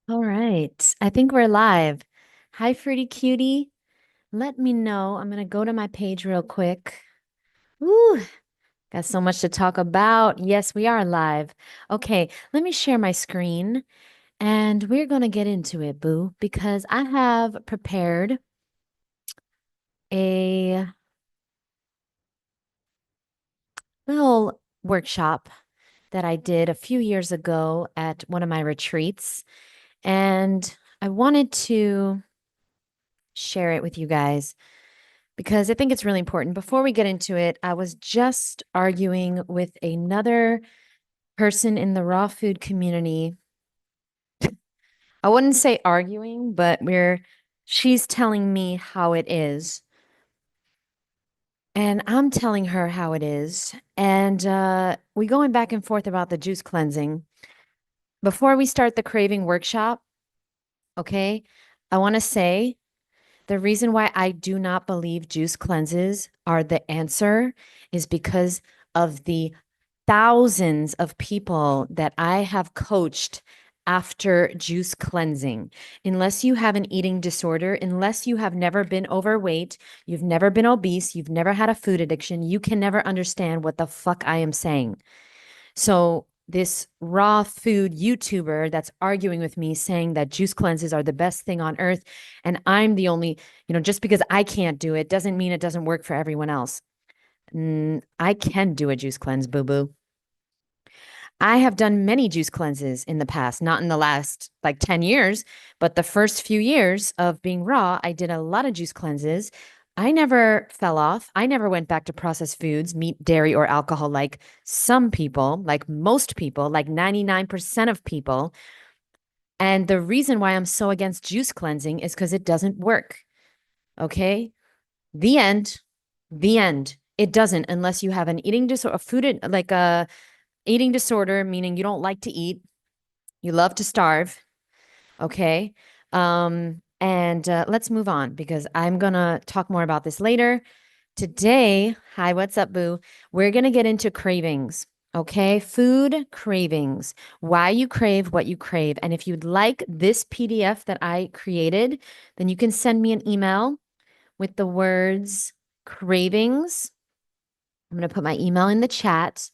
All right. I think we're live. Hi, Fruity Cutie. Let me know. I'm going to go to my page real quick. Ooh, got so much to talk about. Yes, we are live. Okay, let me share my screen and we're going to get into it, boo, because I have prepared a little workshop that I did a few years ago at one of my retreats. And I wanted to share it with you guys because I think it's really important. Before we get into it, I was just arguing with another person in the raw food community. I wouldn't say arguing, but she's telling me how it is, and I'm telling her how it is. And we going back and forth about the juice cleansing. Before we start the craving workshop, okay, I want to say the reason why I do not believe juice cleanses are the answer is because of the thousands of people that I have coached after juice cleansing. Unless you have an eating disorder, unless you have never been overweight, you've never been obese, you've never had a food addiction, you can never understand what the fuck I am saying. So, this raw food YouTuber that's arguing with me saying that juice cleanses are the best thing on earth. And I'm the only, just because I can't do it doesn't mean it doesn't work for everyone else. I can do a juice cleanse, boo boo. I have done many juice cleanses in the past, not in the last like 10 years, but the first few years of being raw, I did a lot of juice cleanses. I never fell off. I never went back to processed foods, meat, dairy, or alcohol like some people, like most people, like 99% of people. And the reason why I'm so against juice cleansing is because it doesn't work. Okay. The end. The end. It doesn't unless you have an eating disorder, like a eating disorder, meaning you don't like to eat. You love to starve. Okay. And let's move on because I'm going to talk more about this later. Today, hi, what's up, boo? We're going to get into cravings. Okay. Food cravings, why you crave what you crave. And if you'd like this PDF that I created, then you can send me an email with the words cravings. I'm going to put my email in the chat.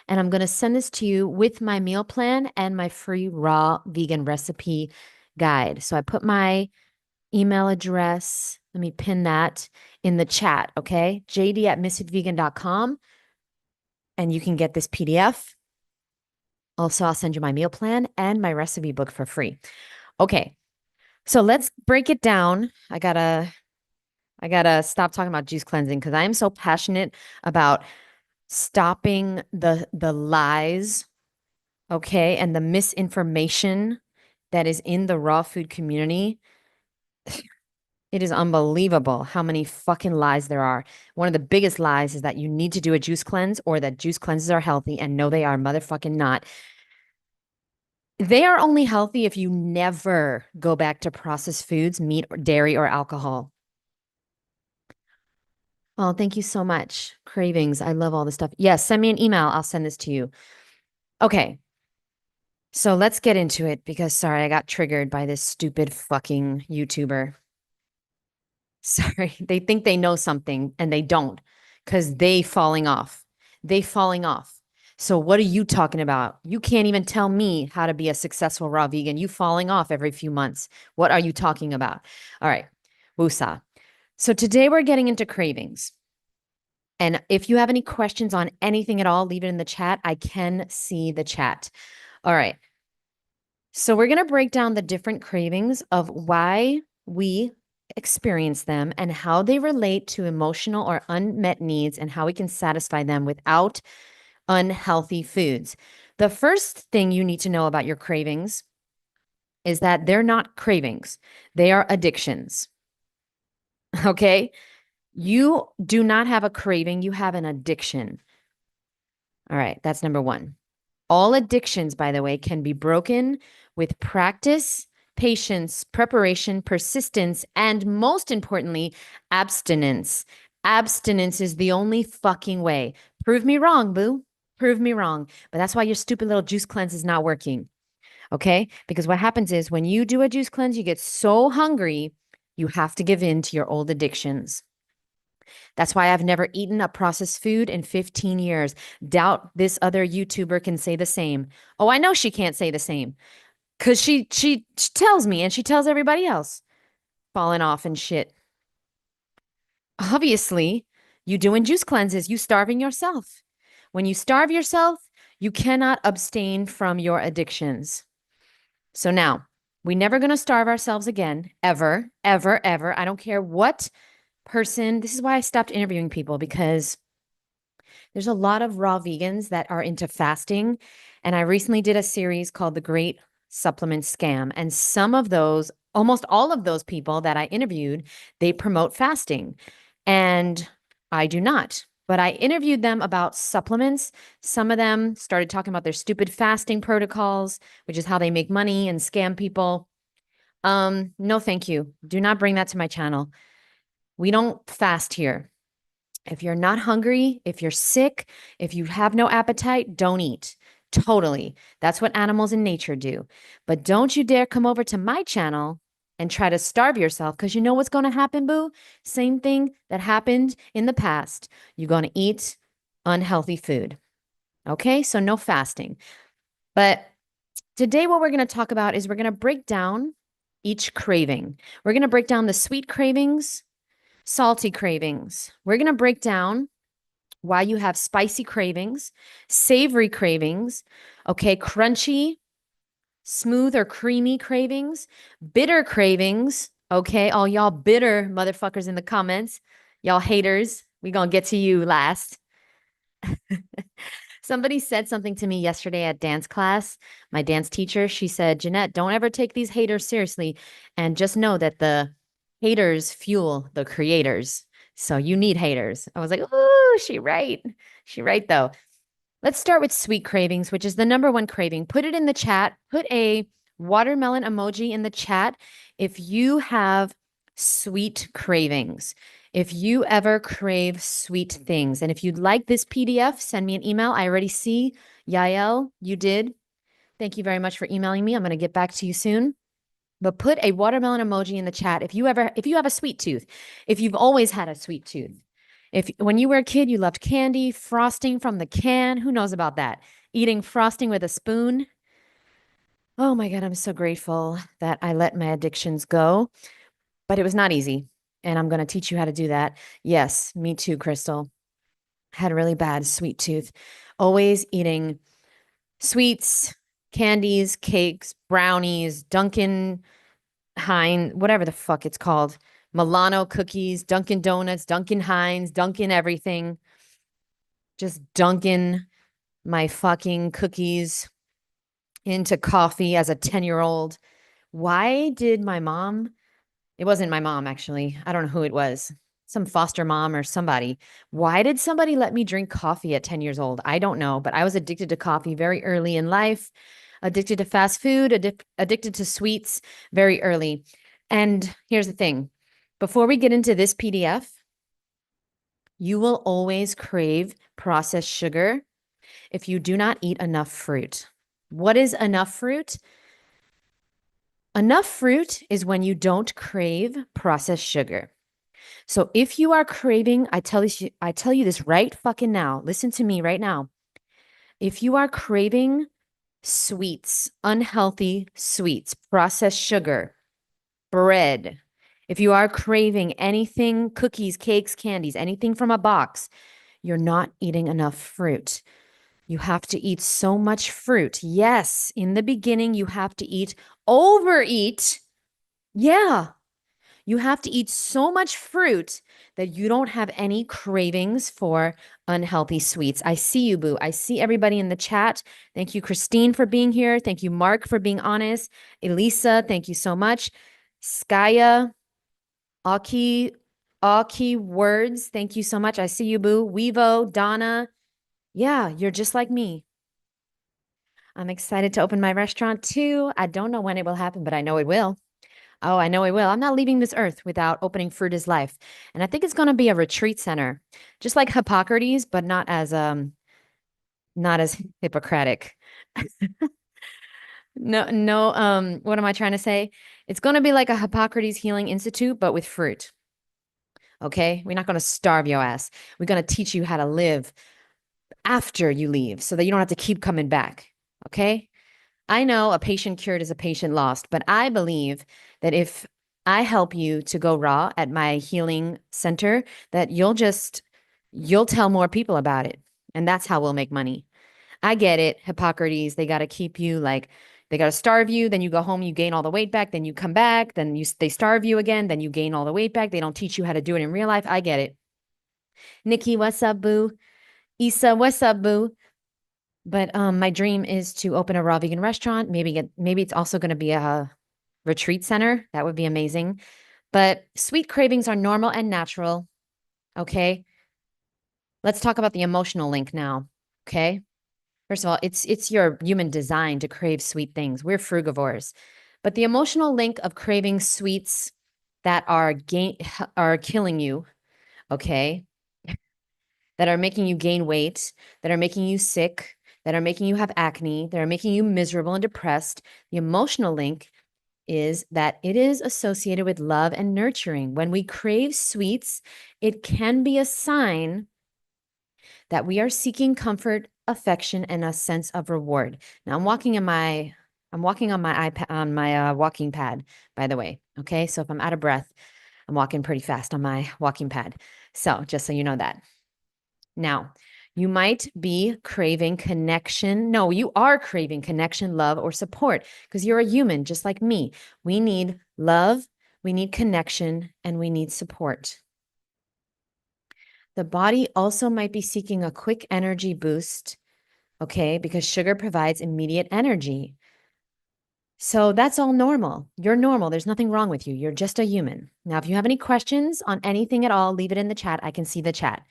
And I'm going to send this to you with my meal plan and my free raw vegan recipe guide. So I put my email address, let me pin that in the chat, okay? JD@MisfitVegan.com. And you can get this PDF. Also, I'll send you my meal plan and my recipe book for free. Okay, so let's break it down. I gotta stop talking about juice cleansing because I am so passionate about stopping the lies, okay, and the misinformation that is in the raw food community. It is unbelievable how many fucking lies there are. One of the biggest lies is that you need to do a juice cleanse or that juice cleanses are healthy, and no, they are motherfucking not. They are only healthy if you never go back to processed foods, meat, or dairy, or alcohol. Oh, thank you so much. Cravings. I love all this stuff. Yes, send me an email. I'll send this to you. Okay. So let's get into it because sorry, I got triggered by this stupid fucking YouTuber. Sorry. They think they know something and they don't because they falling off. They falling off. So what are you talking about? You can't even tell me how to be a successful raw vegan. You falling off every few months. What are you talking about? All right. Wusa. So today we're getting into cravings. And if you have any questions on anything at all, leave it in the chat. I can see the chat. All right. So we're going to break down the different cravings of why we experience them and how they relate to emotional or unmet needs and how we can satisfy them without unhealthy foods. The first thing you need to know about your cravings is that they're not cravings, they are addictions. Okay? You do not have a craving, you have an addiction. All right, that's number one. All addictions, by the way, can be broken with practice, patience, preparation, persistence, and most importantly, abstinence. Abstinence is the only fucking way. Prove me wrong, boo. Prove me wrong. But that's why your stupid little juice cleanse is not working. Okay. Because what happens is when you do a juice cleanse, you get so hungry, you have to give in to your old addictions. That's why I've never eaten a processed food in 15 years. Doubt this other YouTuber can say the same. Oh, I know she can't say the same because she tells me and she tells everybody else falling off and shit. Obviously, you doing juice cleanses, you starving yourself. When you starve yourself, you cannot abstain from your addictions. So now, we never going to starve ourselves again, ever, ever, ever. I don't care what person. This is why I stopped interviewing people because there's a lot of raw vegans that are into fasting. And I recently did a series called The Great Supplement Scam. And some of those, almost all of those people that I interviewed, they promote fasting. And I do not. But I interviewed them about supplements. Some of them started talking about their stupid fasting protocols, which is how they make money and scam people. No, thank you. Do not bring that to my channel. We don't fast here. If you're not hungry, if you're sick, if you have no appetite, don't eat. Totally. That's what animals in nature do. But don't you dare come over to my channel and try to starve yourself because you know what's going to happen, boo? Same thing that happened in the past. You're going to eat unhealthy food. Okay? So no fasting. But today, what we're going to talk about is we're going to break down each craving. We're going to break down the sweet cravings, salty cravings. We're going to break down why you have spicy cravings, savory cravings, okay, crunchy, smooth or creamy cravings, bitter cravings, okay, all y'all bitter motherfuckers in the comments, y'all haters, we gonna get to you last. Somebody said something to me yesterday at dance class. My dance teacher, she said, Jeannette, don't ever take these haters seriously. And just know that the haters fuel the creators. So you need haters. I was like, oh, she right. She right, though. Let's start with sweet cravings, which is the number one craving. Put it in the chat. Put a watermelon emoji in the chat if you have sweet cravings. If you ever crave sweet things. And if you'd like this PDF, send me an email. I already see, Yael, you did. Thank you very much for emailing me. I'm going to get back to you soon. But put a watermelon emoji in the chat if you have a sweet tooth, if you've always had a sweet tooth. If when you were a kid, you loved candy, frosting from the can, who knows about that? Eating frosting with a spoon. Oh my God, I'm so grateful that I let my addictions go, but it was not easy. And I'm going to teach you how to do that. Yes, me too, Crystal. Had a really bad sweet tooth. Always eating sweets, candies, cakes, brownies, Dunkin' Heinz, whatever the fuck it's called. Milano cookies, Dunkin' Donuts, Dunkin' Heinz, Dunkin' everything. Just dunking my fucking cookies into coffee as a 10-year-old. Why did my mom? It wasn't my mom, actually. I don't know who it was. Some foster mom or somebody. Why did somebody let me drink coffee at 10 years old? I don't know, but I was addicted to coffee very early in life, addicted to fast food, addicted to sweets very early. And here's the thing. Before we get into this PDF, you will always crave processed sugar if you do not eat enough fruit. What is enough fruit? Enough fruit is when you don't crave processed sugar. So if you are craving, I tell you this right fucking now. Listen to me right now. If you are craving sweets, unhealthy sweets, processed sugar, bread, if you are craving anything, cookies, cakes, candies, anything from a box, you're not eating enough fruit. You have to eat so much fruit. Yes, in the beginning, you have to overeat. Yeah, you have to eat so much fruit that you don't have any cravings for unhealthy sweets. I see you, boo. I see everybody in the chat. Thank you, Christine, for being here. Thank you, Mark, for being honest. Elisa, thank you so much. Skya, Aki Words, thank you so much. I see you, boo. Wevo, Donna. Yeah, you're just like me. I'm excited to open my restaurant too. I don't know when it will happen, but I know it will. Oh, I know it will. I'm not leaving this earth without opening Fruit is Life. And I think it's going to be a retreat center, just like Hippocrates, but not as Hippocratic. No, what am I trying to say? It's going to be like a Hippocrates Healing Institute, but with fruit. Okay. We're not going to starve your ass. We're going to teach you how to live after you leave so that you don't have to keep coming back. Okay. I know a patient cured is a patient lost, but I believe that if I help you to go raw at my healing center, that you'll tell more people about it. And that's how we'll make money. I get it. Hippocrates, they got to keep you like, they got to starve you. Then you go home, you gain all the weight back. Then you come back. Then they starve you again. Then you gain all the weight back. They don't teach you how to do it in real life. I get it. Nikki, what's up, boo? Issa, what's up, boo? But my dream is to open a raw vegan restaurant. Maybe it's also going to be a retreat center. That would be amazing. But sweet cravings are normal and natural. Okay. Let's talk about the emotional link now. Okay. First of all, it's your human design to crave sweet things. We're frugivores. But the emotional link of craving sweets that are killing you, okay, that are making you gain weight, that are making you sick, that are making you have acne, that are making you miserable and depressed. The emotional link is that it is associated with love and nurturing. When we crave sweets, it can be a sign that we are seeking comfort, affection, and a sense of reward. Now I'm walking on my iPad on my walking pad, by the way. Okay. So if I'm out of breath, I'm walking pretty fast on my walking pad. So just so you know that. Now, you might be craving connection. No, you are craving connection, love, or support because you're a human just like me. We need love, we need connection, and we need support. The body also might be seeking a quick energy boost, okay, because sugar provides immediate energy. So that's all normal. You're normal. There's nothing wrong with you. You're just a human. Now, if you have any questions on anything at all, leave it in the chat. I can see the chat.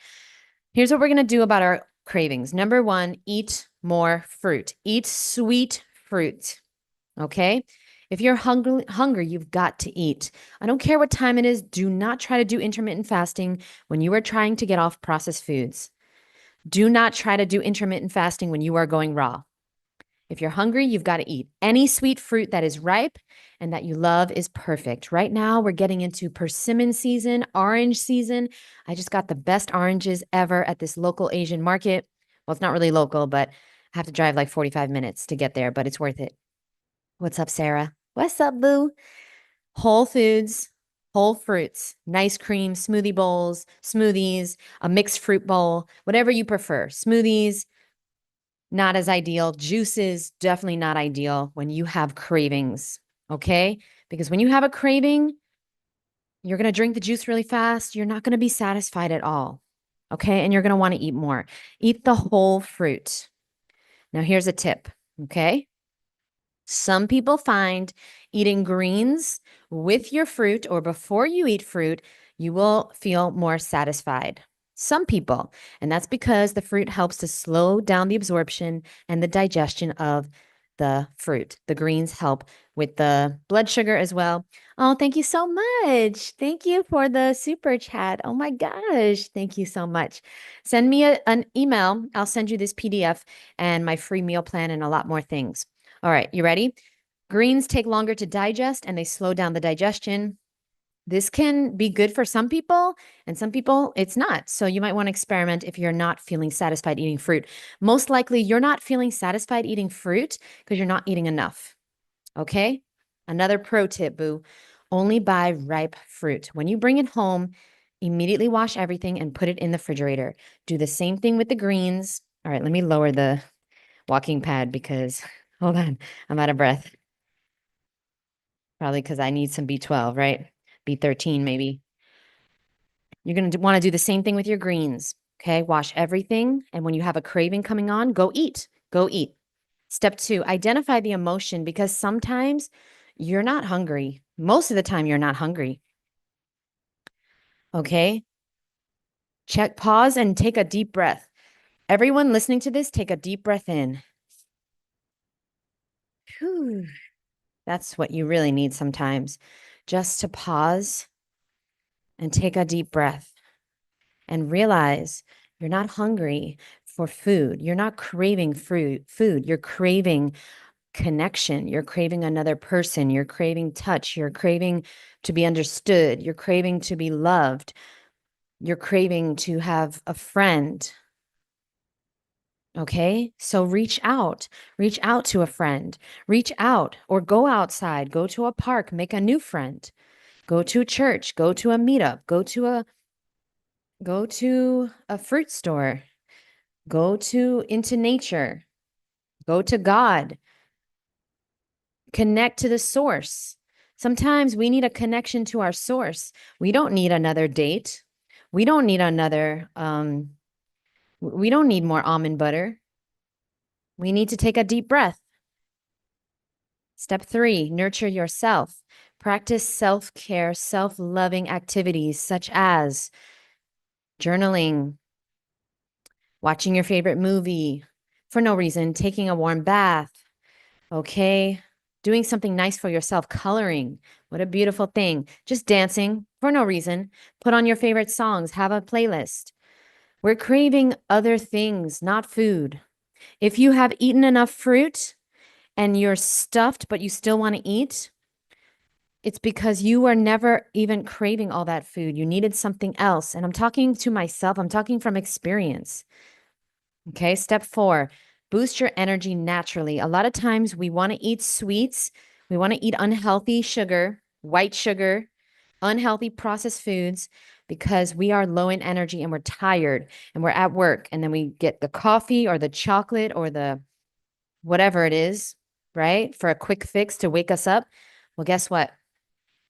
Here's what we're going to do about our cravings. Number one, eat more fruit. Eat sweet fruit. Okay? If you're hungry, you've got to eat. I don't care what time it is. Do not try to do intermittent fasting when you are trying to get off processed foods. Do not try to do intermittent fasting when you are going raw. If you're hungry, you've got to eat. Any sweet fruit that is ripe and that you love is perfect. Right now, we're getting into persimmon season, orange season. I just got the best oranges ever at this local Asian market. Well, it's not really local, but I have to drive like 45 minutes to get there, but it's worth it. What's up, Sarah? What's up, boo? Whole foods, whole fruits, nice cream, smoothie bowls, smoothies, a mixed fruit bowl, whatever you prefer. Smoothies, not as ideal. Juices, definitely not ideal when you have cravings, okay? Because when you have a craving, you're going to drink the juice really fast. You're not going to be satisfied at all, okay? And you're going to want to eat more. Eat the whole fruit. Now, here's a tip, okay? Some people find eating greens with your fruit or before you eat fruit, you will feel more satisfied. Some people, and that's because the fruit helps to slow down the absorption and the digestion of the fruit. The greens help with the blood sugar as well. Oh, thank you so much. Thank you for the super chat. Oh my gosh. Thank you so much. Send me an email. I'll send you this PDF and my free meal plan and a lot more things. All right, you ready? Greens take longer to digest and they slow down the digestion. This can be good for some people and some people it's not. So you might want to experiment if you're not feeling satisfied eating fruit. Most likely you're not feeling satisfied eating fruit because you're not eating enough. Okay? Another pro tip, boo. Only buy ripe fruit. When you bring it home, immediately wash everything and put it in the refrigerator. Do the same thing with the greens. All right, let me lower the walking pad because hold on, I'm out of breath. Probably because I need some B12, right? B13 maybe. You're going to want to do the same thing with your greens. Okay. Wash everything. And when you have a craving coming on, go eat. Go eat. Step two, identify the emotion because sometimes you're not hungry. Most of the time, you're not hungry. Okay. Check, pause, and take a deep breath. Everyone listening to this, take a deep breath in. Whew. That's what you really need sometimes. Just to pause and take a deep breath and realize you're not hungry for food. You're not craving food. You're craving connection. You're craving another person. You're craving touch. You're craving to be understood. You're craving to be loved. You're craving to have a friend. Okay. So reach out to a friend, reach out or go outside, go to a park, make a new friend, go to a church, go to a meetup, go to a fruit store, go to into nature, go to God, connect to the source. Sometimes we need a connection to our source. We don't need another date. We don't need another, we don't need more almond butter. We need to take a deep breath. Step 3, nurture yourself. Practice self-care, self-loving activities such as journaling, watching your favorite movie for no reason, taking a warm bath, okay? Doing something nice for yourself, coloring. What a beautiful thing. Just dancing for no reason. Put on your favorite songs, have a playlist. We're craving other things, not food. If you have eaten enough fruit and you're stuffed, but you still want to eat, it's because you were never even craving all that food. You needed something else. And I'm talking to myself, I'm talking from experience. Okay. Step 4, boost your energy naturally. A lot of times we want to eat sweets, we want to eat unhealthy sugar, white sugar, unhealthy processed foods because we are low in energy and we're tired and we're at work. And then we get the coffee or the chocolate or the whatever it is, right? For a quick fix to wake us up. Well, guess what?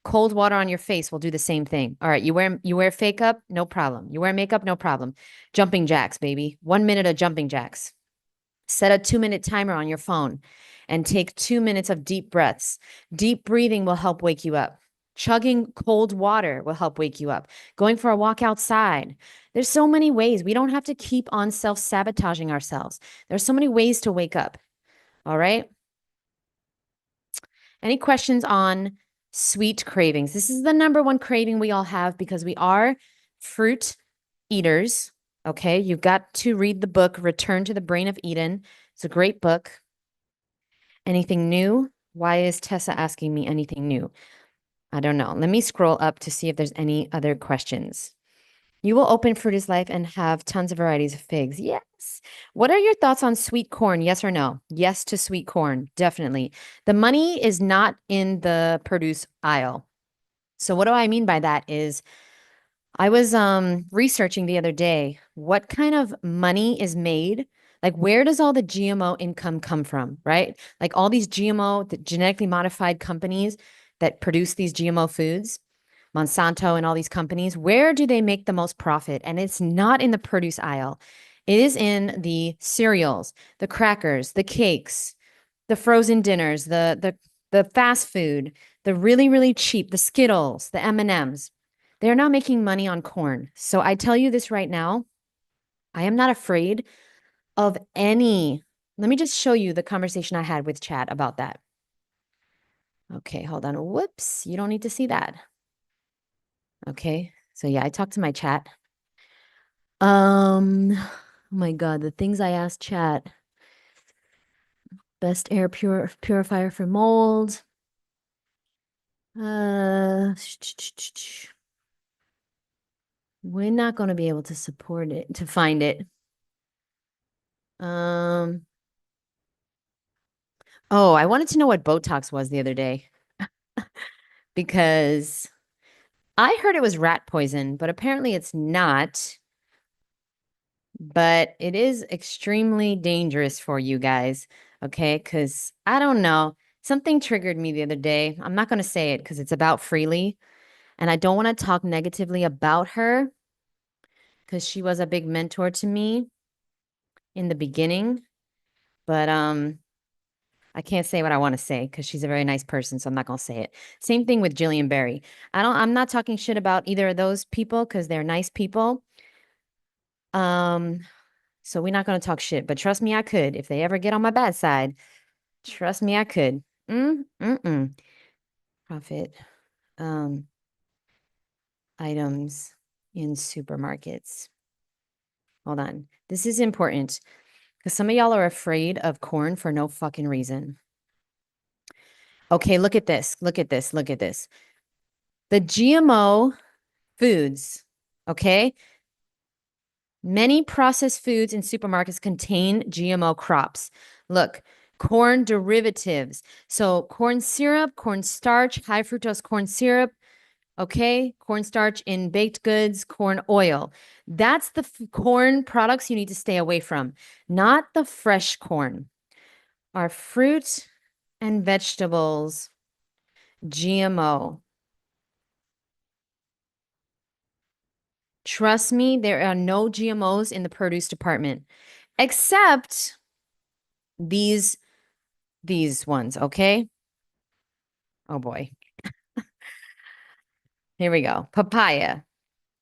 Cold water on your face will do the same thing. All right, you wear fake up, no problem. You wear makeup, no problem. Jumping jacks, baby. 1 minute of jumping jacks. Set a 2-minute timer on your phone and take 2 minutes of deep breaths. Deep breathing will help wake you up. Chugging cold water will help wake you up. Going for a walk outside. There's so many ways. We don't have to keep on self-sabotaging ourselves. There's so many ways to wake up. All right? Any questions on sweet cravings? This is the number one craving we all have because we are fruit eaters. Okay. You've got to read the book, Return to the Brain of Eden. It's a great book. Anything new? Why is Tessa asking me anything new? I don't know. Let me scroll up to see if there's any other questions. You will open Fruity's life and have tons of varieties of figs. Yes. What are your thoughts on sweet corn? Yes or no? Yes to sweet corn. Definitely. The money is not in the produce aisle. So what do I mean by that is I was researching the other day what kind of money is made. Like where does all the GMO income come from, right? Like all these GMO, the genetically modified companies that produce these GMO foods. Monsanto and all these companies, where do they make the most profit? And it's not in the produce aisle. It is in the cereals, the crackers, the cakes, the frozen dinners, the fast food, the really really cheap, the Skittles, the M&Ms. They're not making money on corn. So I tell you this right now, I am not afraid of any. Let me just show you the conversation I had with Chad about that. Okay, hold on. Whoops, you don't need to see that. Okay. So yeah, I talked to my chat. Oh my God, the things I asked chat. Best air purifier for mold. We're not going to be able to support it, to find it. Um, oh, I wanted to know what Botox was the other day because I heard it was rat poison, but apparently it's not. But it is extremely dangerous for you guys. Okay. Cause I don't know. Something triggered me the other day. I'm not going to say it because it's about Freely. And I don't want to talk negatively about her because she was a big mentor to me in the beginning. But I can't say what I want to say because she's a very nice person, so I'm not gonna say it. Same thing with Jillian Berry. I'm not talking shit about either of those people because they're nice people. Um, So we're not going to talk shit, but trust me, I could. If they ever get on my bad side, trust me, I could. Profit um, items in supermarkets. Hold on. This is important because some of y'all are afraid of corn for no fucking reason. Okay, look at this. Look at this. Look at this. The GMO foods, okay? Many processed foods in supermarkets contain GMO crops. Look, corn derivatives. So, corn syrup, corn starch, high fructose corn syrup, okay? Cornstarch in baked goods, corn oil. That's the corn products you need to stay away from, not the fresh corn. Are fruit and vegetables GMO? Trust me, there are no GMOs in the produce department except these these ones, okay? Oh boy. Here we go. Papaya.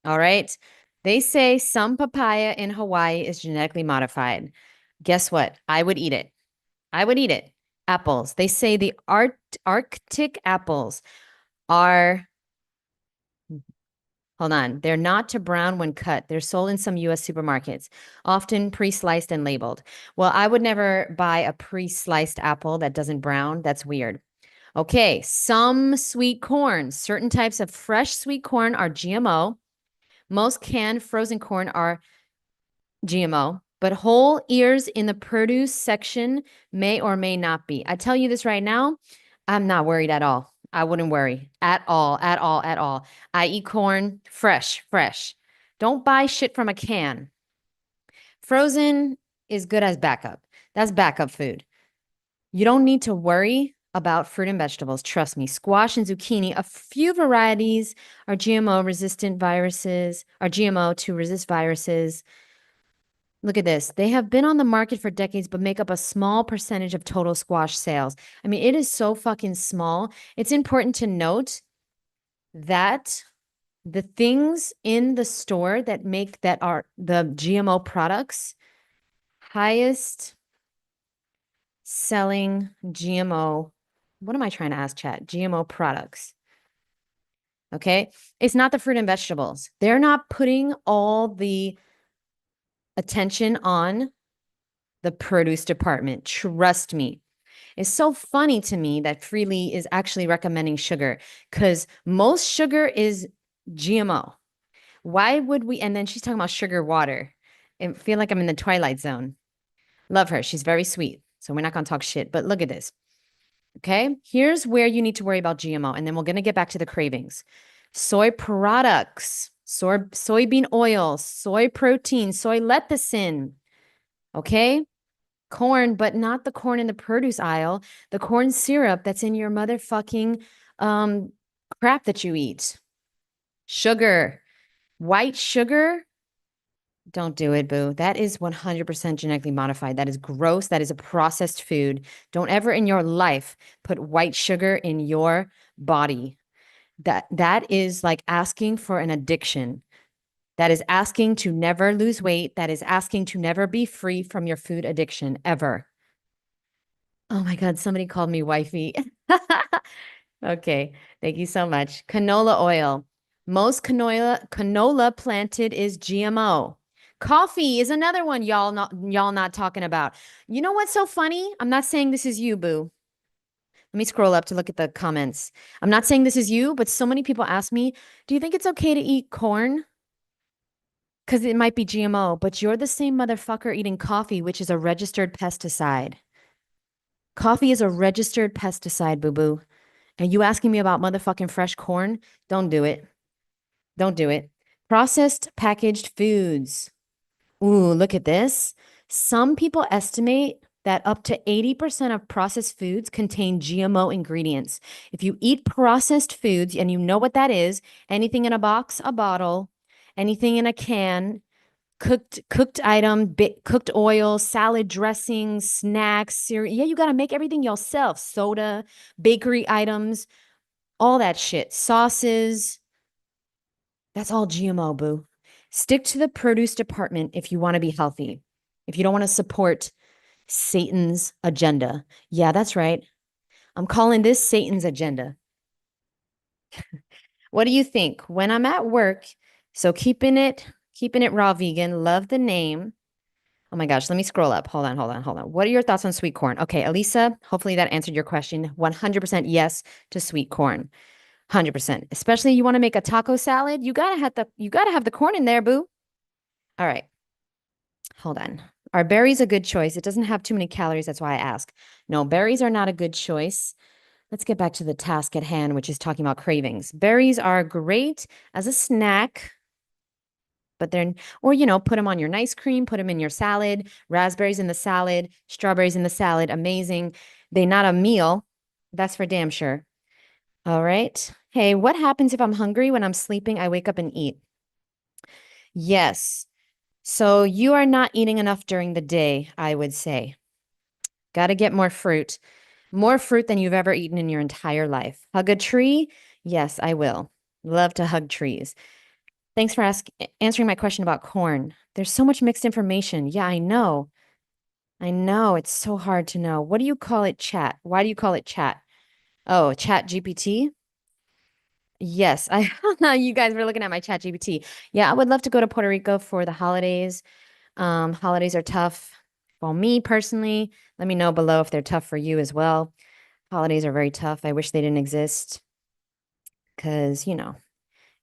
All right. They say some papaya in Hawaii is genetically modified. Guess what? I would eat it. I would eat it. Apples. They say the Arctic apples are, hold on, they're not to brown when cut. They're sold in some US supermarkets, often pre sliced and labeled. Well, I would never buy a pre sliced apple that doesn't brown. That's weird. Okay, some sweet corn. Certain types of fresh sweet corn are GMO. Most canned frozen corn are GMO, but whole ears in the produce section may or may not be. I tell you this right now, I'm not worried at all. I wouldn't worry at all, at all, at all. I eat corn fresh, fresh. Don't buy shit from a can. Frozen is good as backup. That's backup food. You don't need to worry about fruit and vegetables. Trust me. Squash and zucchini, a few varieties are GMO resistant viruses, are GMO to resist viruses. Look at this. They have been on the market for decades, but make up a small percentage of total squash sales. I mean, it is so fucking small. It's important to note that the things in the store that are the GMO products, highest selling GMO. What am I trying to ask, chat? GMO products. Okay. It's not the fruit and vegetables. They're not putting all the attention on the produce department. Trust me. It's so funny to me that Freely is actually recommending sugar because most sugar is GMO. Why would we? And then she's talking about sugar water. I feel like I'm in the Twilight Zone. Love her. She's very sweet. So we're not going to talk shit. But look at this. Okay. Here's where you need to worry about GMO. And then we're going to get back to the cravings. Soy products, soybean oil, soy protein, soy lecithin. Okay. Corn, but not the corn in the produce aisle, the corn syrup that's in your motherfucking crap that you eat. Sugar, white sugar. Don't do it, boo. That is 100% genetically modified. That is gross. That is a processed food. Don't ever in your life put white sugar in your body. That is like asking for an addiction. That is asking to never lose weight. That is asking to never be free from your food addiction ever. Oh my God, somebody called me wifey. Okay, thank you so much. Canola oil. Most canola planted is GMO. Coffee is another one y'all not talking about. You know what's so funny? I'm not saying this is you, boo. Let me scroll up to look at the comments. I'm not saying this is you, but so many people ask me, "Do you think it's okay to eat corn? Because it might be GMO, but you're the same motherfucker eating coffee, which is a registered pesticide. Coffee is a registered pesticide, boo boo. And you asking me about motherfucking fresh corn? Don't do it. Don't do it. Processed packaged foods. Ooh, look at this. Some people estimate that up to 80% of processed foods contain GMO ingredients. If you eat processed foods and you know what that is, anything in a box, a bottle, anything in a can, cooked item, cooked oil, salad dressings, snacks, cereal. Yeah, you got to make everything yourself. Soda, bakery items, all that shit. Sauces. That's all GMO, boo. Stick to the produce department if you want to be healthy. If you don't want to support Satan's agenda. Yeah, that's right. I'm calling this Satan's agenda. What do you think? When I'm at work, so keeping it raw vegan, love the name. Oh my gosh, let me scroll up. Hold on, hold on, hold on. What are your thoughts on sweet corn? Okay, Elisa, hopefully that answered your question. 100% yes to sweet corn. 100%. Especially you want to make a taco salad, you got to have the corn in there, boo. All right. Hold on. Are berries a good choice? It doesn't have too many calories, that's why I ask. No, berries are not a good choice. Let's get back to the task at hand, which is talking about cravings. Berries are great as a snack, but put them on your nice cream, put them in your salad, raspberries in the salad, strawberries in the salad. Amazing. They not a meal. That's for damn sure. All right. Hey, what happens if I'm hungry when I'm sleeping? I wake up and eat. Yes. So you are not eating enough during the day, I would say. Got to get more fruit. More fruit than you've ever eaten in your entire life. Hug a tree? Yes, I will. Love to hug trees. Thanks for answering my question about corn. There's so much mixed information. Yeah, I know. I know. It's so hard to know. What do you call it, chat? Why do you call it chat? Oh, chat GPT? Yes, I you guys were looking at my chat GPT. Yeah, I would love to go to Puerto Rico for the holidays. Holidays are tough. Well, me personally, let me know below if they're tough for you as well. Holidays are very tough. I wish they didn't exist because,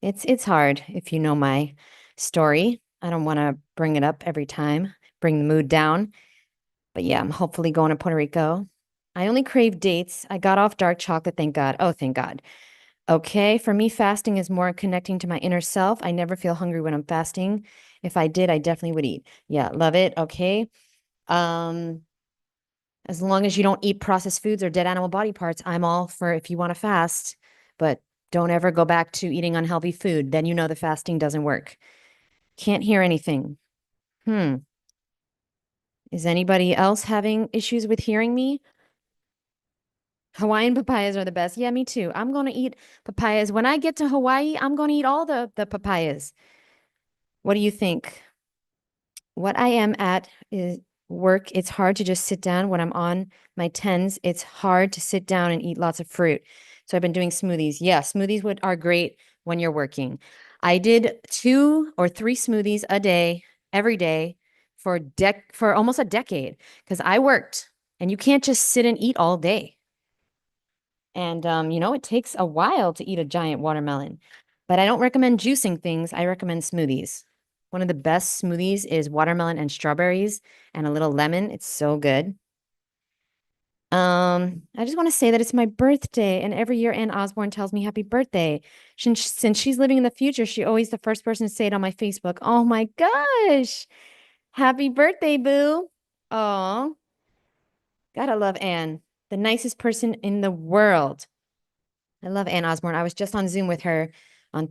it's hard if you know my story. I don't want to bring it up every time, bring the mood down. But yeah, I'm hopefully going to Puerto Rico. I only crave dates. I got off dark chocolate, thank God. Oh, thank God. Okay, for me, fasting is more connecting to my inner self. I never feel hungry when I'm fasting. If I did, I definitely would eat. Yeah, love it. Okay. Um, as long as you don't eat processed foods or dead animal body parts, I'm all for if you want to fast, but don't ever go back to eating unhealthy food. Then you know the fasting doesn't work. Can't hear anything. Hmm. Is anybody else having issues with hearing me? Hawaiian papayas are the best. Yeah, me too. I'm going to eat papayas. When I get to Hawaii, I'm going to eat all the papayas. What do you think? What I am at is work. It's hard to just sit down when I'm on my tens. It's hard to sit down and eat lots of fruit. So I've been doing smoothies. Yeah, smoothies are great when you're working. I did 2 or 3 smoothies a day, every day for almost a decade because I worked and you can't just sit and eat all day. And it takes a while to eat a giant watermelon. But I don't recommend juicing things. I recommend smoothies. One of the best smoothies is watermelon and strawberries and a little lemon. It's so good. I just want to say that it's my birthday, and every year Ann Osborne tells me happy birthday. Since she's living in the future, she always the first person to say it on my Facebook. Oh my gosh. Happy birthday, boo. Oh, gotta love Ann. The nicest person in the world. I love Ann Osborne. I was just on Zoom with her on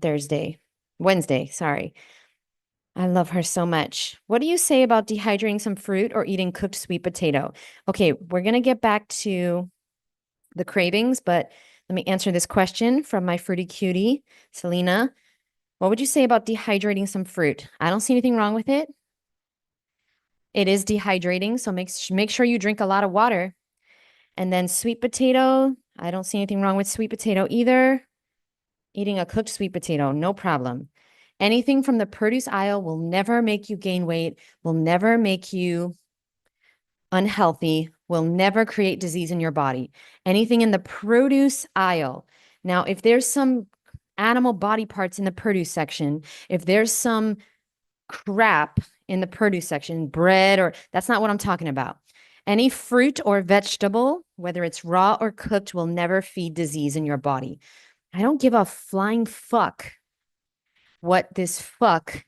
Wednesday, sorry. I love her so much. What do you say about dehydrating some fruit or eating cooked sweet potato? Okay, we're going to get back to the cravings, but let me answer this question from my fruity cutie, Selena. What would you say about dehydrating some fruit? I don't see anything wrong with it. It is dehydrating, so make sure you drink a lot of water. And then sweet potato, I don't see anything wrong with sweet potato either. Eating a cooked sweet potato, no problem. Anything from the produce aisle will never make you gain weight, will never make you unhealthy, will never create disease in your body. Anything in the produce aisle. Now, if there's some animal body parts in the produce section, if there's some crap in the produce section, bread, or that's not what I'm talking about. Any fruit or vegetable, whether it's raw or cooked, will never feed disease in your body. I don't give a flying fuck what this fuck.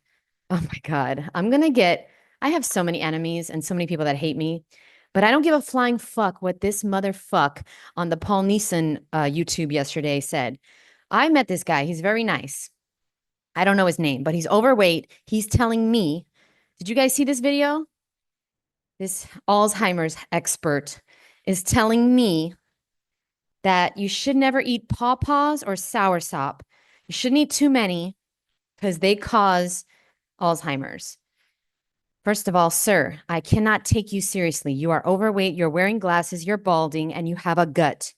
Oh my God. I have so many enemies and so many people that hate me, but I don't give a flying fuck what this motherfuck on the Paul Neeson YouTube yesterday said. I met this guy. He's very nice. I don't know his name, but he's overweight. He's telling me, did you guys see this video? This Alzheimer's expert is telling me that you should never eat pawpaws or soursop. You shouldn't eat too many because they cause Alzheimer's. First of all, sir, I cannot take you seriously. You are overweight, you're wearing glasses, you're balding, and you have a gut.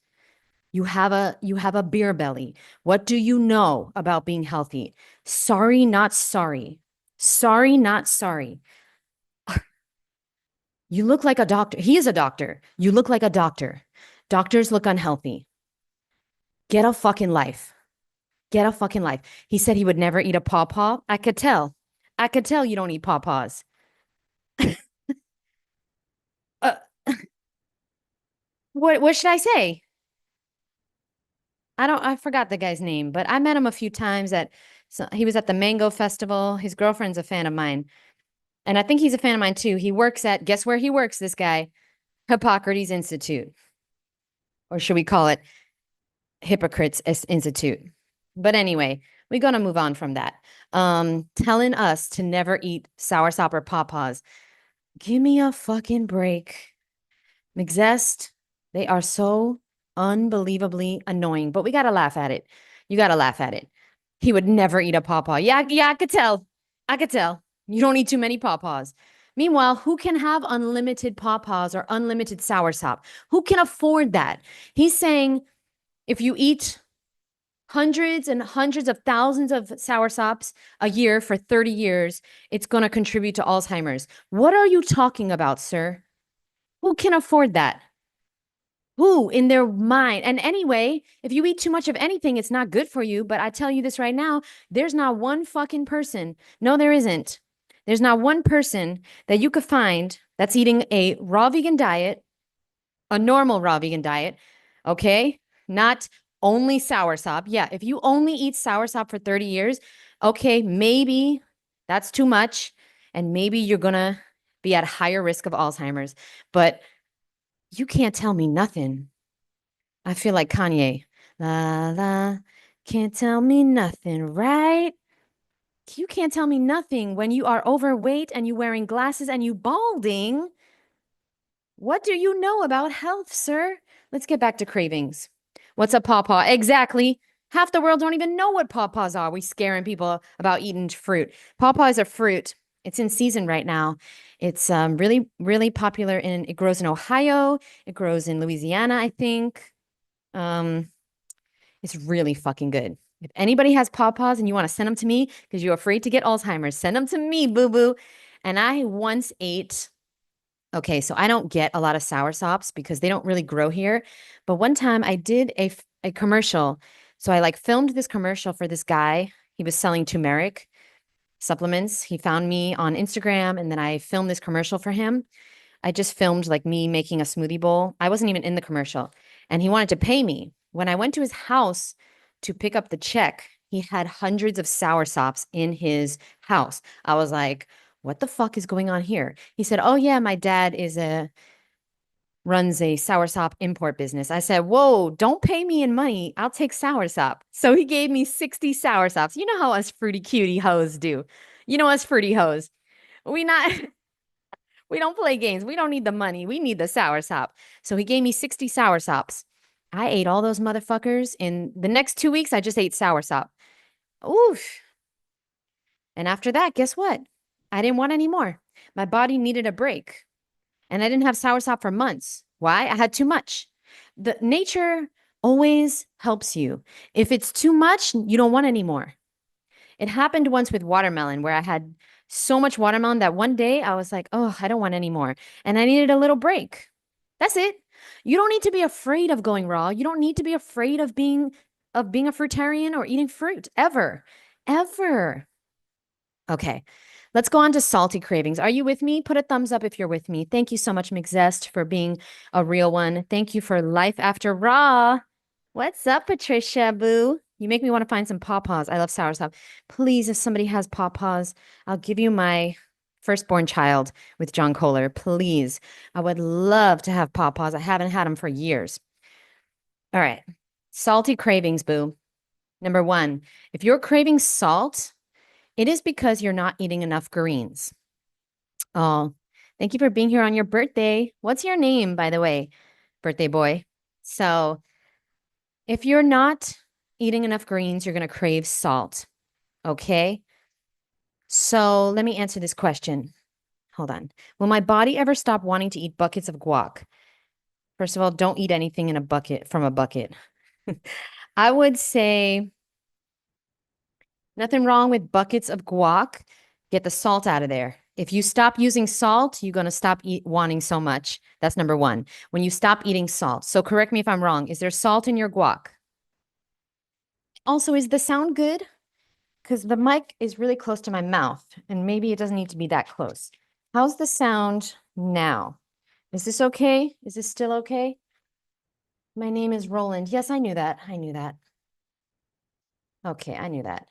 You have a beer belly. What do you know about being healthy? Sorry, not sorry. Sorry, not sorry. You look like a doctor. He is a doctor. You look like a doctor. Doctors look unhealthy. Get a fucking life. Get a fucking life. He said he would never eat a pawpaw. I could tell. I could tell you don't eat pawpaws. Uh, what should I say? I forgot the guy's name, but I met him a few times he was at the Mango Festival. His girlfriend's a fan of mine. And I think he's a fan of mine too. He works guess where he works, this guy? Hippocrates Institute. Or should we call it Hypocrites Institute? But anyway, we're gonna move on from that. Telling us to never eat soursop or pawpaws. Give me a fucking break. McZest, they are so unbelievably annoying, but we gotta laugh at it. You gotta laugh at it. He would never eat a pawpaw. Yeah, I could tell. I could tell. You don't eat too many pawpaws. Meanwhile, who can have unlimited pawpaws or unlimited soursop? Who can afford that? He's saying if you eat hundreds and hundreds of thousands of soursops a year for 30 years, it's going to contribute to Alzheimer's. What are you talking about, sir? Who can afford that? Who in their mind? And anyway, if you eat too much of anything, it's not good for you. But I tell you this right now, there's not one fucking person. No, there isn't. There's not one person that you could find that's eating a raw vegan diet, a normal raw vegan diet, okay? Not only soursop. Yeah, if you only eat soursop for 30 years, okay, maybe that's too much. And maybe you're going to be at higher risk of Alzheimer's. But you can't tell me nothing. I feel like Kanye. La la, can't tell me nothing, right? You can't tell me nothing when you are overweight and you wearing glasses and you balding. What do you know about health, sir? Let's get back to cravings. What's a pawpaw? Exactly. Half the world don't even know what pawpaws are. We scaring people about eating fruit. Pawpaw is a fruit. It's in season right now. It's really, really popular it grows in Ohio. It grows in Louisiana, I think. Um, it's really fucking good. If anybody has pawpaws and you want to send them to me because you're afraid to get Alzheimer's, send them to me, boo boo. And I once ate. Okay, so I don't get a lot of soursops because they don't really grow here. But one time I did a commercial. So I like filmed this commercial for this guy. He was selling turmeric supplements. He found me on Instagram and then I filmed this commercial for him. I just filmed like me making a smoothie bowl. I wasn't even in the commercial. And he wanted to pay me. When I went to his house to pick up the check, he had hundreds of soursops in his house. I was like, what the fuck is going on here? He said, oh yeah, my dad runs a soursop import business. I said, whoa, don't pay me in money. I'll take soursop. So he gave me 60 soursops. You know how us fruity cutie hoes do. You know us fruity hoes. We not we don't play games. We don't need the money. We need the soursop. So he gave me 60 soursops. I ate all those motherfuckers. In the next 2 weeks, I just ate soursop. Oof. And after that, guess what? I didn't want any more. My body needed a break. And I didn't have soursop for months. Why? I had too much. The nature always helps you. If it's too much, you don't want any more. It happened once with watermelon where I had so much watermelon that one day I was like, oh, I don't want any more. And I needed a little break. That's it. You don't need to be afraid of going raw. You don't need to be afraid of being a fruitarian or eating fruit ever. Ever. Okay. Let's go on to salty cravings. Are you with me? Put a thumbs up if you're with me. Thank you so much, McZest, for being a real one. Thank you for Life After Raw. What's up, Patricia Boo? You make me want to find some pawpaws. I love soursop. Please, if somebody has pawpaws, I'll give you my firstborn child with John Kohler. Please. I would love to have pawpaws. I haven't had them for years. All right. Salty cravings, Boo. Number one, if you're craving salt, it is because you're not eating enough greens. Oh, thank you for being here on your birthday. What's your name, by the way, birthday boy? So if you're not eating enough greens, you're going to crave salt. Okay. So let me answer this question. Hold on. Will my body ever stop wanting to eat buckets of guac? First of all, don't eat anything in a bucket from a bucket. I would say nothing wrong with buckets of guac. Get the salt out of there. If you stop using salt, you're going to stop wanting so much. That's number one. When you stop eating salt. So correct me if I'm wrong. Is there salt in your guac? Also, is the sound good? Because the mic is really close to my mouth, and maybe it doesn't need to be that close. How's the sound now? Is this okay? Is this still okay? My name is Roland. Yes, I knew that. I knew that. Okay, I knew that.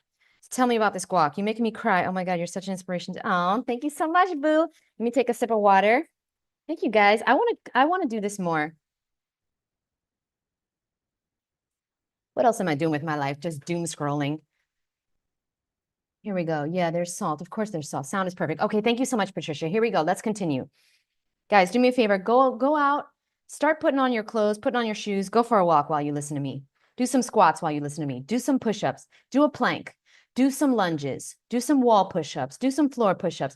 Tell me about this guac. You're making me cry. Oh my God, you're such an inspiration. Oh, thank you so much, boo. Let me take a sip of water. Thank you, guys. I want to do this more. What else am I doing with my life? Just doom scrolling. Here we go. Yeah, there's salt. Of course there's salt. Sound is perfect. Okay, thank you so much, Patricia. Here we go. Let's continue. Guys, do me a favor. Go out, start putting on your clothes, putting on your shoes, go for a walk while you listen to me. Do some squats while you listen to me. Do some push-ups. Do a plank. Do some lunges. Do some wall push-ups. Do some floor push-ups.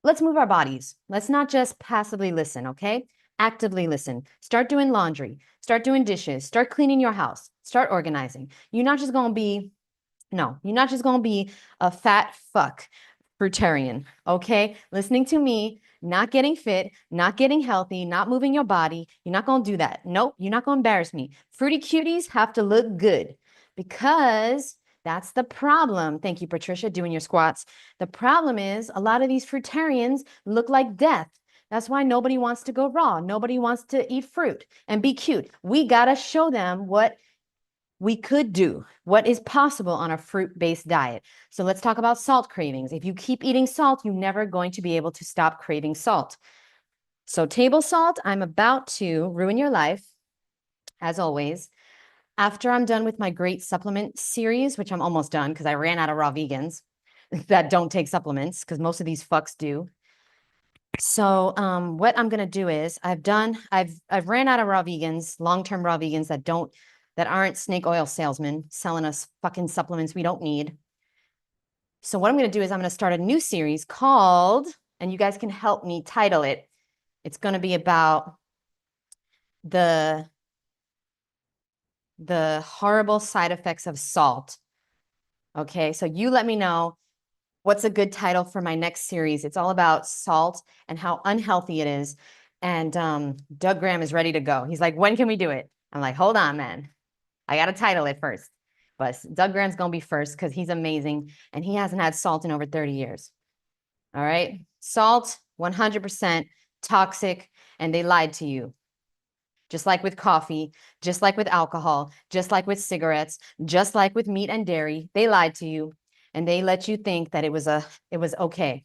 Let's move our bodies. Let's not just passively listen, okay? Actively listen. Start doing laundry. Start doing dishes. Start cleaning your house. Start organizing. You're not just going to be a fat fuck fruitarian, okay? Listening to me, not getting fit, not getting healthy, not moving your body. You're not going to do that. Nope, you're not going to embarrass me. Fruity cuties have to look good because that's the problem. Thank you, Patricia, doing your squats. The problem is a lot of these fruitarians look like death. That's why nobody wants to go raw. Nobody wants to eat fruit and be cute. We got to show them what we could do, what is possible on a fruit-based diet. So let's talk about salt cravings. If you keep eating salt, you're never going to be able to stop craving salt. So table salt, I'm about to ruin your life, as always. After I'm done with my great supplement series, which I'm almost done because I ran out of raw vegans that don't take supplements because most of these fucks do. So what I'm gonna do is I've ran out of raw vegans, long-term raw vegans that aren't snake oil salesmen selling us fucking supplements we don't need. So what I'm gonna do is I'm gonna start a new series called, and you guys can help me title it. It's gonna be about the horrible side effects of salt. Okay, so you let me know what's a good title for my next series. It's all about salt and how unhealthy it is. And Doug Graham is ready to go. He's like, when can we do it? I'm like, hold on, man. I got to title it first. But Doug Graham's going to be first because he's amazing. And he hasn't had salt in over 30 years. All right. Salt, 100% toxic. And they lied to you. Just like with coffee, just like with alcohol, just like with cigarettes, just like with meat and dairy, they lied to you and they let you think that it was okay.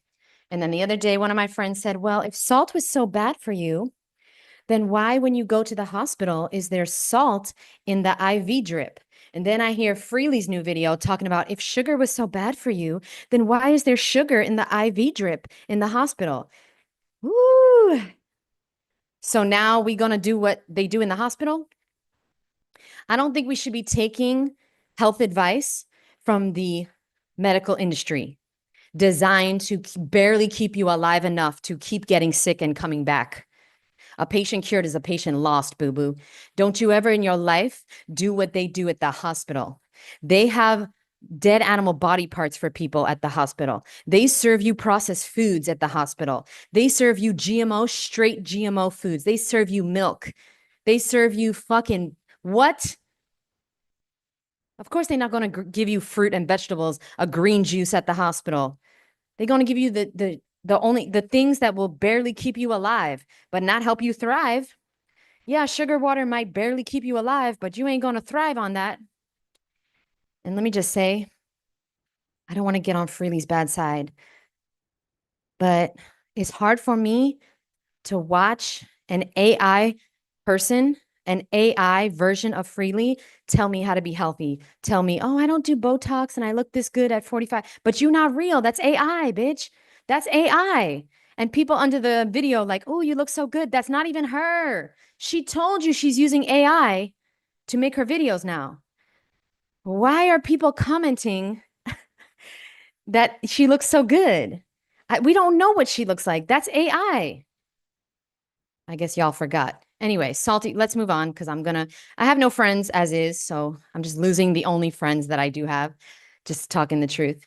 And then the other day, one of my friends said, well, if salt was so bad for you, then why, when you go to the hospital, is there salt in the IV drip? And then I hear Freely's new video talking about if sugar was so bad for you, then why is there sugar in the IV drip in the hospital? Woo! So now we're going to do what they do in the hospital? I don't think we should be taking health advice from the medical industry designed to barely keep you alive enough to keep getting sick and coming back. A patient cured is a patient lost, boo-boo. Don't you ever in your life do what they do at the hospital. They have dead animal body parts for people at the hospital. They serve you processed foods at the hospital. They serve you straight GMO foods. They serve you milk. They serve you fucking what? Of course, they're not going to give you fruit and vegetables, a green juice at the hospital. They're going to give you the things that will barely keep you alive, but not help you thrive. Yeah, sugar water might barely keep you alive, but you ain't going to thrive on that. And let me just say, I don't want to get on Freely's bad side, but it's hard for me to watch an AI person, an AI version of Freely tell me how to be healthy. Tell me, oh, I don't do Botox and I look this good at 45, but you're not real. That's AI, bitch. That's AI. And people under the video like, oh, you look so good. That's not even her. She told you she's using AI to make her videos now. Why are people commenting that she looks so good? We don't know what she looks like. That's AI. I guess y'all forgot. Anyway, salty, let's move on because I have no friends as is, so I'm just losing the only friends that I do have, just talking the truth.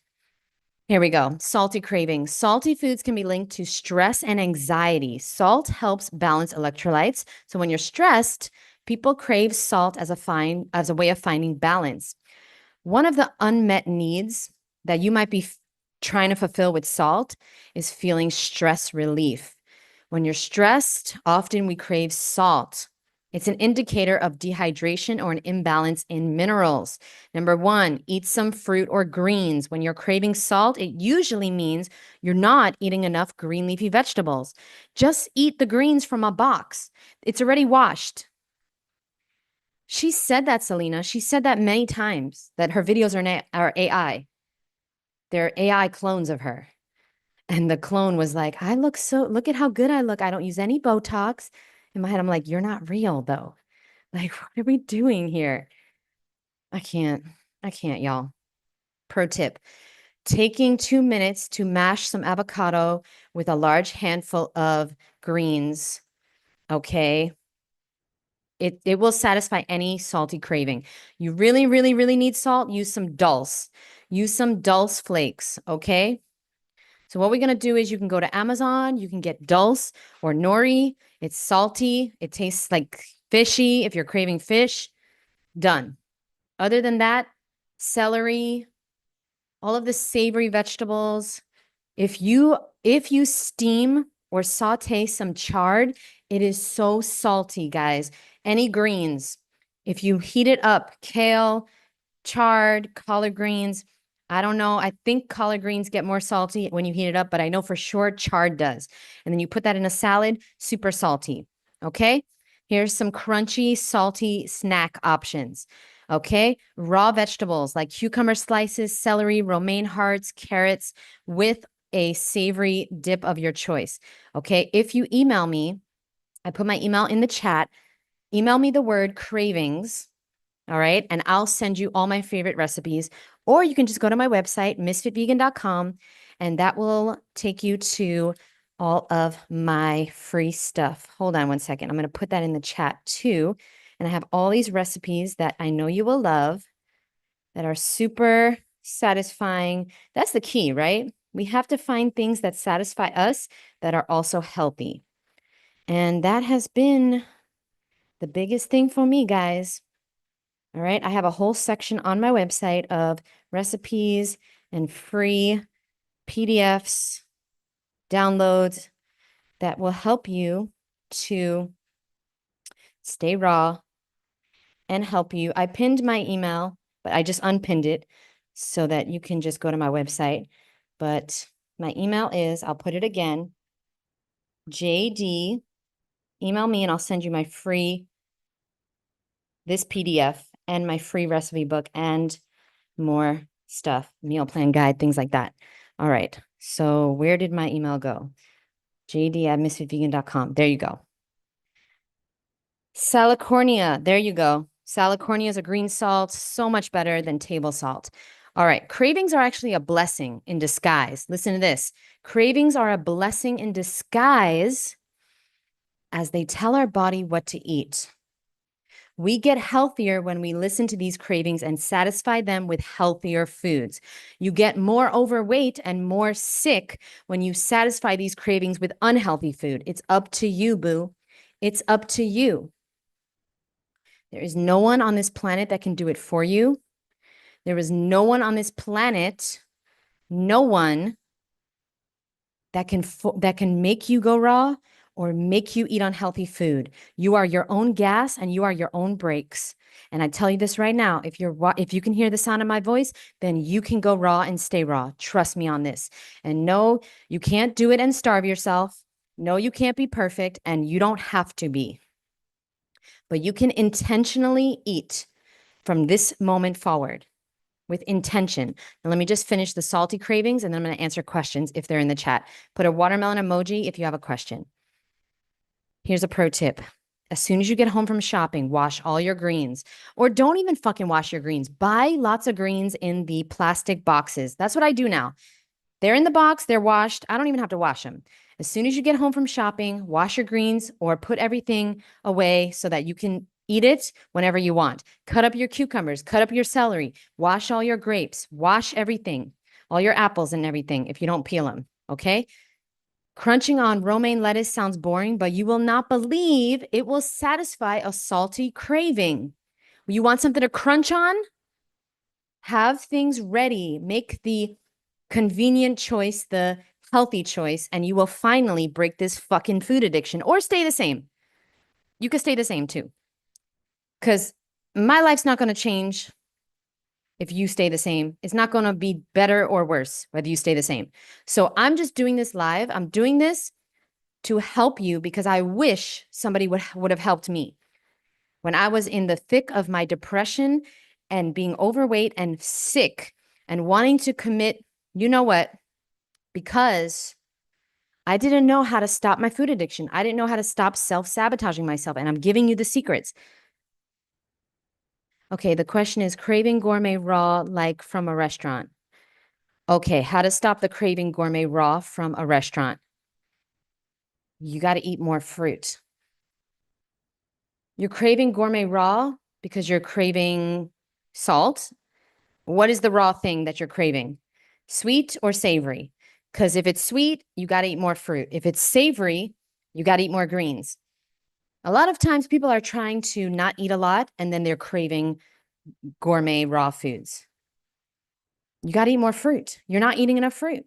Here we go. Salty cravings. Salty foods can be linked to stress and anxiety. Salt helps balance electrolytes. So when you're stressed, people crave salt as a way of finding balance. One of the unmet needs that you might be trying to fulfill with salt is feeling stress relief. When you're stressed, often we crave salt. It's an indicator of dehydration or an imbalance in minerals. Number one, eat some fruit or greens. When you're craving salt, it usually means you're not eating enough green leafy vegetables. Just eat the greens from a box. It's already washed. She said that, Selena. She said that many times, that her videos are AI. They're AI clones of her. And the clone was like, look at how good I look. I don't use any Botox. In my head, I'm like, you're not real though. Like, what are we doing here? I can't, y'all. Pro tip, taking 2 minutes to mash some avocado with a large handful of greens. Okay. It will satisfy any salty craving. You really, really, really need salt. Use some dulse. Use some dulse flakes. Okay. So what we're going to do is you can go to Amazon, you can get dulse or nori. It's salty. It tastes like fishy if you're craving fish. Done. Other than that, celery, all of the savory vegetables. If you steam or saute some chard, it is so salty, guys. Any greens, if you heat it up, kale, chard, collard greens. I don't know. I think collard greens get more salty when you heat it up, but I know for sure chard does. And then you put that in a salad, super salty. Okay. Here's some crunchy, salty snack options. Okay. Raw vegetables like cucumber slices, celery, romaine hearts, carrots with a savory dip of your choice. Okay. If you email me, I put my email in the chat. Email me the word cravings. All right. And I'll send you all my favorite recipes. Or you can just go to my website, Ms.FitVegan.com, and that will take you to all of my free stuff. Hold on one second. I'm going to put that in the chat too. And I have all these recipes that I know you will love that are super satisfying. That's the key, right? We have to find things that satisfy us that are also healthy. And that has been the biggest thing for me, guys. All right. I have a whole section on my website of recipes and free PDFs, downloads that will help you to stay raw and help you. I pinned my email, but I just unpinned it so that you can just go to my website. But my email is, I'll put it again, JD, email me and I'll send you my free, this PDF and my free recipe book and more stuff, meal plan guide, things like that. All right. So where did my email go? JD@MisfitVegan.com. There you go. Salicornia. There you go. Salicornia is a green salt, so much better than table salt. All right. Cravings are actually a blessing in disguise. Listen to this. Cravings are a blessing in disguise as they tell our body what to eat. We get healthier when we listen to these cravings and satisfy them with healthier foods. You get more overweight and more sick when you satisfy these cravings with unhealthy food. It's up to you, boo. It's up to you. There is no one on this planet that can do it for you. There is no one on this planet, no one that can make you go raw or make you eat unhealthy food. You are your own gas and you are your own brakes. And I tell you this right now, if you can hear the sound of my voice, then you can go raw and stay raw. Trust me on this. And no, you can't do it and starve yourself. No, you can't be perfect and you don't have to be. But you can intentionally eat from this moment forward with intention. Now, let me just finish the salty cravings and then I'm going to answer questions if they're in the chat. Put a watermelon emoji if you have a question. Here's a pro tip. As soon as you get home from shopping, wash all your greens, or don't even fucking wash your greens. Buy lots of greens in the plastic boxes. That's what I do now. They're in the box, they're washed. I don't even have to wash them. As soon as you get home from shopping, wash your greens or put everything away so that you can eat it whenever you want. Cut up your cucumbers, cut up your celery, wash all your grapes, wash everything. all your apples and everything if you don't peel them. Okay. Crunching on romaine lettuce sounds boring, but you will not believe it will satisfy a salty craving. You want something to crunch on? Have things ready. Make the convenient choice the healthy choice, and you will finally break this fucking food addiction or stay the same. You could stay the same too. Because my life's not going to change if you stay the same. It's not going to be better or worse whether you stay the same. So I'm just doing this live. I'm doing this to help you because I wish somebody would have helped me when I was in the thick of my depression and being overweight and sick and wanting to commit, you know what? Because I didn't know how to stop my food addiction. I didn't know how to stop self-sabotaging myself. And I'm giving you the secrets. Okay, the question is craving gourmet raw like from a restaurant. Okay, how to stop the craving gourmet raw from a restaurant. You got to eat more fruit. You're craving gourmet raw because you're craving salt. What is the raw thing that you're craving? Sweet or savory? Because if it's sweet, you got to eat more fruit. If it's savory, you got to eat more greens. A lot of times people are trying to not eat a lot and then they're craving gourmet raw foods. You got to eat more fruit. You're not eating enough fruit.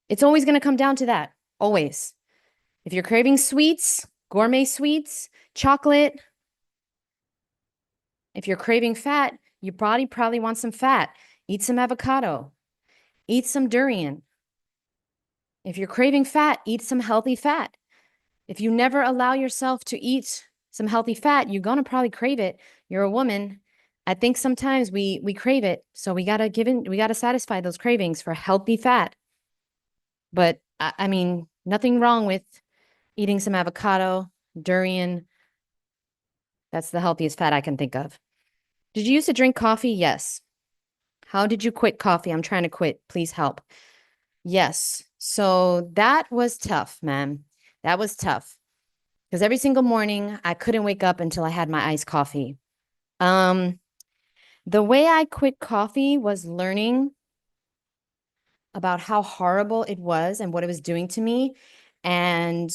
It's always going to come down to that. Always. If you're craving sweets, gourmet sweets, chocolate, if you're craving fat, your body probably wants some fat. Eat some avocado. Eat some durian. If you're craving fat, eat some healthy fat. If you never allow yourself to eat some healthy fat, you're going to probably crave it. You're a woman. I think sometimes we crave it. So we got to satisfy those cravings for healthy fat. But I mean, nothing wrong with eating some avocado, durian. That's the healthiest fat I can think of. Did you used to drink coffee? Yes. How did you quit coffee? I'm trying to quit. Please help. Yes. So that was tough, man. That was tough. Because every single morning I couldn't wake up until I had my iced coffee. The way I quit coffee was learning about how horrible it was and what it was doing to me. And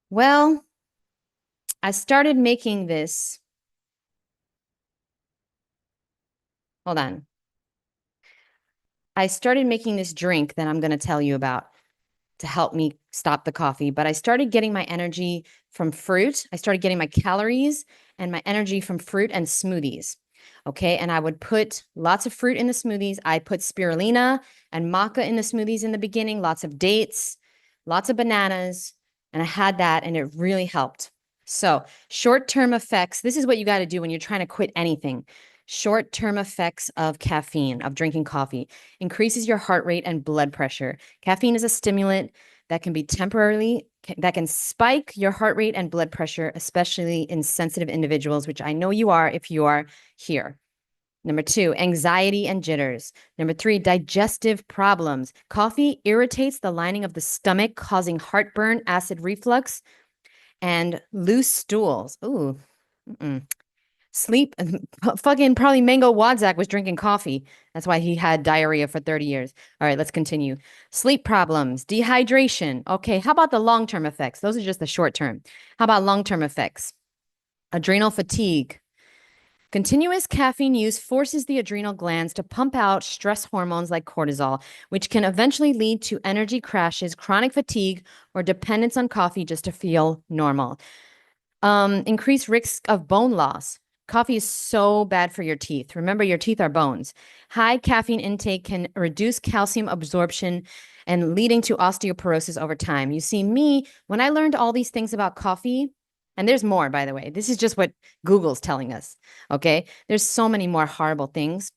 well, I started making this. Hold on. I started making this drink that I'm going to tell you about to help me stop the coffee. But I started getting my energy from fruit. I started getting my calories and my energy from fruit and smoothies. Okay. And I would put lots of fruit in the smoothies. I put spirulina and maca in the smoothies in the beginning, lots of dates, lots of bananas. And I had that and it really helped. So, short-term effects. This is what you got to do when you're trying to quit anything. Short-term effects of caffeine, of drinking coffee, increases your heart rate and blood pressure. Caffeine is a stimulant that can be that can spike your heart rate and blood pressure, especially in sensitive individuals, which I know you are if you are here. Number 2, anxiety and jitters. Number 3, digestive problems. Coffee irritates the lining of the stomach, causing heartburn, acid reflux, and loose stools. Ooh. Sleep. Fucking probably Mango Wadzak was drinking coffee. That's why he had diarrhea for 30 years. All right, let's continue. Sleep problems, dehydration. Okay, how about the long-term effects? Those are just the short-term. How about long-term effects? Adrenal fatigue. Continuous caffeine use forces the adrenal glands to pump out stress hormones like cortisol, which can eventually lead to energy crashes, chronic fatigue, or dependence on coffee just to feel normal. Increased risk of bone loss. Coffee is so bad for your teeth. Remember, your teeth are bones. High caffeine intake can reduce calcium absorption and leading to osteoporosis over time. You see, me, when I learned all these things about coffee, and there's more, by the way, this is just what Google's telling us, okay? There's so many more horrible things.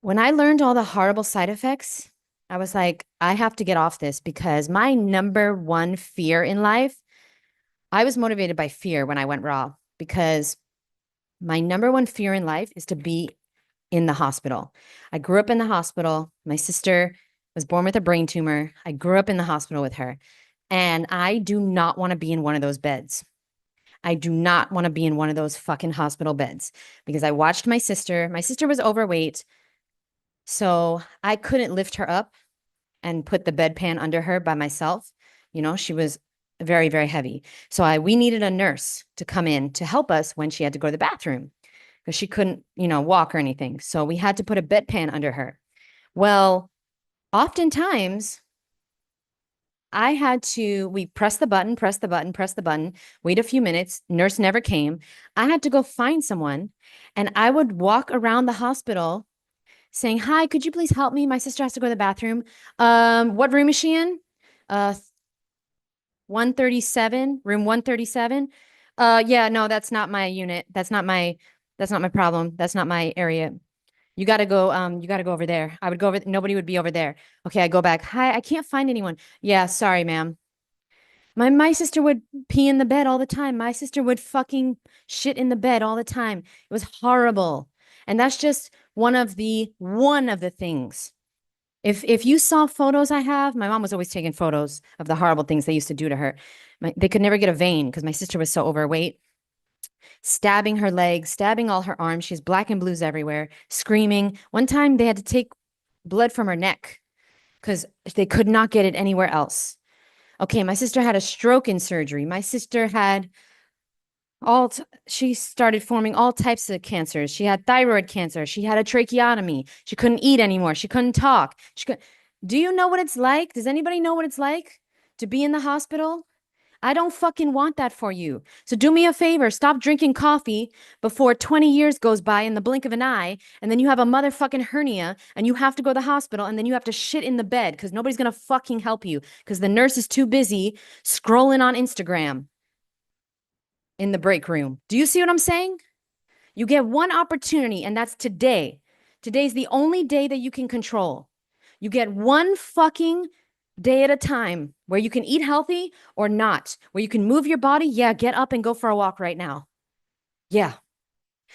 When I learned all the horrible side effects, I was like, I have to get off this because my number one fear in life, I was motivated by fear when I went raw because my number one fear in life is to be in the hospital. I grew up in the hospital. My sister was born with a brain tumor. I grew up in the hospital with her. And I do not want to be in one of those beds. I do not want to be in one of those fucking hospital beds because I watched my sister. My sister was overweight. So I couldn't lift her up and put the bedpan under her by myself. She was very, very heavy. So we needed a nurse to come in to help us when she had to go to the bathroom because she couldn't, walk or anything. So we had to put a bedpan under her. Well, oftentimes we press the button, press the button, press the button, wait a few minutes. Nurse never came. I had to go find someone and I would walk around the hospital saying, "Hi, could you please help me? My sister has to go to the bathroom. What room is she in? 137, room 137. Yeah, no, that's not my unit. That's not my problem. That's not my area. You got to go over there. I would go over, nobody would be over there. Okay, I go back. Hi, I can't find anyone. Yeah, sorry, ma'am. My sister would pee in the bed all the time. My sister would fucking shit in the bed all the time. It was horrible. And that's just one of the things. If you saw photos I have, my mom was always taking photos of the horrible things they used to do to her. They could never get a vein because my sister was so overweight, stabbing her legs, stabbing all her arms. She has black and blues everywhere, screaming. One time they had to take blood from her neck because they could not get it anywhere else. Okay, my sister had a stroke in surgery. My sister had she started forming all types of cancers. She had thyroid cancer. She had a tracheotomy. She couldn't eat anymore. She couldn't talk. Do you know what it's like? Does anybody know what it's like to be in the hospital? I don't fucking want that for you. So do me a favor, stop drinking coffee before 20 years goes by in the blink of an eye, and then you have a motherfucking hernia and you have to go to the hospital and then you have to shit in the bed because nobody's gonna fucking help you because the nurse is too busy scrolling on Instagram in the break room. Do you see what I'm saying? You get one opportunity, and that's today. Today's the only day that you can control. You get one fucking day at a time where you can eat healthy or not, where you can move your body. Yeah, get up and go for a walk right now. Yeah,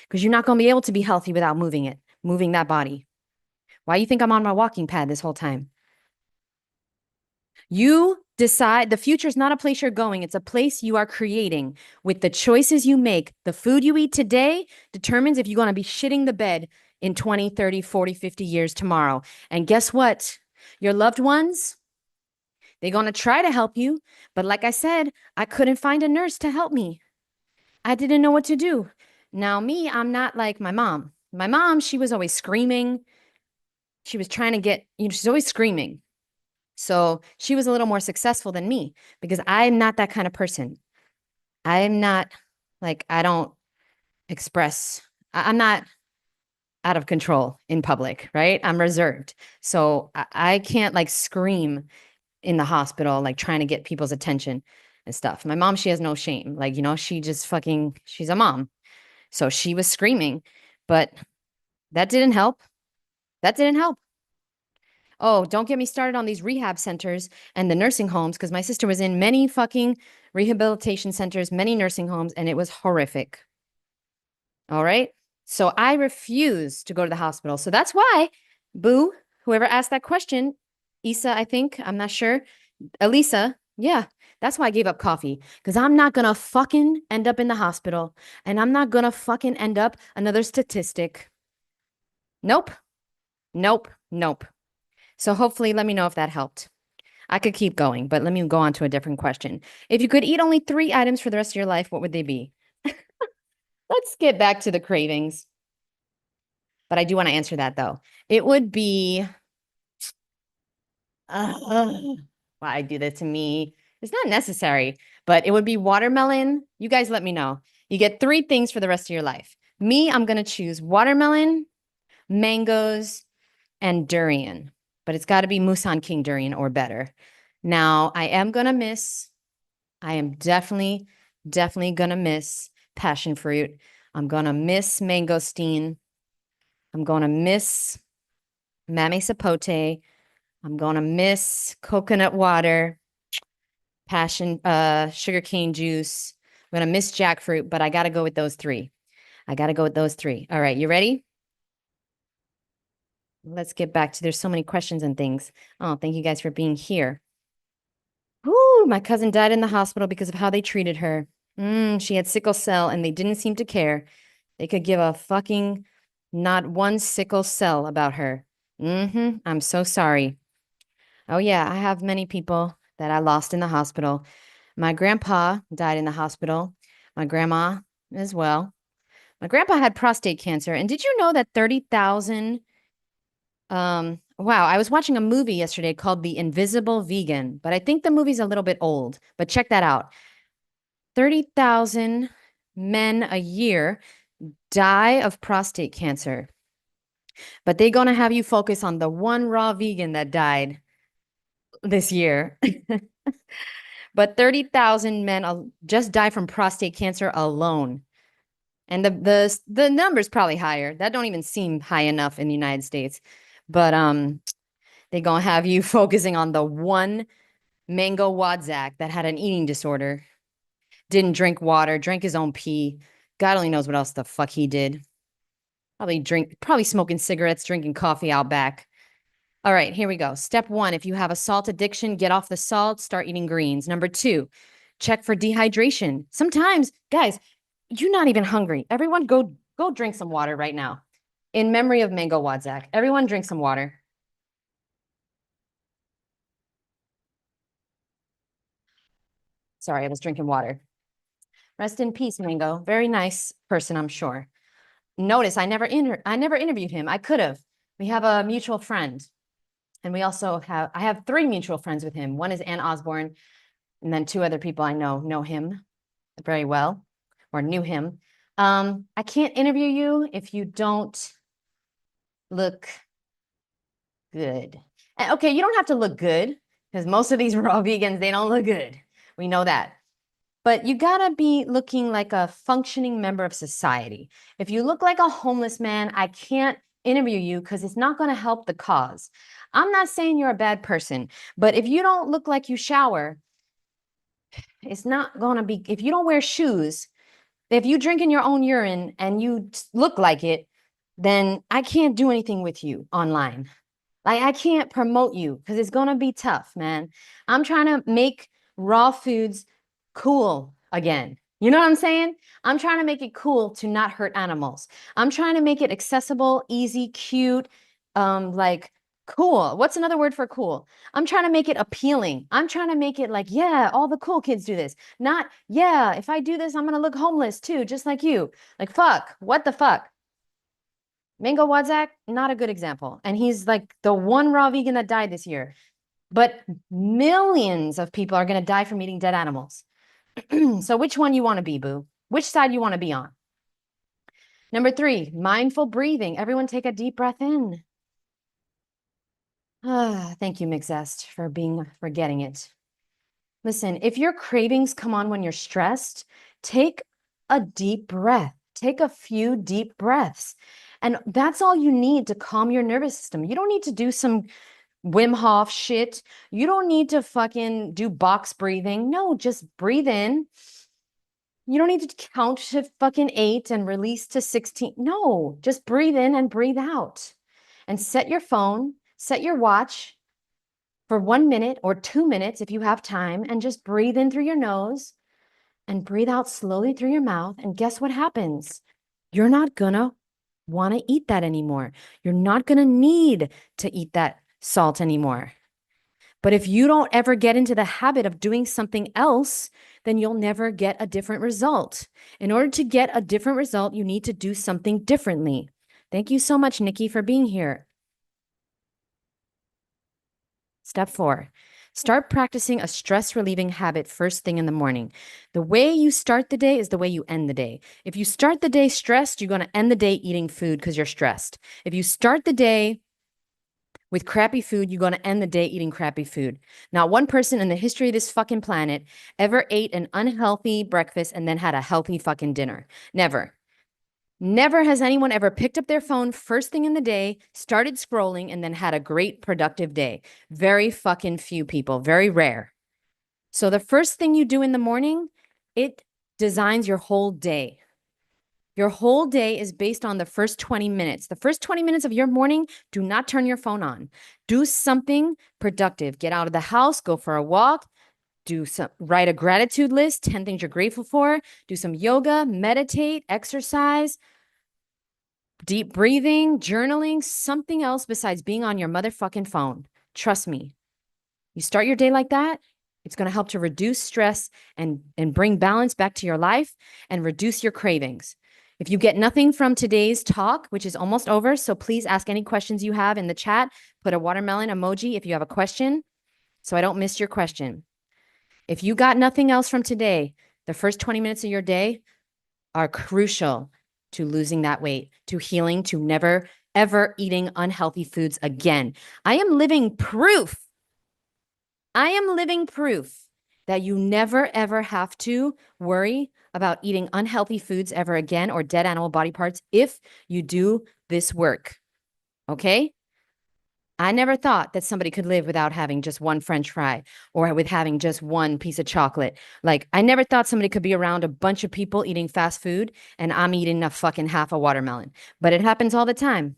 because you're not going to be able to be healthy without moving that body. Why do you think I'm on my walking pad this whole time? You decide the future is not a place you're going. It's a place you are creating with the choices you make. The food you eat today determines if you're going to be shitting the bed in 20, 30, 40, 50 years tomorrow. And guess what? Your loved ones, they're going to try to help you. But like I said, I couldn't find a nurse to help me. I didn't know what to do. Now, me, I'm not like my mom. My mom, she was always screaming. She was trying to she's always screaming. So she was a little more successful than me because I'm not that kind of person. I'm not I don't express, I'm not out of control in public, right? I'm reserved. So I can't scream in the hospital, trying to get people's attention and stuff. My mom, she has no shame. She just she's a mom. So she was screaming, but that didn't help. That didn't help. Oh, don't get me started on these rehab centers and the nursing homes because my sister was in many fucking rehabilitation centers, many nursing homes, and it was horrific. All right. So I refuse to go to the hospital. So that's why, boo, whoever asked that question, Issa, I think, I'm not sure. Elisa, yeah, that's why I gave up coffee because I'm not going to fucking end up in the hospital and I'm not going to fucking end up another statistic. Nope. Nope. Nope. So hopefully, let me know if that helped. I could keep going, but let me go on to a different question. If you could eat only 3 items for the rest of your life, what would they be? Let's get back to the cravings. But I do want to answer that though. It would be, why do that to me? It's not necessary, but it would be watermelon. You guys let me know. You get 3 things for the rest of your life. Me, I'm going to choose watermelon, mangoes, and durian, but it's got to be Musan King durian or better. Now, I am definitely going to miss passion fruit. I'm going to miss mangosteen. I'm going to miss mame sapote. I'm going to miss coconut water, sugarcane juice. I'm going to miss jackfruit, but I got to go with those 3. I got to go with those 3. All right, you ready? Let's get back to, there's so many questions and things. Oh, thank you guys for being here. Ooh, my cousin died in the hospital because of how they treated her. She had sickle cell and they didn't seem to care. They could give a fucking not one sickle cell about her. I'm so sorry. Oh, yeah, I have many people that I lost in the hospital. My grandpa died in the hospital, my grandma as well. My grandpa had prostate cancer. And did you know that 30,000? Wow, I was watching a movie yesterday called The Invisible Vegan, but I think the movie's a little bit old. But check that out. 30,000 men a year die of prostate cancer, but they're going to have you focus on the one raw vegan that died this year. But 30,000 men just die from prostate cancer alone. And the number's probably higher. That don't even seem high enough in the United States. But they're going to have you focusing on the one Mango Wadzak that had an eating disorder, didn't drink water, drank his own pee. God only knows what else the fuck he did. Probably smoking cigarettes, drinking coffee out back. All right, here we go. Step 1, if you have a salt addiction, get off the salt, start eating greens. Number 2, check for dehydration. Sometimes, guys, you're not even hungry. Everyone go drink some water right now. In memory of Mango Wadzak. Everyone drink some water. Sorry, I was drinking water. Rest in peace, Mango. Very nice person, I'm sure. Notice I never interviewed him. I could have. We have a mutual friend. And I have 3 mutual friends with him. One is Ann Osborne, and then 2 other people I know him very well or knew him. I can't interview you if you don't look good. And, okay, you don't have to look good because most of these raw vegans, they don't look good. We know that. But you gotta be looking like a functioning member of society. If you look like a homeless man, I can't interview you because it's not gonna help the cause. I'm not saying you're a bad person, but if you don't look like you shower, it's not gonna be, if you don't wear shoes, if you drink in your own urine and you look like it, then I can't do anything with you online. Like, I can't promote you because it's going to be tough, man. I'm trying to make raw foods cool again. You know what I'm saying? I'm trying to make it cool to not hurt animals. I'm trying to make it accessible, easy, cute, like cool. What's another word for cool? I'm trying to make it appealing. I'm trying to make it like, yeah, all the cool kids do this. Not, yeah, if I do this, I'm going to look homeless too, just like you. Like, fuck, what the fuck? Mango Wadzak, not a good example. And he's like the one raw vegan that died this year. But millions of people are going to die from eating dead animals. So which one you want to be, boo? Which side you want to be on? Number 3, mindful breathing. Everyone take a deep breath in. Thank you, Mixest, for getting it. Listen, if your cravings come on when you're stressed, take a deep breath. Take a few deep breaths. And that's all you need to calm your nervous system. You don't need to do some Wim Hof shit. You don't need to fucking do box breathing. No, just breathe in. You don't need to count to fucking 8 and release to 16. No, just breathe in and breathe out. And set your phone, set your watch for 1 minute or 2 minutes if you have time, and just breathe in through your nose and breathe out slowly through your mouth. And guess what happens? You're not gonna want to eat that anymore. You're not gonna need to eat that salt anymore. But if you don't ever get into the habit of doing something else, then you'll never get a different result. In order to get a different result, you need to do something differently. Thank you so much, Nikki, for being here. Step 4, start practicing a stress relieving habit first thing in the morning. The way you start the day is the way you end the day. If you start the day stressed, you're going to end the day eating food because you're stressed. If you start the day with crappy food, you're going to end the day eating crappy food. Not one person in the history of this fucking planet ever ate an unhealthy breakfast and then had a healthy fucking dinner. Never. Never has anyone ever picked up their phone first thing in the day, started scrolling, and then had a great productive day. Very fucking few people, very rare. So the first thing you do in the morning, it designs your whole day. Your whole day is based on the first 20 minutes. The first 20 minutes of your morning, do not turn your phone on. Do something productive. Get out of the house, go for a walk, write a gratitude list, 10 things you're grateful for, do some yoga, meditate, exercise. deep breathing, journaling, something else besides being on your motherfucking phone. Trust me. You start your day like that, it's going to help to reduce stress and bring balance back to your life and reduce your cravings. If you get nothing from today's talk, which is almost over, so please ask any questions you have in the chat. Put a watermelon emoji if you have a question so I don't miss your question. If you got nothing else from today, the first 20 minutes of your day are crucial to losing that weight, to healing, to never, ever eating unhealthy foods again. I am living proof that you never, ever have to worry about eating unhealthy foods ever again or dead animal body parts if you do this work. Okay? I never thought that somebody could live without having just one French fry or with having just one piece of chocolate. Like, I never thought somebody could be around a bunch of people eating fast food and I'm eating a fucking half a watermelon. But it happens all the time.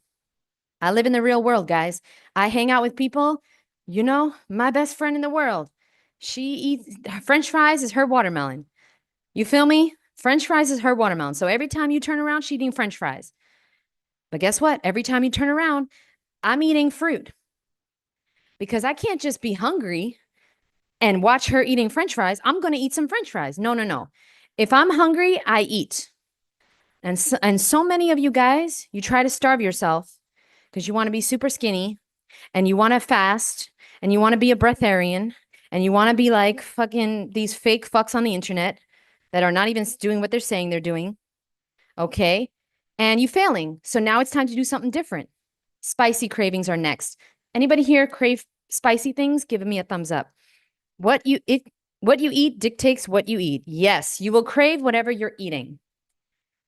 I live in the real world, guys. I hang out with people. You know, my best friend in the world, she eats French fries is her watermelon. You feel me? French fries is her watermelon. So every time you turn around, she's eating French fries. But guess what? Every time you turn around, I'm eating fruit because I can't just be hungry and watch her eating French fries. I'm going to eat some French fries. No, no, no. If I'm hungry, I eat. And so many of you guys, you try to starve yourself because you want to be super skinny and you want to fast and you want to be a breatharian and you want to be like fucking these fake fucks on the internet that are not even doing what they're saying they're doing. Okay. And you failing. So now it's time to do something different. Spicy cravings are next. Anybody here crave spicy things? Give me a thumbs up. What you eat dictates what you eat. Yes, you will crave whatever you're eating.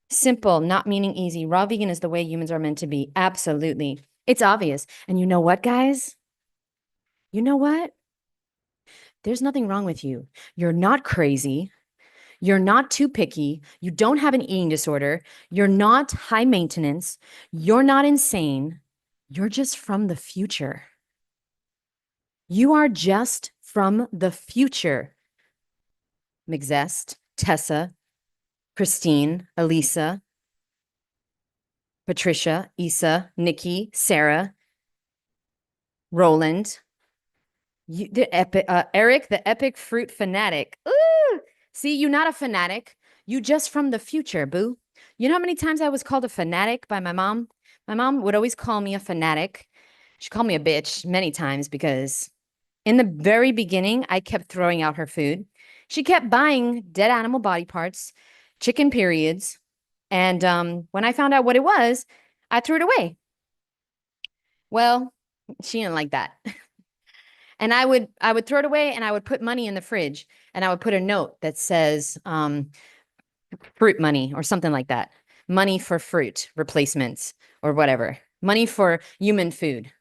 Simple, not meaning easy. Raw vegan is the way humans are meant to be. Absolutely. It's obvious. And you know what, guys? You know what? There's nothing wrong with you. You're not crazy. You're not too picky. You don't have an eating disorder. You're not high maintenance. You're not insane. You're just from the future. You are just from the future. Mixest, Tessa, Christine, Elisa, Patricia, Isa, Nikki, Sarah, Roland, Eric, the epic fruit fanatic. Ooh, see, you're not a fanatic. You just from the future, boo. You know how many times I was called a fanatic by my mom? My mom would always call me a fanatic. She called me a bitch many times because in the very beginning, I kept throwing out her food. She kept buying dead animal body parts, chicken periods. And when I found out what it was, I threw it away. Well, she didn't like that. And I would throw it away and I would put money in the fridge and I would put a note that says fruit money or something like that. Money for fruit replacements or whatever. Money for human food.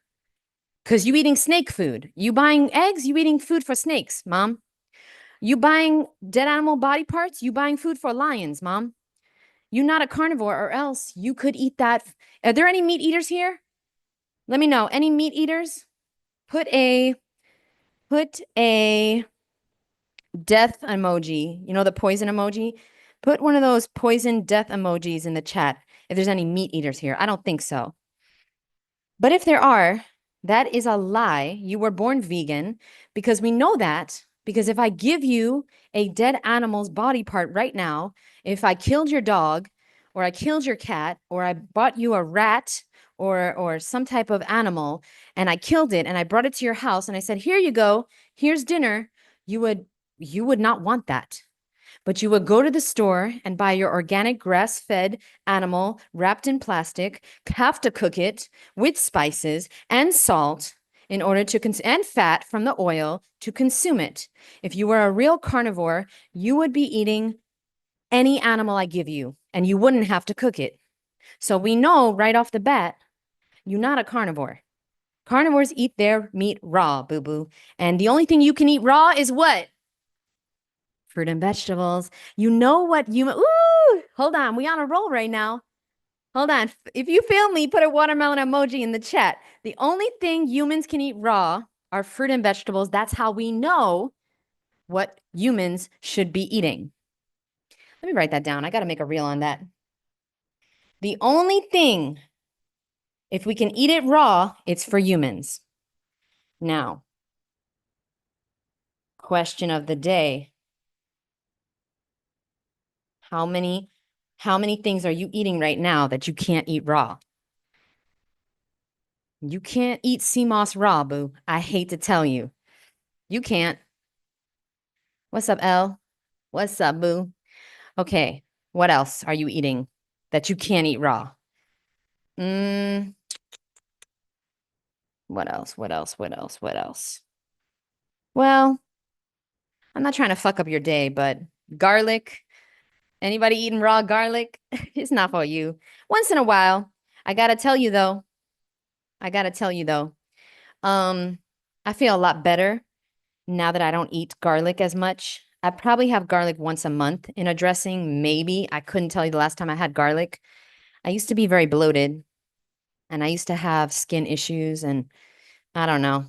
Because you eating snake food. You buying eggs, you eating food for snakes, mom. You buying dead animal body parts, you buying food for lions, mom. You not a carnivore or else you could eat that. Are there any meat eaters here? Let me know. Any meat eaters? Put a death emoji. You know the poison emoji? Put one of those poison death emojis in the chat if there's any meat eaters here. I don't think so. But if there are, that is a lie. You were born vegan because we know that. Because if I give you a dead animal's body part right now, if I killed your dog or I killed your cat or I bought you a rat or some type of animal and I killed it and I brought it to your house and I said, "Here you go. Here's dinner." You would not want that. But you would go to the store and buy your organic grass-fed animal wrapped in plastic, have to cook it with spices and salt in order to and fat from the oil to consume it. If you were a real carnivore, you would be eating any animal I give you and you wouldn't have to cook it. So we know right off the bat, you're not a carnivore. Carnivores eat their meat raw, boo-boo. And the only thing you can eat raw is what? Fruit and vegetables. You know what you, ooh, hold on. We on a roll right now. Hold on. If you feel me, put a watermelon emoji in the chat. The only thing humans can eat raw are fruit and vegetables. That's how we know what humans should be eating. Let me write that down. I got to make a reel on that. The only thing, if we can eat it raw, it's for humans. Now, question of the day. How many things are you eating right now that you can't eat raw? You can't eat sea moss raw, boo. I hate to tell you. You can't. What's up, Elle? What's up, boo? Okay, what else are you eating that you can't eat raw? Mm, what else? What else? What else? What else? Well, I'm not trying to fuck up your day, but garlic. Anybody eating raw garlic? It's not for you. Once in a while. I gotta tell you though. I gotta tell you though. Um, I feel a lot better now that I don't eat garlic as much. I probably have garlic once a month in a dressing, maybe. I couldn't tell you the last time I had garlic. I used to be very bloated and I used to have skin issues and I don't know.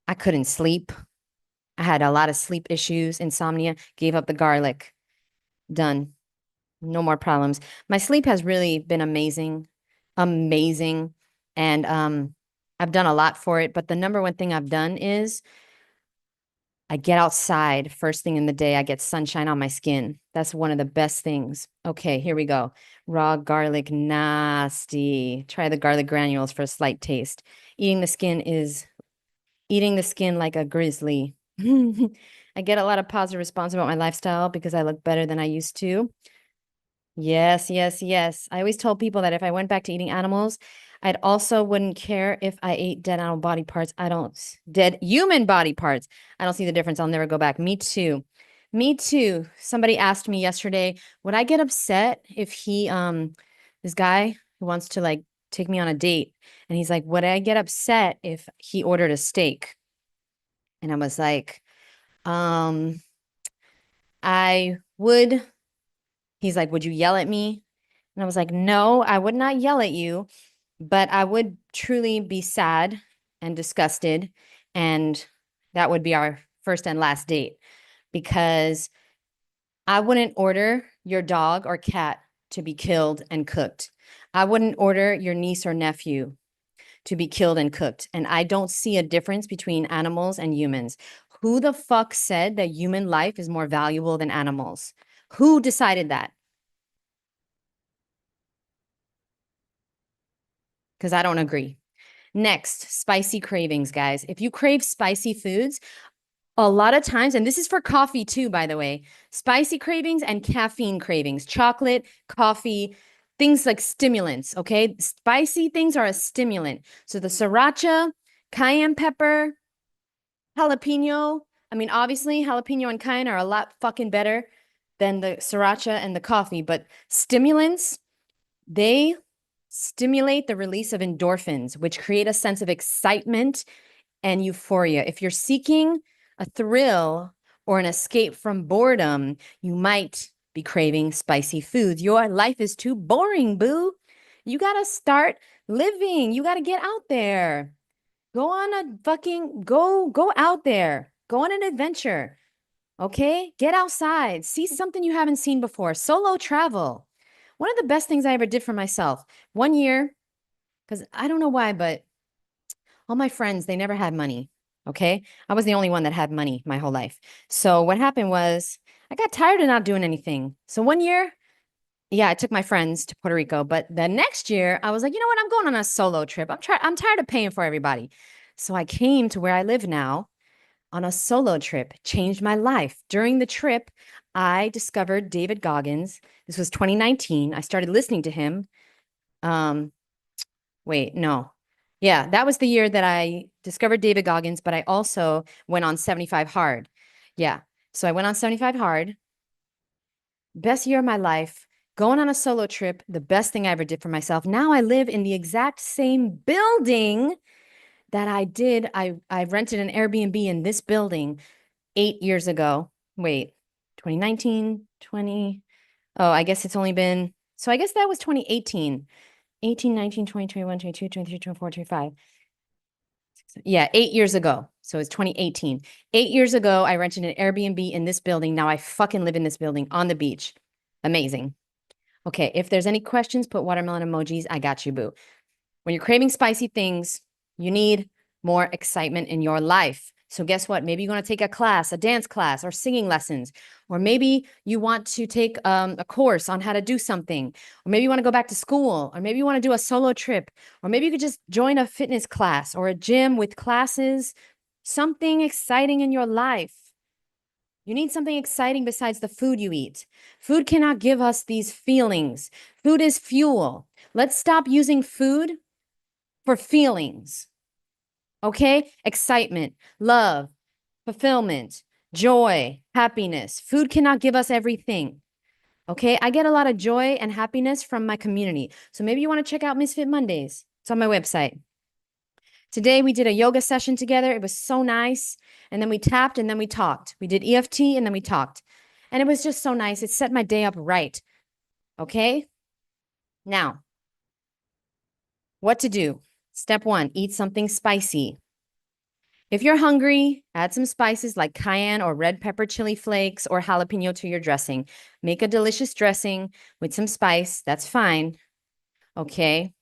I couldn't sleep. I had a lot of sleep issues, insomnia, gave up the garlic. Done. No more problems. My sleep has really been amazing. Amazing. And I've done a lot for it, but the number one thing I've done is I get outside first thing in the day. I get sunshine on my skin. That's one of the best things. Okay, here we go. Raw garlic, nasty. Try the garlic granules for a slight taste. Eating the skin is eating the skin like a grizzly. I get a lot of positive response about my lifestyle because I look better than I used to. Yes, yes, yes. I always told people that if I went back to eating animals, I'd also wouldn't care if I ate dead animal body parts. I don't, dead human body parts. I don't see the difference. I'll never go back. Me too. Me too. Somebody asked me yesterday, would I get upset if this guy who wants to like take me on a date, and he's like, would I get upset if he ordered a steak? And I was like, um, I would. He's like, would you yell at me? And I was like, no, I would not yell at you, but I would truly be sad and disgusted. And that would be our first and last date because I wouldn't order your dog or cat to be killed and cooked. I wouldn't order your niece or nephew to be killed and cooked. And I don't see a difference between animals and humans. Who the fuck said that human life is more valuable than animals? Who decided that? Because I don't agree. Next, spicy cravings, guys. If you crave spicy foods, a lot of times, and this is for coffee too, by the way, spicy cravings and caffeine cravings, chocolate, coffee, things like stimulants, okay? Spicy things are a stimulant. So the sriracha, cayenne pepper, jalapeno. I mean, obviously, jalapeno and cayenne are a lot fucking better than the sriracha and the coffee, but stimulants, they stimulate the release of endorphins, which create a sense of excitement and euphoria. If you're seeking a thrill or an escape from boredom, you might be craving spicy foods. Your life is too boring, boo. You got to start living. You got to get out there. Go on a fucking go out there. Go on an adventure. Okay? Get outside. See something you haven't seen before. Solo travel. One of the best things I ever did for myself. One year, because I don't know why, but all my friends, they never had money. Okay. I was the only one that had money my whole life. So what happened was I got tired of not doing anything. So one year, yeah, I took my friends to Puerto Rico. But the next year, I was like, you know what? I'm going on a solo trip. I'm tired of paying for everybody. So I came to where I live now on a solo trip, changed my life. During the trip, I discovered David Goggins. This was 2019. I started listening to him. Um, Wait, no. Yeah, that was the year that I discovered David Goggins, but I also went on 75 Hard. Yeah. So I went on 75 Hard. Best year of my life. Going on a solo trip, the best thing I ever did for myself. Now I live in the exact same building that I did. I rented an Airbnb in this building 8 years ago. Wait, 2019, 20. Oh, I guess it's only been, so I guess that was 2018. 18, 19, 20, 21, 22, 23, 24, 25. Yeah, 8 years ago. So it's 2018. 8 years ago, I rented an Airbnb in this building. Now I fucking live in this building on the beach. Amazing. Okay, if there's any questions, put watermelon emojis. I got you, boo. When you're craving spicy things, you need more excitement in your life. So guess what? Maybe you want to take a class, a dance class, or singing lessons. Or maybe you want to take a course on how to do something. Or maybe you want to go back to school. Or maybe you want to do a solo trip. Or maybe you could just join a fitness class or a gym with classes. Something exciting in your life. You need something exciting besides the food you eat. Food cannot give us these feelings. Food is fuel. Let's stop using food for feelings. Okay? Excitement, love, fulfillment, joy, happiness. Food cannot give us everything. Okay? I get a lot of joy and happiness from my community. So maybe you want to check out Misfit Mondays. It's on my website. Today we did a yoga session together. It was so nice. And then we tapped and then we talked. We did EFT and then we talked. And it was just so nice. It set my day up right. Okay? Now, what to do? Step 1, eat something spicy. If you're hungry, add some spices like cayenne or red pepper chili flakes or jalapeno to your dressing. Make a delicious dressing with some spice. That's fine. Okay?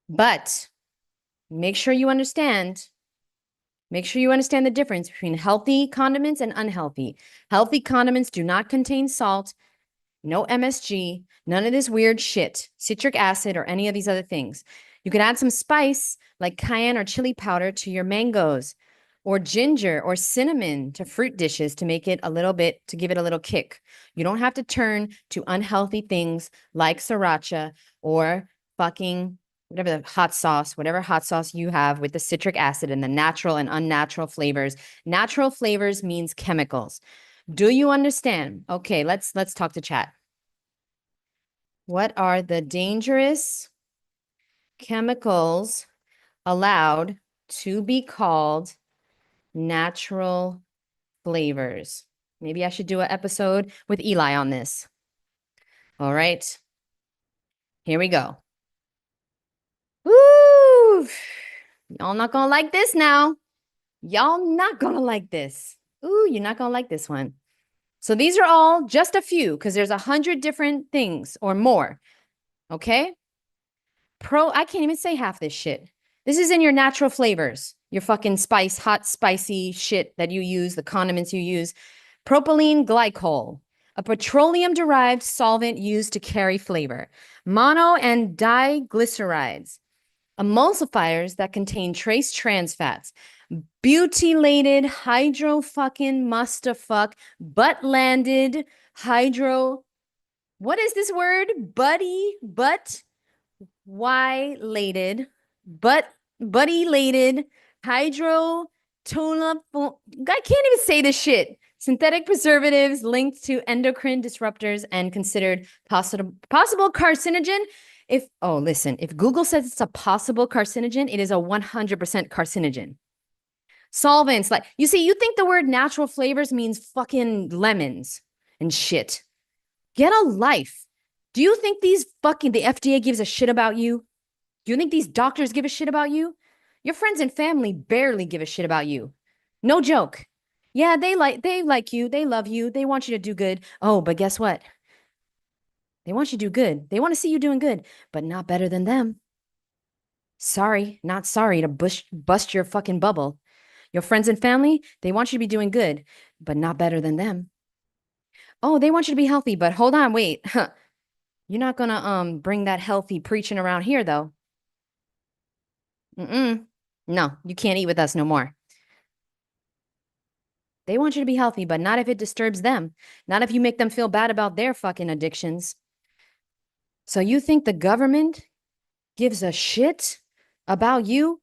But make sure you understand the difference between healthy condiments and unhealthy. Healthy condiments do not contain salt, no MSG, none of this weird shit, citric acid, or any of these other things. You could add some spice like cayenne or chili powder to your mangoes, or ginger or cinnamon to fruit dishes to make it to give it a little kick. You don't have to turn to unhealthy things like sriracha or fucking whatever hot sauce you have with the citric acid and the natural and unnatural flavors. Natural flavors means chemicals. Do you understand? Okay, let's talk to chat. What are the dangerous chemicals allowed to be called natural flavors? Maybe I should do an episode with Eli on this. All right. Here we go. Woo! Y'all not gonna like this now. Y'all not gonna like this. Ooh, you're not gonna like this one. So these are all just a few because there's 100 different things or more. Okay? I can't even say half this shit. This is in your natural flavors, your fucking hot, spicy shit that you use, the condiments you use. Propylene glycol, a petroleum-derived solvent used to carry flavor. Mono and diglycerides, emulsifiers that contain trace trans fats. Butylated hydro fucking mustafuck butt-landed hydro. What is this word? Buddy-lated hydro tuna. I can't even say this shit. Synthetic preservatives linked to endocrine disruptors and considered possible carcinogen. If Google says it's a possible carcinogen, it is a 100% carcinogen. Solvents, like, you think the word natural flavors means fucking lemons and shit. Get a life. Do you think the FDA gives a shit about you? Do you think these doctors give a shit about you? Your friends and family barely give a shit about you. No joke. Yeah, they like you. They love you. They want you to do good. Oh, but guess what? They want you to do good. They want to see you doing good, but not better than them. Sorry, not sorry to bust your fucking bubble. Your friends and family, they want you to be doing good, but not better than them. Oh, they want you to be healthy, but hold on, wait. You're not gonna bring that healthy preaching around here, though. No, you can't eat with us no more. They want you to be healthy, but not if it disturbs them. Not if you make them feel bad about their fucking addictions. So you think the government gives a shit about you?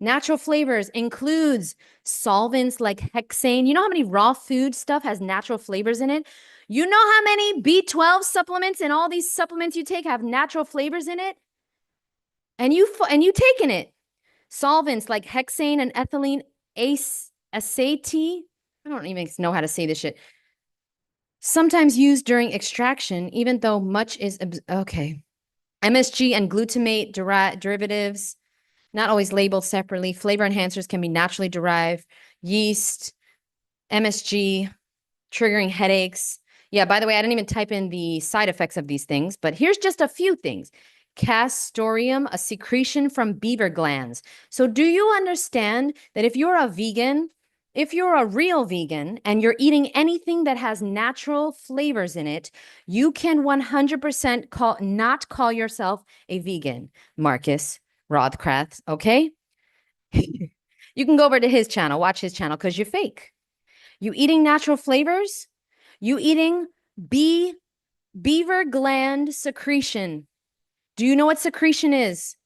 Natural flavors includes solvents like hexane. You know how many raw food stuff has natural flavors in it? You know how many B12 supplements and all these supplements you take have natural flavors in it? And you taking it. Solvents like hexane and ethylene acetate. I don't even know how to say this shit. Sometimes used during extraction, even though much is okay. MSG and glutamate derivatives, not always labeled separately. Flavor enhancers can be naturally derived. Yeast, MSG, triggering headaches. Yeah, by the way, I didn't even type in the side effects of these things, but here's just a few things. Castoreum, a secretion from beaver glands. So do you understand that if you're a vegan, if you're a real vegan and you're eating anything that has natural flavors in it, you can 100% not call yourself a vegan, Marcus Rothkrath, okay? You can go over to his channel, watch his channel, because you're fake. You eating natural flavors? You eating beaver gland secretion. Do you know what secretion is?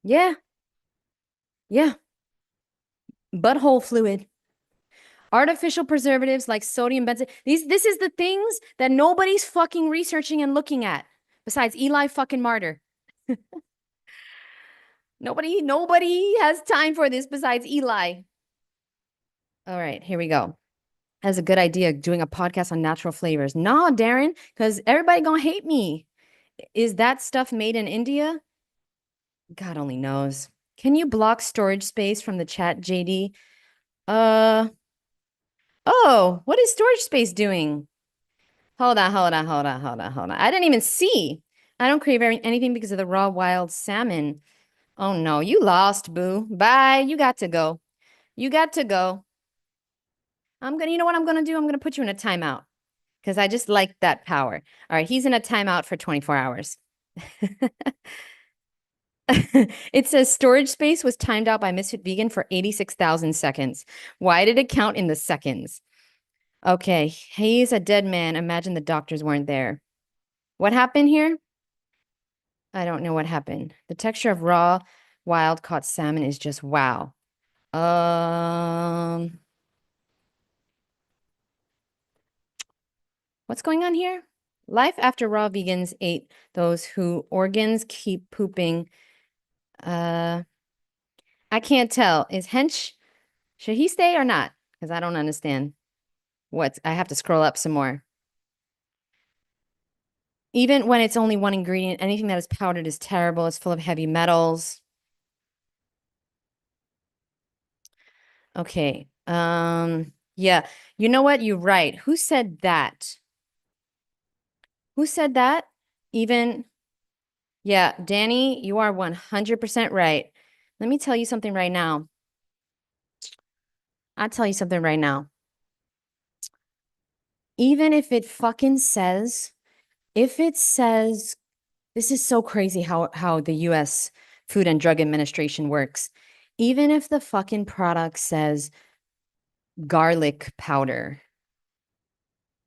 Yeah, yeah. Butthole fluid. Artificial preservatives like sodium benzoate. This is the things that nobody's fucking researching and looking at besides Eli fucking Martyr. Nobody has time for this besides Eli. All right, here we go. That's a good idea, doing a podcast on natural flavors. No, Darren, because everybody gonna hate me. Is that stuff made in India? God only knows. Can you block storage space from the chat, JD? Uh, oh, what is storage space doing? Hold on. I didn't even see. I don't crave anything because of the raw wild salmon. Oh no, you lost, boo. Bye. You got to go. You got to go. You know what I'm gonna do? I'm gonna put you in a timeout because I just like that power. All right, he's in a timeout for 24 hours. It says storage space was timed out by Misfit Vegan for 86,000 seconds. Why did it count in the seconds? Okay, he's a dead man. Imagine the doctors weren't there. What happened here? I don't know what happened. The texture of raw, wild caught salmon is just wow. What's going on here? Life after raw vegans ate those who organs keep pooping. I can't tell. Is Hench, should he stay or not? Because I don't understand. I have to scroll up some more. Even when it's only one ingredient, anything that is powdered is terrible. It's full of heavy metals. Okay. Yeah. You know what? You're right. Who said that? Who said that? Even, yeah, Danny, you are 100% right. Let me tell you something right now. I'll tell you something right now. Even if it fucking says, if it says, this is so crazy how the US Food and Drug Administration works. Even if the fucking product says garlic powder,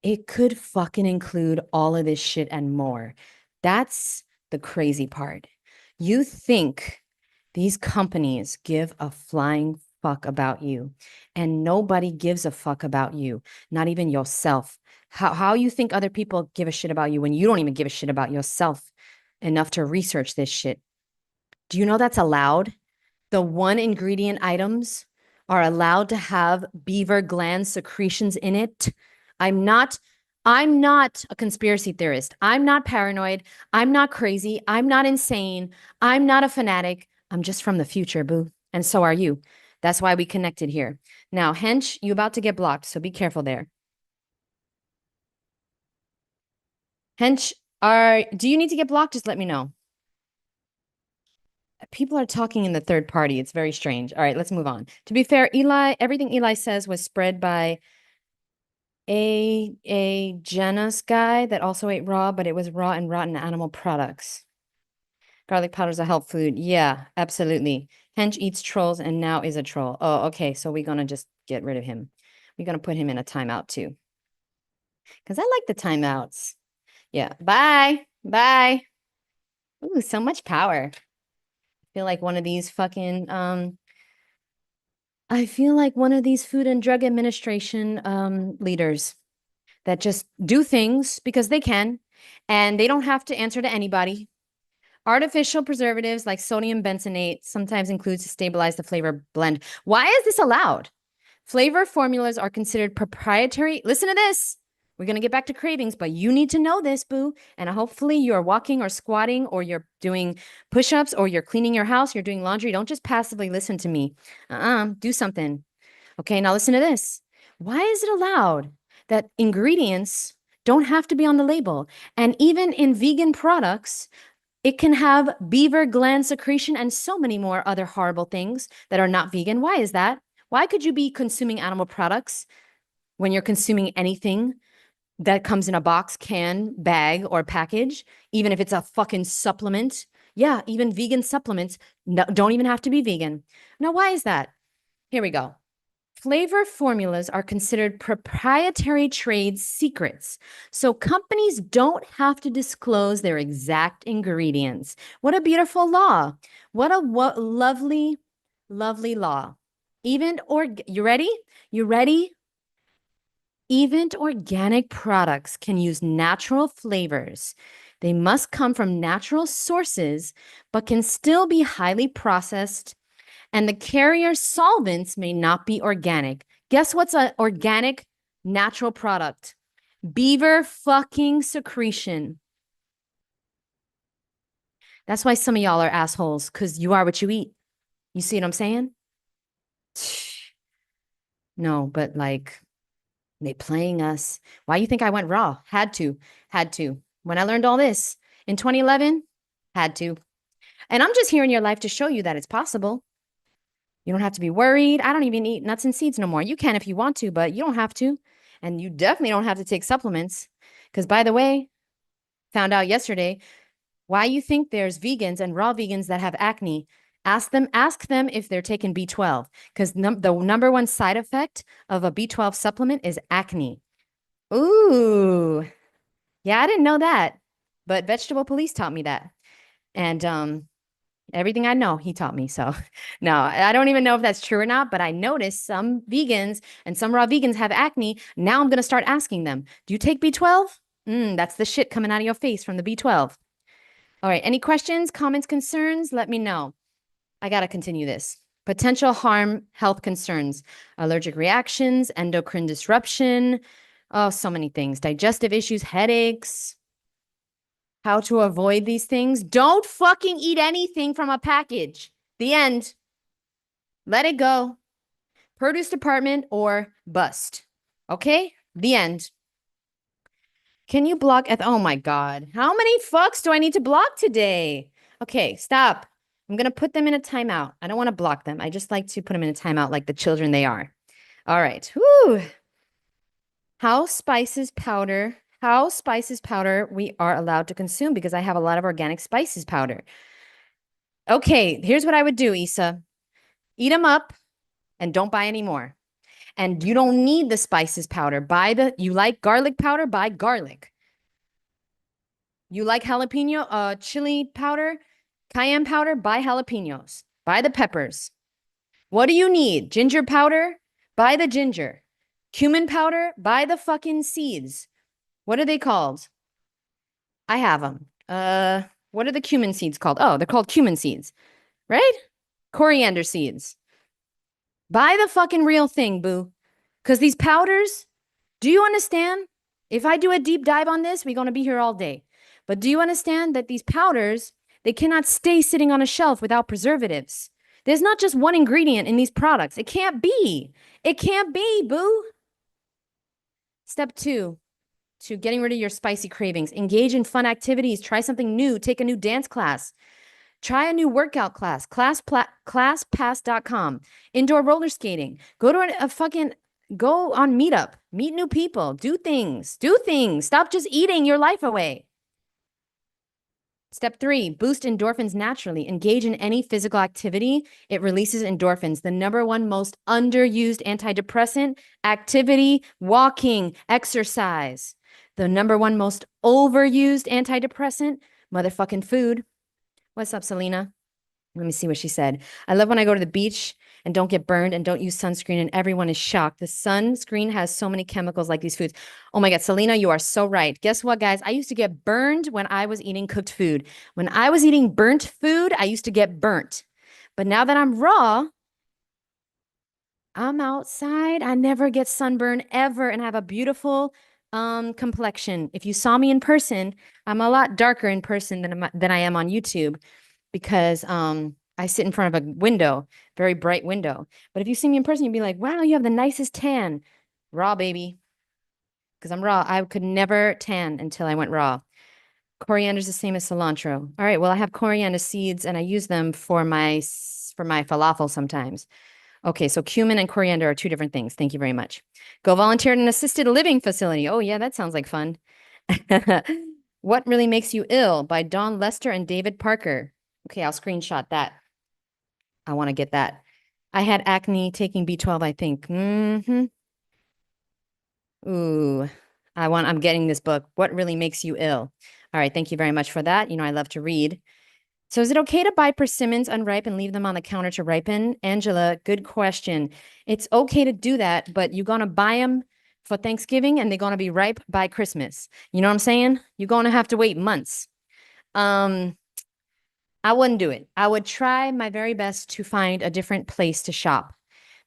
it could fucking include all of this shit and more. That's the crazy part. You think these companies give a flying fuck about you, and nobody gives a fuck about you, not even yourself. How you think other people give a shit about you when you don't even give a shit about yourself enough to research this shit? Do you know that's allowed? The one ingredient items are allowed to have beaver gland secretions in it. I'm not a conspiracy theorist. I'm not paranoid. I'm not crazy. I'm not insane. I'm not a fanatic. I'm just from the future, boo. And so are you. That's why we connected here. Now, Hench, you about to get blocked, so be careful there. Hench, do you need to get blocked? Just let me know. People are talking in the third party. It's very strange. All right, let's move on. To be fair, everything Eli says was spread by a Janus guy that also ate raw, but it was raw and rotten animal products. Garlic powder is a health food. Yeah, absolutely. Hench eats trolls and now is a troll. Oh, okay. So we're gonna just get rid of him. We're gonna put him in a timeout too. Because I like the timeouts. Yeah. Bye. Bye. Ooh, so much power. I feel like one of these fucking I feel like one of these Food and Drug Administration leaders that just do things because they can and they don't have to answer to anybody. Artificial preservatives like sodium benzoate sometimes includes to stabilize the flavor blend. Why is this allowed? Flavor formulas are considered proprietary. Listen to this. We're going to get back to cravings, but you need to know this, boo. And hopefully you're walking or squatting or you're doing push-ups or you're cleaning your house, you're doing laundry. Don't just passively listen to me. Do something. Okay, now listen to this. Why is it allowed that ingredients don't have to be on the label. And even in vegan products, it can have beaver gland secretion and so many more other horrible things that are not vegan. Why is that? Why could you be consuming animal products when you're consuming anything that comes in a box, can, bag, or package, even if it's a fucking supplement? Yeah, even vegan supplements don't even have to be vegan. Now, why is that? Here we go. Flavor formulas are considered proprietary trade secrets, so companies don't have to disclose their exact ingredients. What a beautiful law. What a lovely, lovely law. You ready? You ready? Even organic products can use natural flavors. They must come from natural sources, but can still be highly processed, and the carrier solvents may not be organic. Guess what's an organic natural product? Beaver fucking secretion. That's why some of y'all are assholes, because you are what you eat. You see what I'm saying? No, but like, they playing us. Why you think I went raw? Had to. When I learned all this in 2011, had to. And I'm just here in your life to show you that it's possible. You don't have to be worried. I don't even eat nuts and seeds no more. You can if you want to, but you don't have to. And you definitely don't have to take supplements. Because by the way, found out yesterday why you think there's vegans and raw vegans that have acne. Ask them if they're taking B12. Because the number one side effect of a B12 supplement is acne. Ooh. Yeah, I didn't know that. But Vegetable Police taught me that. And everything I know, he taught me. So no, I don't even know if that's true or not, but I noticed some vegans and some raw vegans have acne. Now I'm going to start asking them, do you take B12? That's the shit coming out of your face from the B12. All right. Any questions, comments, concerns? Let me know. I got to continue this. Potential harm, health concerns, allergic reactions, endocrine disruption. Oh, so many things. Digestive issues, headaches. How to avoid these things? Don't fucking eat anything from a package. The end. Let it go. Produce department or bust. Okay? The end. Can you block oh my God. How many fucks do I need to block today? Okay, stop. I'm going to put them in a timeout. I don't want to block them. I just like to put them in a timeout like the children they are. All right. Whew. How spices powder we are allowed to consume, because I have a lot of organic spices powder. Okay, here's what I would do, Issa. Eat them up and don't buy any more. And you don't need the spices powder. You like garlic powder? Buy garlic. You like jalapeno, chili powder, cayenne powder? Buy jalapenos. Buy the peppers. What do you need? Ginger powder? Buy the ginger. Cumin powder? Buy the fucking seeds. What are they called? I have them. What are the cumin seeds called? Oh, they're called cumin seeds, right? Coriander seeds. Buy the fucking real thing, boo. Because these powders, do you understand? If I do a deep dive on this, we're going to be here all day. But do you understand that these powders, they cannot stay sitting on a shelf without preservatives? There's not just one ingredient in these products. It can't be. It can't be, boo. Step 2. To getting rid of your spicy cravings. Engage in fun activities. Try something new. Take a new dance class. Try a new workout class. ClassPass.com. Indoor roller skating. Go on Meetup. Meet new people. Do things. Stop just eating your life away. Step 3, boost endorphins naturally. Engage in any physical activity. It releases endorphins. The number one most underused antidepressant, activity, walking, exercise. The number one most overused antidepressant, motherfucking food. What's up, Selena? Let me see what she said. I love when I go to the beach and don't get burned and don't use sunscreen and everyone is shocked. The sunscreen has so many chemicals like these foods. Oh my God, Selena, you are so right. Guess what, guys? I used to get burned when I was eating cooked food. When I was eating burnt food, I used to get burnt. But now that I'm raw, I'm outside. I never get sunburn ever and have a beautiful complexion. If you saw me in person, I'm a lot darker in person than I am on YouTube, because I sit in front of a window, very bright window. But if you see me in person, you'd be like, wow, you have the nicest tan. Raw, baby. because I'm raw. I could never tan until I went raw. Coriander is the same as cilantro. All right. Well, I have coriander seeds and I use them for my falafel sometimes. Okay, so cumin and coriander are two different things. Thank you very much. Go volunteer in an assisted living facility. Oh, yeah, that sounds like fun. What Really Makes You Ill by Dawn Lester and David Parker. Okay, I'll screenshot that. I want to get that. I had acne taking B12, I think. Ooh, I'm getting this book. What Really Makes You Ill? All right, thank you very much for that. You know, I love to read. So is it okay to buy persimmons unripe and leave them on the counter to ripen? Angela, good question. It's okay to do that, but you're going to buy them for Thanksgiving and they're going to be ripe by Christmas. You know what I'm saying? You're going to have to wait months. I wouldn't do it. I would try my very best to find a different place to shop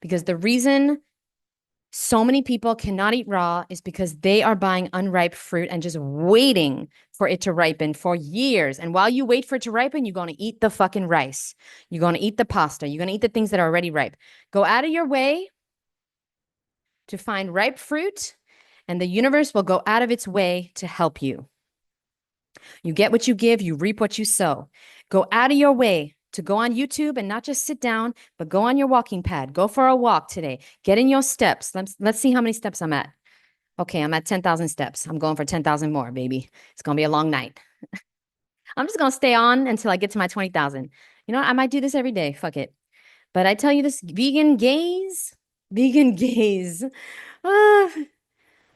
because the reason so many people cannot eat raw is because they are buying unripe fruit and just waiting for it to ripen for years. And while you wait for it to ripen, you're going to eat the fucking rice. You're going to eat the pasta. You're going to eat the things that are already ripe. Go out of your way to find ripe fruit, and the universe will go out of its way to help you. You get what you give, you reap what you sow. Go out of your way to go on YouTube and not just sit down, but go on your walking pad. Go for a walk today. Get in your steps. Let's see how many steps I'm at. Okay, I'm at 10,000 steps. I'm going for 10,000 more, baby. It's going to be a long night. I'm just going to stay on until I get to my 20,000. You know what? I might do this every day. Fuck it. But I tell you this, vegan gaze. Ah,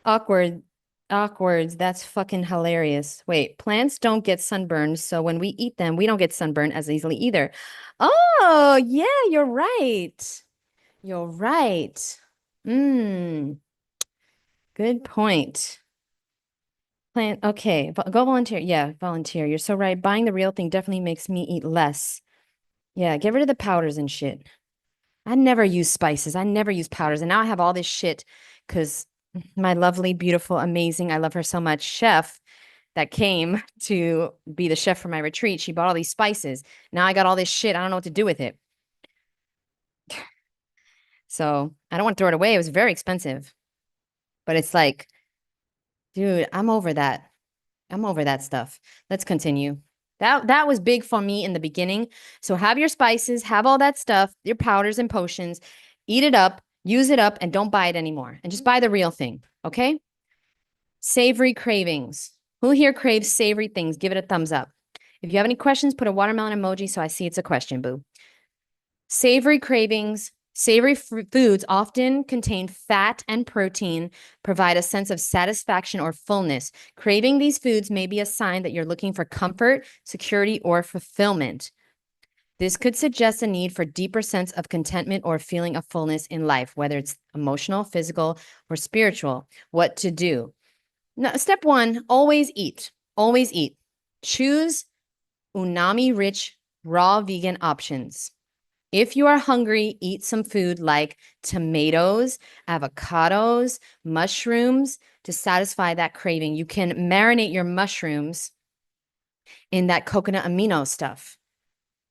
awkward. That's fucking hilarious. Wait, plants don't get sunburned, so when we eat them, we don't get sunburned as easily either. Oh, yeah, you're right. You're right. Good point. Okay, go volunteer. Yeah, volunteer. You're so right. Buying the real thing definitely makes me eat less. Yeah, get rid of the powders and shit. I never use spices. I never use powders. And now I have all this shit because my lovely, beautiful, amazing, I love her so much, chef that came to be the chef for my retreat. She bought all these spices. Now I got all this shit. I don't know what to do with it. So I don't want to throw it away. It was very expensive. But it's like, dude, I'm over that. I'm over that stuff. Let's continue. That was big for me in the beginning. So have your spices, have all that stuff, your powders and potions, eat it up, use it up, and don't buy it anymore. And just buy the real thing. Okay? Savory cravings. Who here craves savory things? Give it a thumbs up. If you have any questions, put a watermelon emoji so I see it's a question, boo. Savory cravings. Savory foods often contain fat and protein, provide a sense of satisfaction or fullness. Craving these foods may be a sign that you're looking for comfort, security, or fulfillment. This could suggest a need for deeper sense of contentment or feeling of fullness in life, whether it's emotional, physical, or spiritual. What to do? Now, step one, always eat. Always eat. Choose umami-rich raw vegan options. If you are hungry, eat some food like tomatoes, avocados, mushrooms to satisfy that craving. You can marinate your mushrooms in that coconut amino stuff.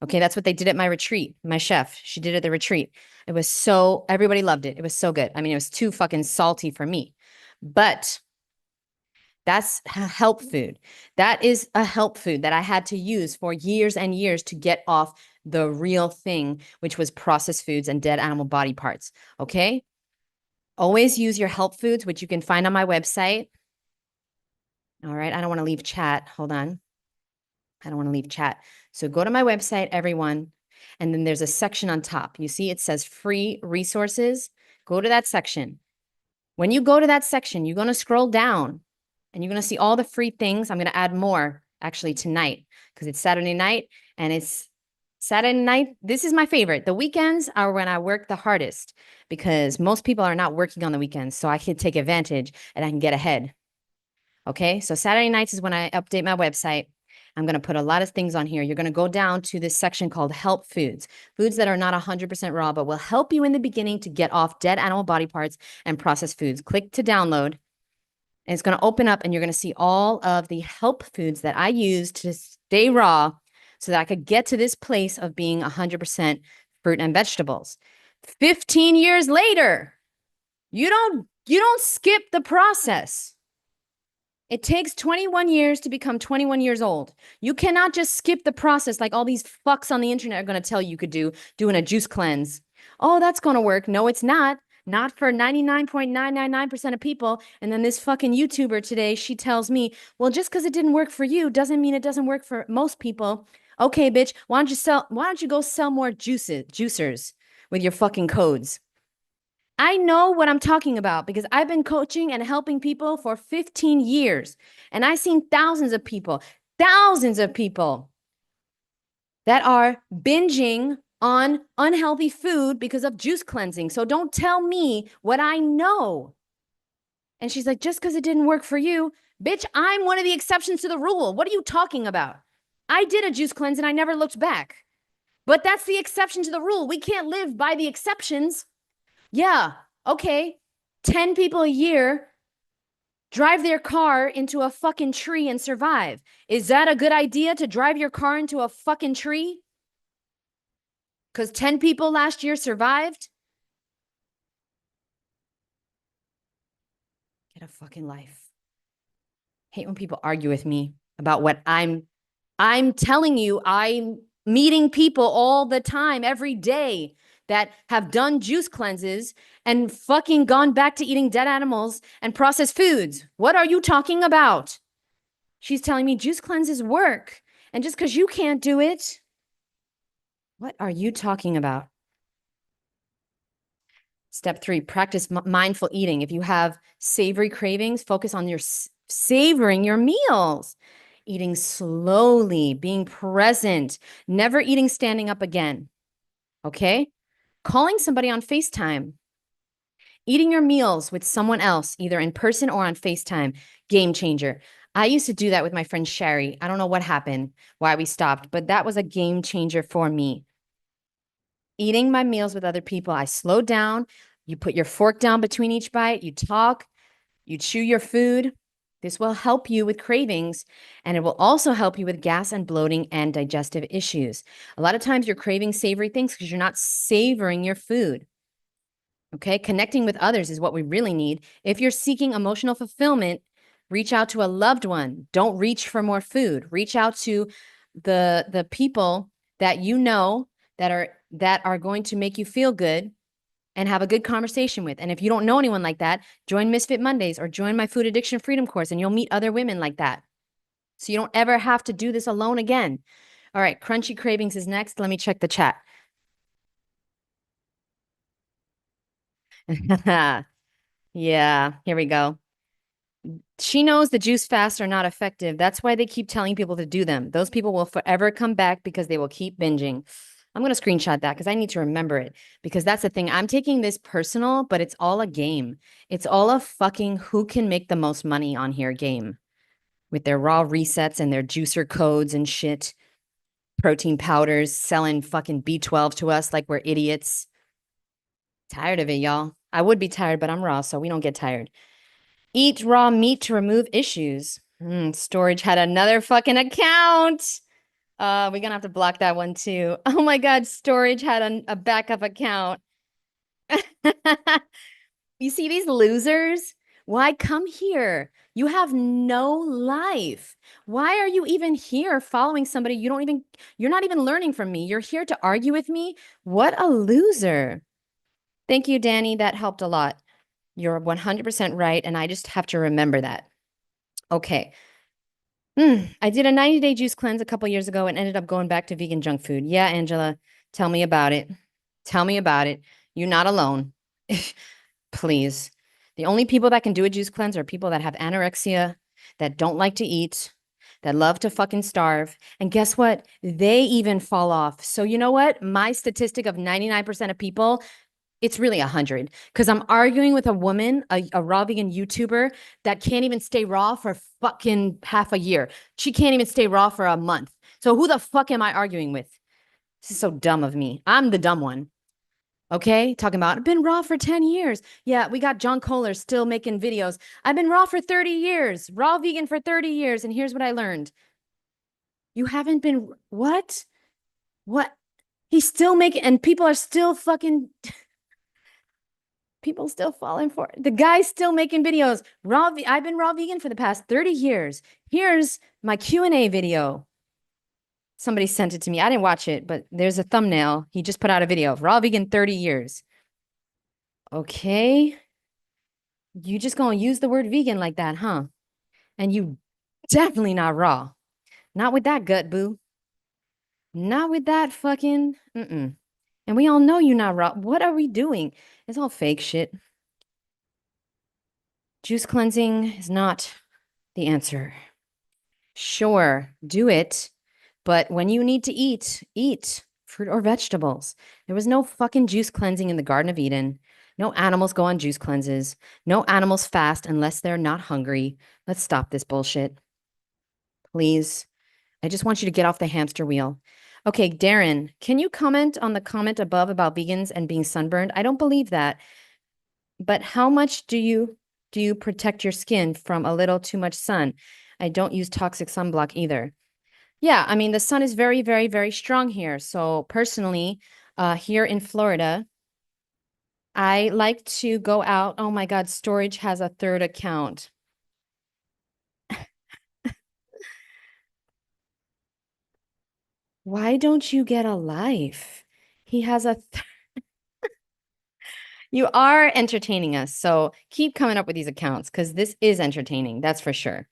Okay, that's what they did at my retreat. My chef, she did it at the retreat. It was everybody loved it. It was so good. I mean, it was too fucking salty for me. But that's a help food. That is a help food that I had to use for years and years to get off the real thing, which was processed foods and dead animal body parts. Okay. Always use your help foods, which you can find on my website. All right. I don't want to leave chat. Hold on. I don't want to leave chat. So go to my website, everyone. And then there's a section on top. You see, it says free resources. Go to that section. When you go to that section, you're going to scroll down and you're going to see all the free things. I'm going to add more actually tonight because it's Saturday night and it's Saturday night. This is my favorite. The weekends are when I work the hardest because most people are not working on the weekends. So I can take advantage and I can get ahead. Okay. So Saturday nights is when I update my website. I'm going to put a lot of things on here. You're going to go down to this section called help foods, foods that are not 100% raw, but will help you in the beginning to get off dead animal body parts and processed foods. Click to download. And it's going to open up and you're going to see all of the help foods that I use to stay raw so that I could get to this place of being 100% fruit and vegetables. 15 years later, you don't skip the process. It takes 21 years to become 21 years old. You cannot just skip the process like all these fucks on the internet are going to tell you could do, doing a juice cleanse. Oh, that's going to work. No, it's not. Not for 99.999% of people. And then this fucking YouTuber today, she tells me, well, just because it didn't work for you doesn't mean it doesn't work for most people. Okay, bitch, why don't you go sell more juicers with your fucking codes? I know what I'm talking about because I've been coaching and helping people for 15 years. And I've seen thousands of people that are binging on unhealthy food because of juice cleansing. So don't tell me what I know. And she's like, just because it didn't work for you, bitch, I'm one of the exceptions to the rule. What are you talking about? I did a juice cleanse and I never looked back. But that's the exception to the rule. We can't live by the exceptions. Yeah, okay. 10 people a year drive their car into a fucking tree and survive. Is that a good idea to drive your car into a fucking tree? Because 10 people last year survived? Get a fucking life. Hate when people argue with me about what I'm telling you. I'm meeting people all the time, every day, that have done juice cleanses and fucking gone back to eating dead animals and processed foods. What are you talking about? She's telling me juice cleanses work. And just because you can't do it, what are you talking about? Step 3, practice mindful eating. If you have savory cravings, focus on your savoring your meals, eating slowly, being present, never eating standing up again. Okay? Calling somebody on FaceTime, eating your meals with someone else, either in person or on FaceTime, game changer. I used to do that with my friend Sherry. I don't know what happened, why we stopped, but that was a game changer for me. Eating my meals with other people, I slowed down. You put your fork down between each bite, you talk, you chew your food. This will help you with cravings, and it will also help you with gas and bloating and digestive issues. A lot of times you're craving savory things because you're not savoring your food. Okay, connecting with others is what we really need. If you're seeking emotional fulfillment, reach out to a loved one. Don't reach for more food. Reach out to the people that you know that are going to make you feel good and have a good conversation with. And if you don't know anyone like that, join Misfit Mondays or join my food addiction freedom course and you'll meet other women like that. So you don't ever have to do this alone again. All right, crunchy cravings is next. Let me check the chat. Yeah, here we go. She knows the juice fasts are not effective. That's why they keep telling people to do them. Those people will forever come back because they will keep binging. I'm going to screenshot that because I need to remember it, because that's the thing. I'm taking this personal, but it's all a game. It's all a fucking who can make the most money on here game with their raw resets and their juicer codes and shit. Protein powders selling fucking B12 to us like we're idiots. Tired of it, y'all. I would be tired, but I'm raw, so we don't get tired. Eat raw meat to remove issues. Storage had another fucking account. We're gonna have to block that one too. Oh my God, Storage had a backup account. You see these losers? Why come here? You have no life. Why are you even here following somebody you're not even learning from me? You're here to argue with me? What a loser. Thank you, Danny. That helped a lot. You're 100% right. And I just have to remember that. Okay. I did a 90-day juice cleanse a couple years ago and ended up going back to vegan junk food. Yeah, Angela, tell me about it. Tell me about it. You're not alone. Please. The only people that can do a juice cleanse are people that have anorexia, that don't like to eat, that love to fucking starve. And guess what? They even fall off. So you know what? My statistic of 99% of people, it's really 100, because I'm arguing with a woman, a raw vegan YouTuber that can't even stay raw for fucking half a year. She can't even stay raw for a month. So who the fuck am I arguing with? This is so dumb of me. I'm the dumb one. Okay, talking about I've been raw for 10 years. Yeah, we got John Kohler still making videos. I've been raw for 30 years, raw vegan for 30 years. And here's what I learned. You haven't been, what? What? He's still making, and people are still fucking People still falling for it. The guy's still making videos. I've been raw vegan for the past 30 years. Here's my Q&A video. Somebody sent it to me. I didn't watch it, but there's a thumbnail. He just put out a video of raw vegan 30 years. Okay. You just gonna use the word vegan like that, huh? And you definitely not raw. Not with that gut, boo. Not with that fucking mm-mm. And we all know you're not raw. What are we doing? It's all fake shit. Juice cleansing is not the answer. Sure, do it. But when you need to eat fruit or vegetables. There was no fucking juice cleansing in the Garden of Eden. No animals go on juice cleanses. No animals fast unless they're not hungry. Let's stop this bullshit. Please. I just want you to get off the hamster wheel. Okay, Darren, can you comment on the comment above about vegans and being sunburned? I don't believe that. But how much do you protect your skin from a little too much sun? I don't use toxic sunblock either. Yeah, I mean, the sun is very, very, very strong here. So personally, here in Florida, I like to go out. Oh my God, storage has a third account. Why don't you get a life? He has a You are entertaining us. So keep coming up with these accounts because this is entertaining. That's for sure.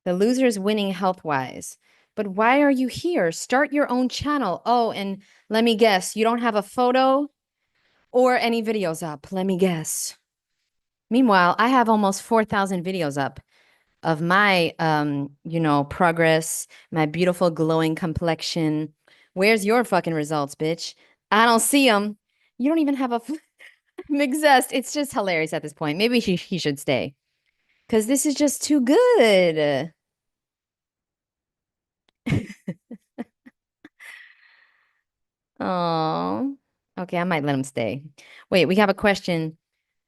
The loser is winning health-wise. But why are you here? Start your own channel. Oh, and let me guess, you don't have a photo or any videos up. Let me guess. Meanwhile, I have almost 4,000 videos up of my, progress, my beautiful glowing complexion. Where's your fucking results, bitch? I don't see them. You don't even have a Mixest. It's just hilarious at this point. Maybe he should stay because this is just too good. Oh, okay. I might let him stay. Wait, we have a question.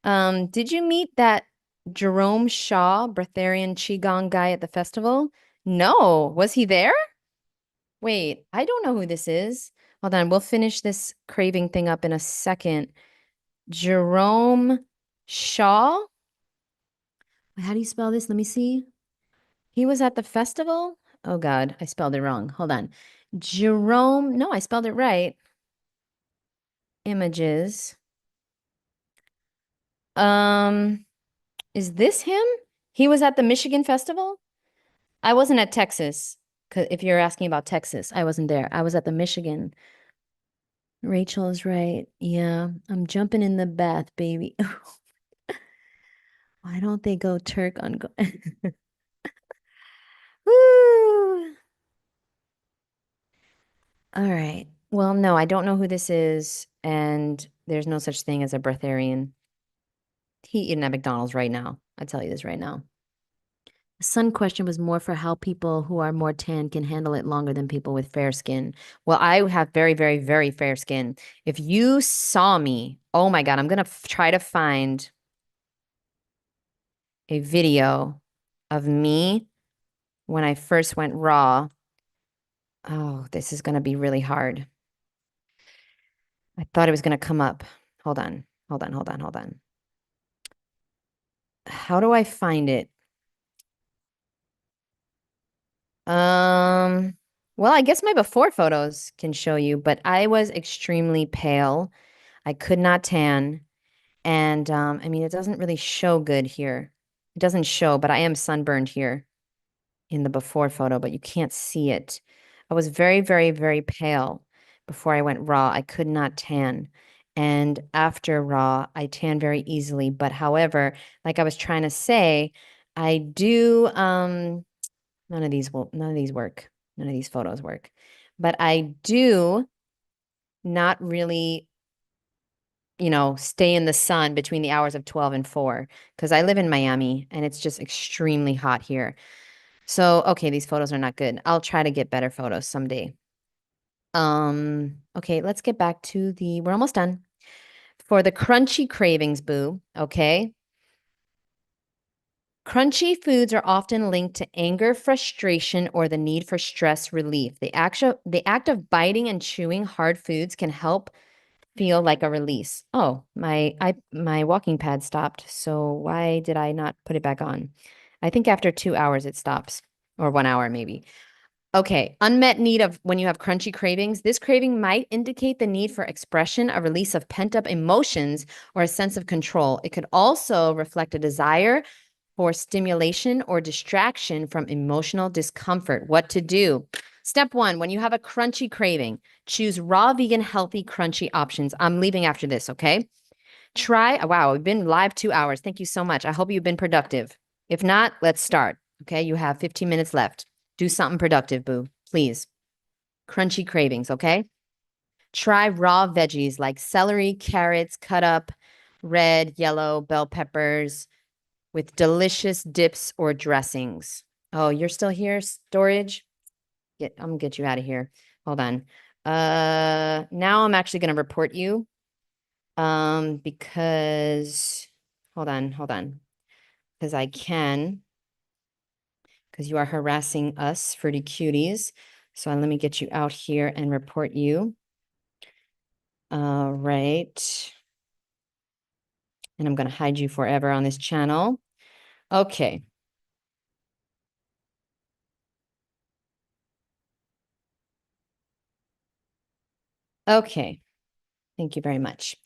Did you meet that Jerome Shaw breatharian Qigong guy at the festival? No. Was he there? Wait, I don't know who this is. Hold on. We'll finish this craving thing up in a second. Jerome Shaw? How do you spell this? Let me see. He was at the festival? Oh God, I spelled it wrong. Hold on. Jerome. No, I spelled it right. Images. Um, is this him? He was at the Michigan Festival? I wasn't at Texas. 'Cause if you're asking about Texas, I wasn't there. I was at the Michigan. Rachel is right. Yeah, I'm jumping in the bath, baby. Why don't they go Turk on go? Woo! All right. Well, no, I don't know who this is, and there's no such thing as a breatharian. He eating at McDonald's right now. I tell you this right now. The sun question was more for how people who are more tan can handle it longer than people with fair skin. Well, I have very, very, very fair skin. If you saw me, oh my God, I'm gonna try to find a video of me when I first went raw. Oh, this is gonna be really hard. I thought it was gonna come up. Hold on, hold on, hold on, hold on. How do I find it? Well, I guess my before photos can show you, but I was extremely pale. I could not tan. And I mean, it doesn't really show good here. It doesn't show, but I am sunburned here in the before photo, but you can't see it. I was very, very, very pale before I went raw. I could not tan. And after raw, I tan very easily. But however, like I was trying to say, I do none of these work. None of these photos work. But I do not really, stay in the sun between the hours of 12 and 4 because I live in Miami and it's just extremely hot here. So, okay, these photos are not good. I'll try to get better photos someday. Okay, let's get back to we're almost done. For the crunchy cravings, boo, okay? Crunchy foods are often linked to anger, frustration, or the need for stress relief. The act of biting and chewing hard foods can help feel like a release. Oh, my walking pad stopped. So why did I not put it back on? I think after 2 hours it stops, or 1 hour maybe. Okay, unmet need of when you have crunchy cravings. This craving might indicate the need for expression, a release of pent-up emotions, or a sense of control. It could also reflect a desire for stimulation or distraction from emotional discomfort. What to do? Step one, when you have a crunchy craving, choose raw, vegan, healthy, crunchy options. I'm leaving after this, okay? Wow, we've been live 2 hours. Thank you so much. I hope you've been productive. If not, let's start. Okay, you have 15 minutes left. Do something productive, boo, please. Crunchy cravings, okay? Try raw veggies like celery, carrots, cut up, red, yellow, bell peppers with delicious dips or dressings. Oh, you're still here, storage? I'm gonna get you out of here. Hold on. Now I'm actually gonna report you. Because hold on. Because I can, because you are harassing us, fruity cuties. So let me get you out here and report you. All right. And I'm going to hide you forever on this channel. Okay. Okay. Thank you very much.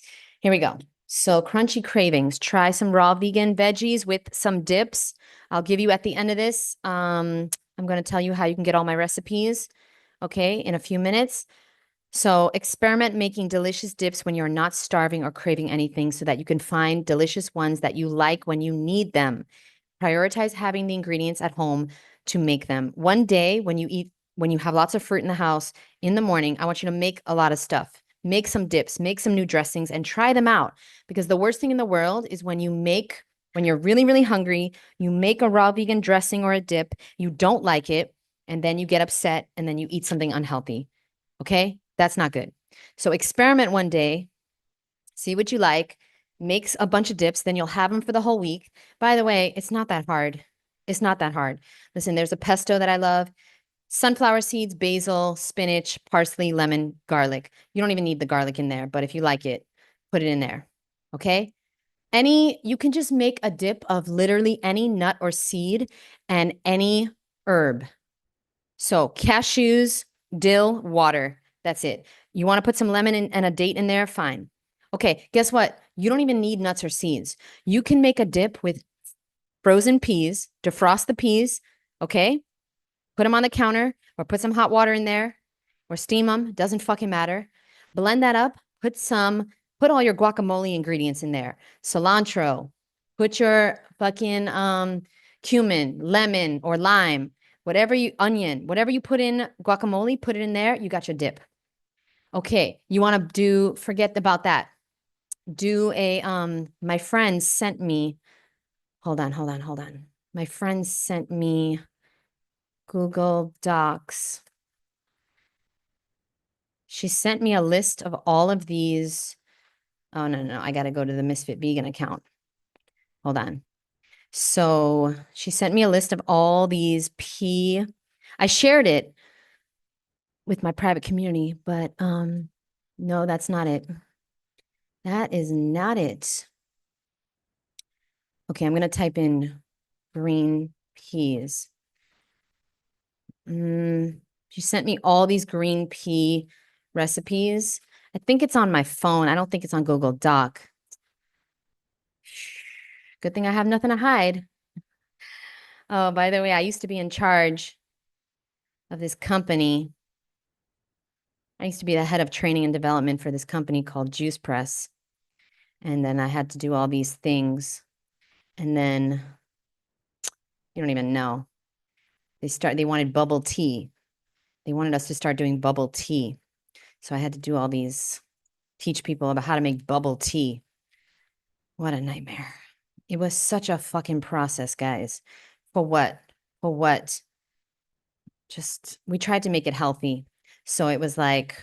Here we go. So crunchy cravings. Try some raw vegan veggies with some dips. I'll give you at the end of this. I'm going to tell you how you can get all my recipes. Okay, in a few minutes. So experiment making delicious dips when you're not starving or craving anything so that you can find delicious ones that you like when you need them. Prioritize having the ingredients at home to make them. One day when you have lots of fruit in the house in the morning, I want you to make a lot of stuff. Make some dips, make some new dressings, and try them out. Because the worst thing in the world is when you're really, really hungry, you make a raw vegan dressing or a dip, you don't like it, and then you get upset and then you eat something unhealthy. Okay? That's not good. So experiment one day, see what you like, make a bunch of dips, then you'll have them for the whole week. By the way, it's not that hard. It's not that hard. Listen, there's a pesto that I love. Sunflower seeds, basil, spinach, parsley, lemon, garlic. You don't even need the garlic in there, but if you like it, put it in there. Okay? You can just make a dip of literally any nut or seed and any herb. So cashews, dill, water. That's it. You want to put some lemon and a date in there? Fine. Okay, guess what? You don't even need nuts or seeds. You can make a dip with frozen peas, defrost the peas, okay? Put them on the counter or put some hot water in there or steam them. Doesn't fucking matter. Blend that up. Put all your guacamole ingredients in there. Cilantro. Put your fucking cumin, lemon, or lime, onion, whatever you put in guacamole, put it in there. You got your dip. Okay, you want to forget about that. My friend sent me, hold on. My friend sent me Google Docs. She sent me a list of all of these. Oh, no. I got to go to the Misfit Vegan account. Hold on. So she sent me a list of all these I shared it with my private community, but no, that's not it. That is not it. Okay, I'm going to type in green peas. She sent me all these green pea recipes. I think it's on my phone. I don't think it's on Google Doc. Good thing I have nothing to hide. Oh, by the way, I used to be in charge of this company. I used to be the head of training and development for this company called Juice Press. And then I had to do all these things. And then you don't even know. They wanted bubble tea. They wanted us to start doing bubble tea. So I had to do all these, teach people about how to make bubble tea. What a nightmare. It was such a fucking process, guys. For what? For what? We tried to make it healthy. So it was like,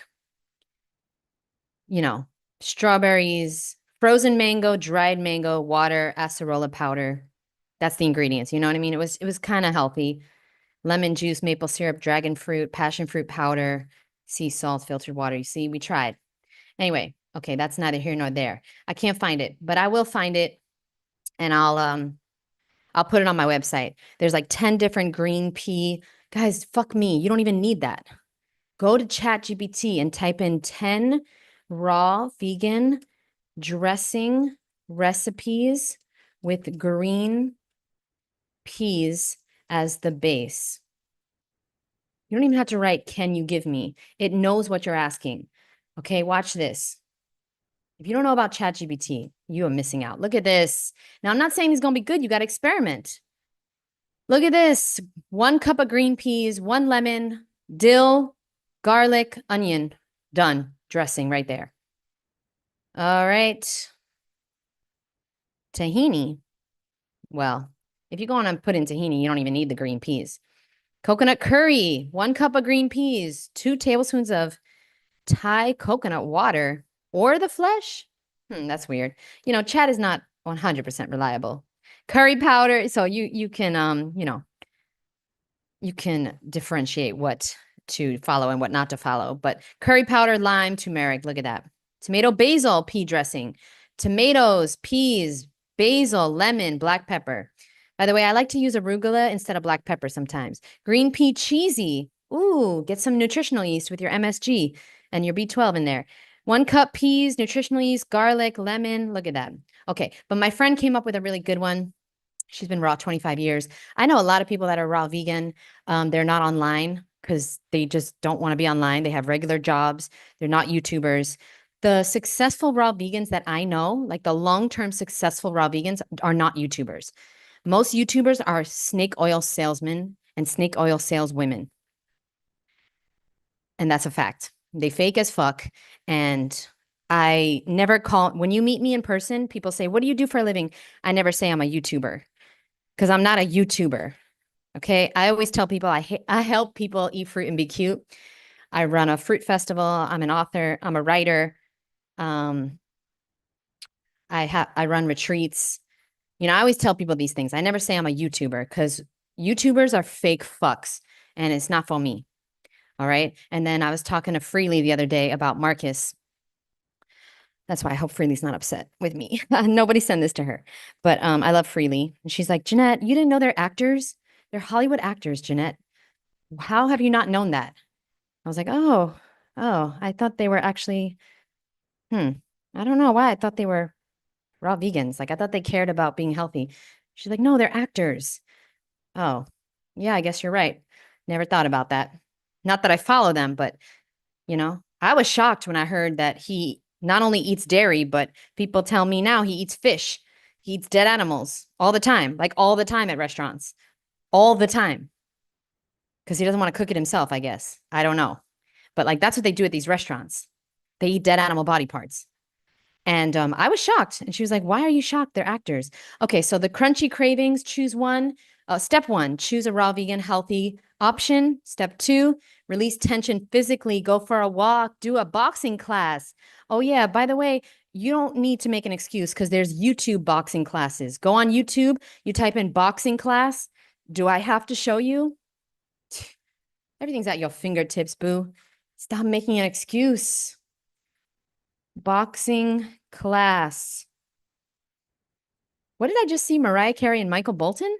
strawberries, frozen mango, dried mango, water, acerola powder. That's the ingredients. You know what I mean? It was kind of healthy. Lemon juice, maple syrup, dragon fruit, passion fruit powder, sea salt, filtered water. You see, we tried. Anyway, Okay, that's neither here nor there. I can't find it, but I will find it, and I'll put it on my website. There's like 10 different green pea. Guys, fuck me. You don't even need that. Go to ChatGPT and type in 10 raw vegan dressing recipes with green peas as the base. You don't even have to write, can you give me? It knows what you're asking. Okay, watch this. If you don't know about ChatGPT, you are missing out. Look at this. Now, I'm not saying it's going to be good. You got to experiment. Look at this. 1 cup of green peas, 1 lemon, dill, garlic, onion. Done. Dressing right there. All right. Tahini. Well, if you're going to put in tahini, you don't even need the green peas. Coconut curry, 1 cup of green peas, 2 tablespoons of Thai coconut water, or the flesh. That's weird. Chat is not 100% reliable. Curry powder, so you can you can differentiate what to follow and what not to follow. But curry powder, lime, turmeric, look at that. Tomato basil pea dressing, tomatoes, peas, basil, lemon, black pepper. By the way, I like to use arugula instead of black pepper sometimes. Green pea cheesy. Ooh, get some nutritional yeast with your MSG and your B12 in there. 1 cup peas, nutritional yeast, garlic, lemon. Look at that. Okay, but my friend came up with a really good one. She's been raw 25 years. I know a lot of people that are raw vegan. They're not online because they just don't want to be online. They have regular jobs. They're not YouTubers. The successful raw vegans that I know, like the long-term successful raw vegans, are not YouTubers. Most YouTubers are snake oil salesmen and snake oil saleswomen. And that's a fact. They fake as fuck. And I never call, when you meet me in person, people say, what do you do for a living? I never say I'm a YouTuber because I'm not a YouTuber. Okay. I always tell people I help people eat fruit and be cute. I run a fruit festival. I'm an author. I'm a writer. I run retreats. I always tell people these things. I never say I'm a YouTuber because YouTubers are fake fucks and it's not for me. All right. And then I was talking to Freely the other day about Marcus. That's why I hope Freely's not upset with me. Nobody send this to her. But I love Freely. And she's like, Jeannette, you didn't know they're actors? They're Hollywood actors, Jeannette. How have you not known that? I was like, oh, I thought they were actually, I don't know why I thought they were raw vegans. Like I thought they cared about being healthy. She's like, no, they're actors. Oh, yeah, I guess you're right. Never thought about that. Not that I follow them, but I was shocked when I heard that he not only eats dairy, but people tell me now he eats fish. He eats dead animals all the time, like all the time at restaurants, all the time. Because he doesn't want to cook it himself, I guess. I don't know. But like that's what they do at these restaurants. They eat dead animal body parts. And I was shocked. And she was like, why are you shocked? They're actors. Okay, so the crunchy cravings, choose one. Step 1, choose a raw vegan healthy option. Step 2, release tension physically. Go for a walk. Do a boxing class. Oh, yeah, by the way, you don't need to make an excuse because there's YouTube boxing classes. Go on YouTube. You type in boxing class. Do I have to show you? Everything's at your fingertips, boo. Stop making an excuse. Boxing class. What did I just see? Mariah Carey and Michael Bolton?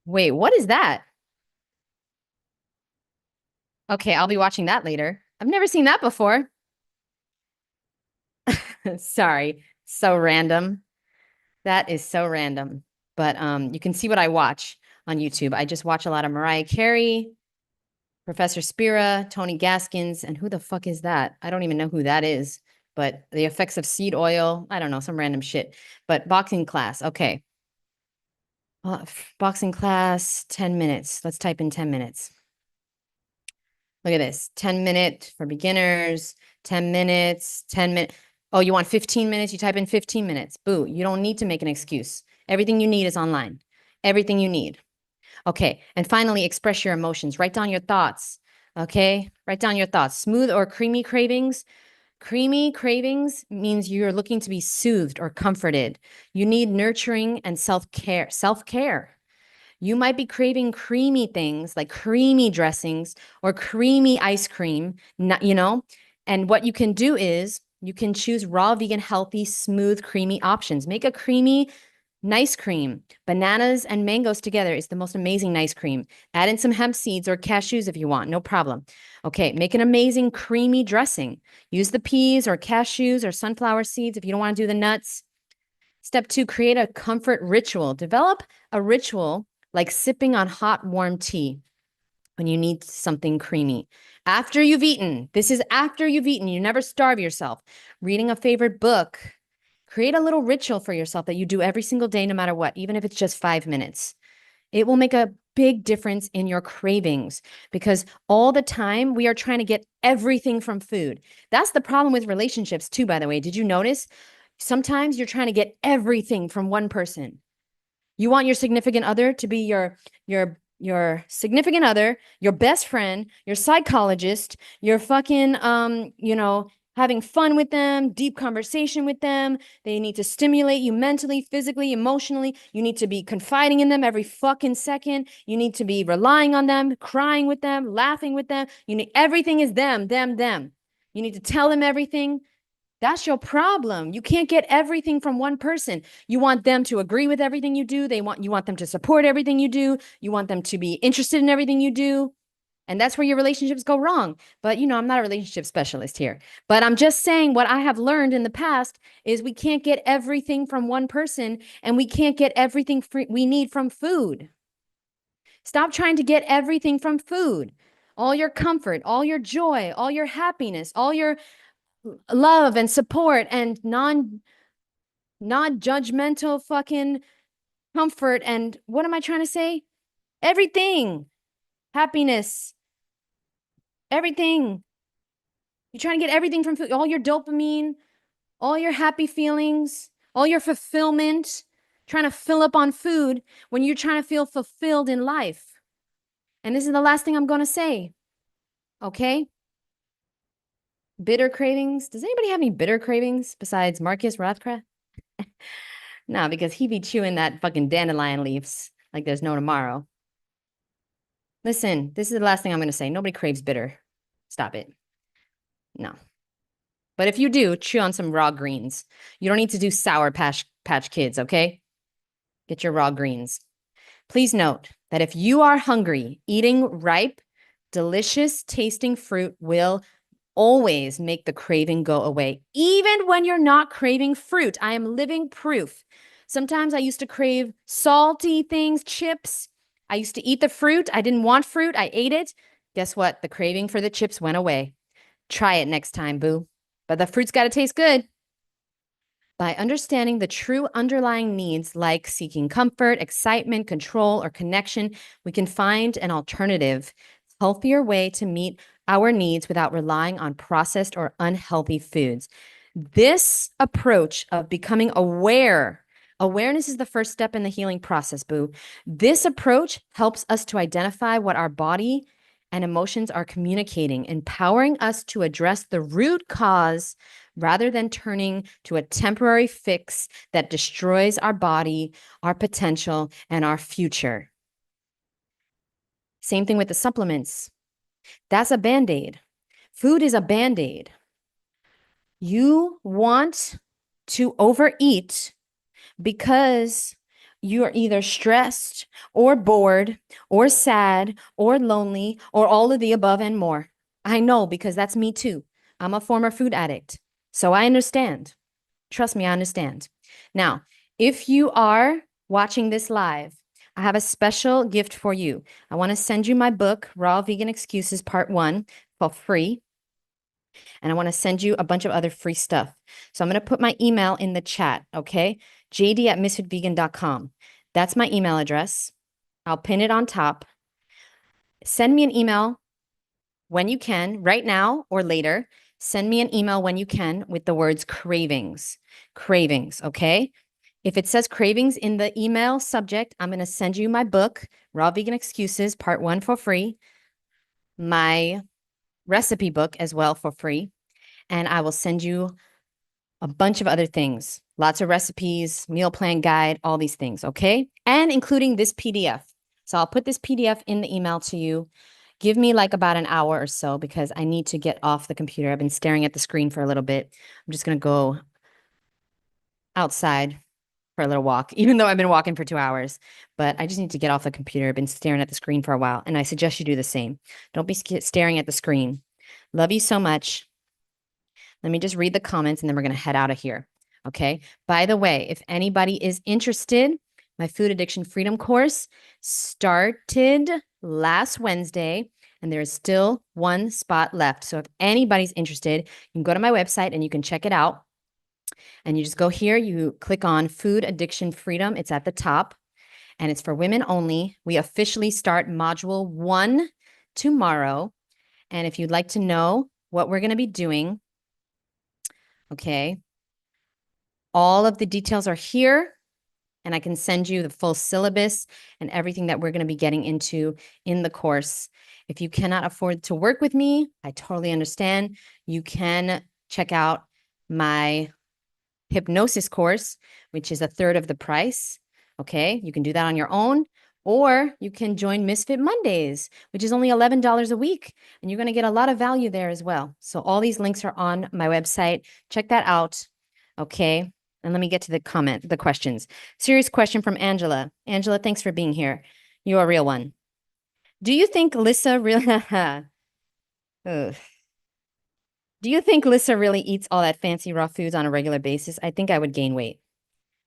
Wait, what is that? Okay, I'll be watching that later. I've never seen that before. Sorry, so random. That is so random. But you can see what I watch on YouTube. I just watch a lot of Mariah Carey, Professor Spira, Tony Gaskins, and who the fuck is that? I don't even know who that is. But the effects of seed oil, I don't know, some random shit. But boxing class, okay. Boxing class, 10 minutes. Let's type in 10 minutes. Look at this, 10-minute for beginners, 10 minutes, 10 minutes. Oh, you want 15 minutes? You type in 15 minutes. Boo, you don't need to make an excuse. Everything you need is online. Everything you need. Okay, and finally, express your emotions. Write down your thoughts, okay? Write down your thoughts. Smooth or creamy cravings. Creamy cravings means you're looking to be soothed or comforted. You need nurturing and self-care. Self-care. You might be craving creamy things like creamy dressings or creamy ice cream, and what you can do is You can choose raw, vegan, healthy, smooth, creamy options. Make a creamy, nice cream. Bananas and mangoes together is the most amazing nice cream. Add in some hemp seeds or cashews if you want, no problem. Okay, make an amazing creamy dressing. Use the peas or cashews or sunflower seeds if you don't want to do the nuts. Step 2, create a comfort ritual. Develop a ritual like sipping on hot, warm tea when you need something creamy. After you've eaten, this is after you've eaten, you never starve yourself. Reading a favorite book. Create a little ritual for yourself that you do every single day, no matter what, even if it's just 5 minutes. It will make a big difference in your cravings because all the time we are trying to get everything from food. That's the problem with relationships too, by the way. Did you notice? Sometimes you're trying to get everything from one person. You want your significant other to be your significant other, your best friend, your psychologist, your fucking having fun with them, deep conversation with them. They need to stimulate you mentally, physically, emotionally. You need to be confiding in them every fucking second. You need to be relying on them, crying with them, laughing with them. Everything is them, them, them. You need to tell them everything. That's your problem. You can't get everything from one person. You want them to agree with everything you do. You want them to support everything you do. You want them to be interested in everything you do. And that's where your relationships go wrong. But I'm not a relationship specialist here. But I'm just saying what I have learned in the past is we can't get everything from one person and we can't get everything we need from food. Stop trying to get everything from food. All your comfort, all your joy, all your happiness, all your love and support and non-judgmental fucking comfort and what am I trying to say? Everything. Happiness. Everything. You're trying to get everything from food, all your dopamine, all your happy feelings, all your fulfillment, trying to fill up on food when you're trying to feel fulfilled in life. And this is the last thing I'm going to say. Okay? Bitter cravings. Does anybody have any bitter cravings besides Marcus Rothkraft? No, because he be chewing that fucking dandelion leaves like there's no tomorrow. Listen, this is the last thing I'm going to say. Nobody craves bitter. Stop it. No. But if you do, chew on some raw greens. You don't need to do Sour Patch Kids, okay? Get your raw greens. Please note that if you are hungry, eating ripe, delicious tasting fruit will always make the craving go away. Even when you're not craving fruit, I am living proof. Sometimes I used to crave salty things, chips. I used to eat the fruit. I didn't want fruit. I ate it. Guess what? The craving for the chips went away. Try it next time, boo. But the fruit's got to taste good. By understanding the true underlying needs like seeking comfort, excitement, control, or connection, we can find an alternative, healthier way to meet our needs without relying on processed or unhealthy foods. This approach of becoming aware, awareness is the first step in the healing process, boo. This approach helps us to identify what our body and emotions are communicating, empowering us to address the root cause rather than turning to a temporary fix that destroys our body, our potential, and our future. Same thing with the supplements. That's a Band-Aid. Food is a Band-Aid. You want to overeat because you are either stressed or bored or sad or lonely or all of the above and more. I know because that's me too. I'm a former food addict. So I understand. Trust me, I understand. Now, if you are watching this live, I have a special gift for you. I want to send you my book, Raw Vegan Excuses Part 1, for free. And I want to send you a bunch of other free stuff. So I'm going to put my email in the chat, okay? JD@MisfitVegan.com. That's my email address. I'll pin it on top. Send me an email when you can, right now or later. Send me an email when you can with the words cravings. Cravings, okay? If it says cravings in the email subject, I'm going to send you my book, Raw Vegan Excuses, Part 1 for free. My recipe book as well for free. And I will send you a bunch of other things, lots of recipes, meal plan guide, all these things, okay? And including this PDF. So I'll put this PDF in the email to you. Give me like about an hour or so because I need to get off the computer. I've been staring at the screen for a little bit. I'm just going to go outside for a little walk, even though I've been walking for 2 hours. But I just need to get off the computer. I've been staring at the screen for a while, and I suggest you do the same. Don't be staring at the screen. Love you so much. Let me just read the comments, and then we're going to head out of here. Okay. By the way, if anybody is interested, my food addiction freedom course started last Wednesday, and there is still one spot left. So if anybody's interested, you can go to my website and you can check it out. And you just go here, you click on food addiction freedom. It's at the top and it's for women only. We officially start module 1 tomorrow. And if you'd like to know what we're going to be doing, okay, all of the details are here. And I can send you the full syllabus and everything that we're going to be getting into in the course. If you cannot afford to work with me, I totally understand. You can check out my hypnosis course, which is a third of the price. Okay, you can do that on your own, or you can join Misfit Mondays, which is only $11 a week, and you're going to get a lot of value there as well. So all these links are on my website. Check that out. Okay, and let me get to the questions. Serious question from Angela. Angela, thanks for being here. You're a real one. Do you think Lissa really? Do you think Lissa really eats all that fancy raw foods on a regular basis? I think I would gain weight.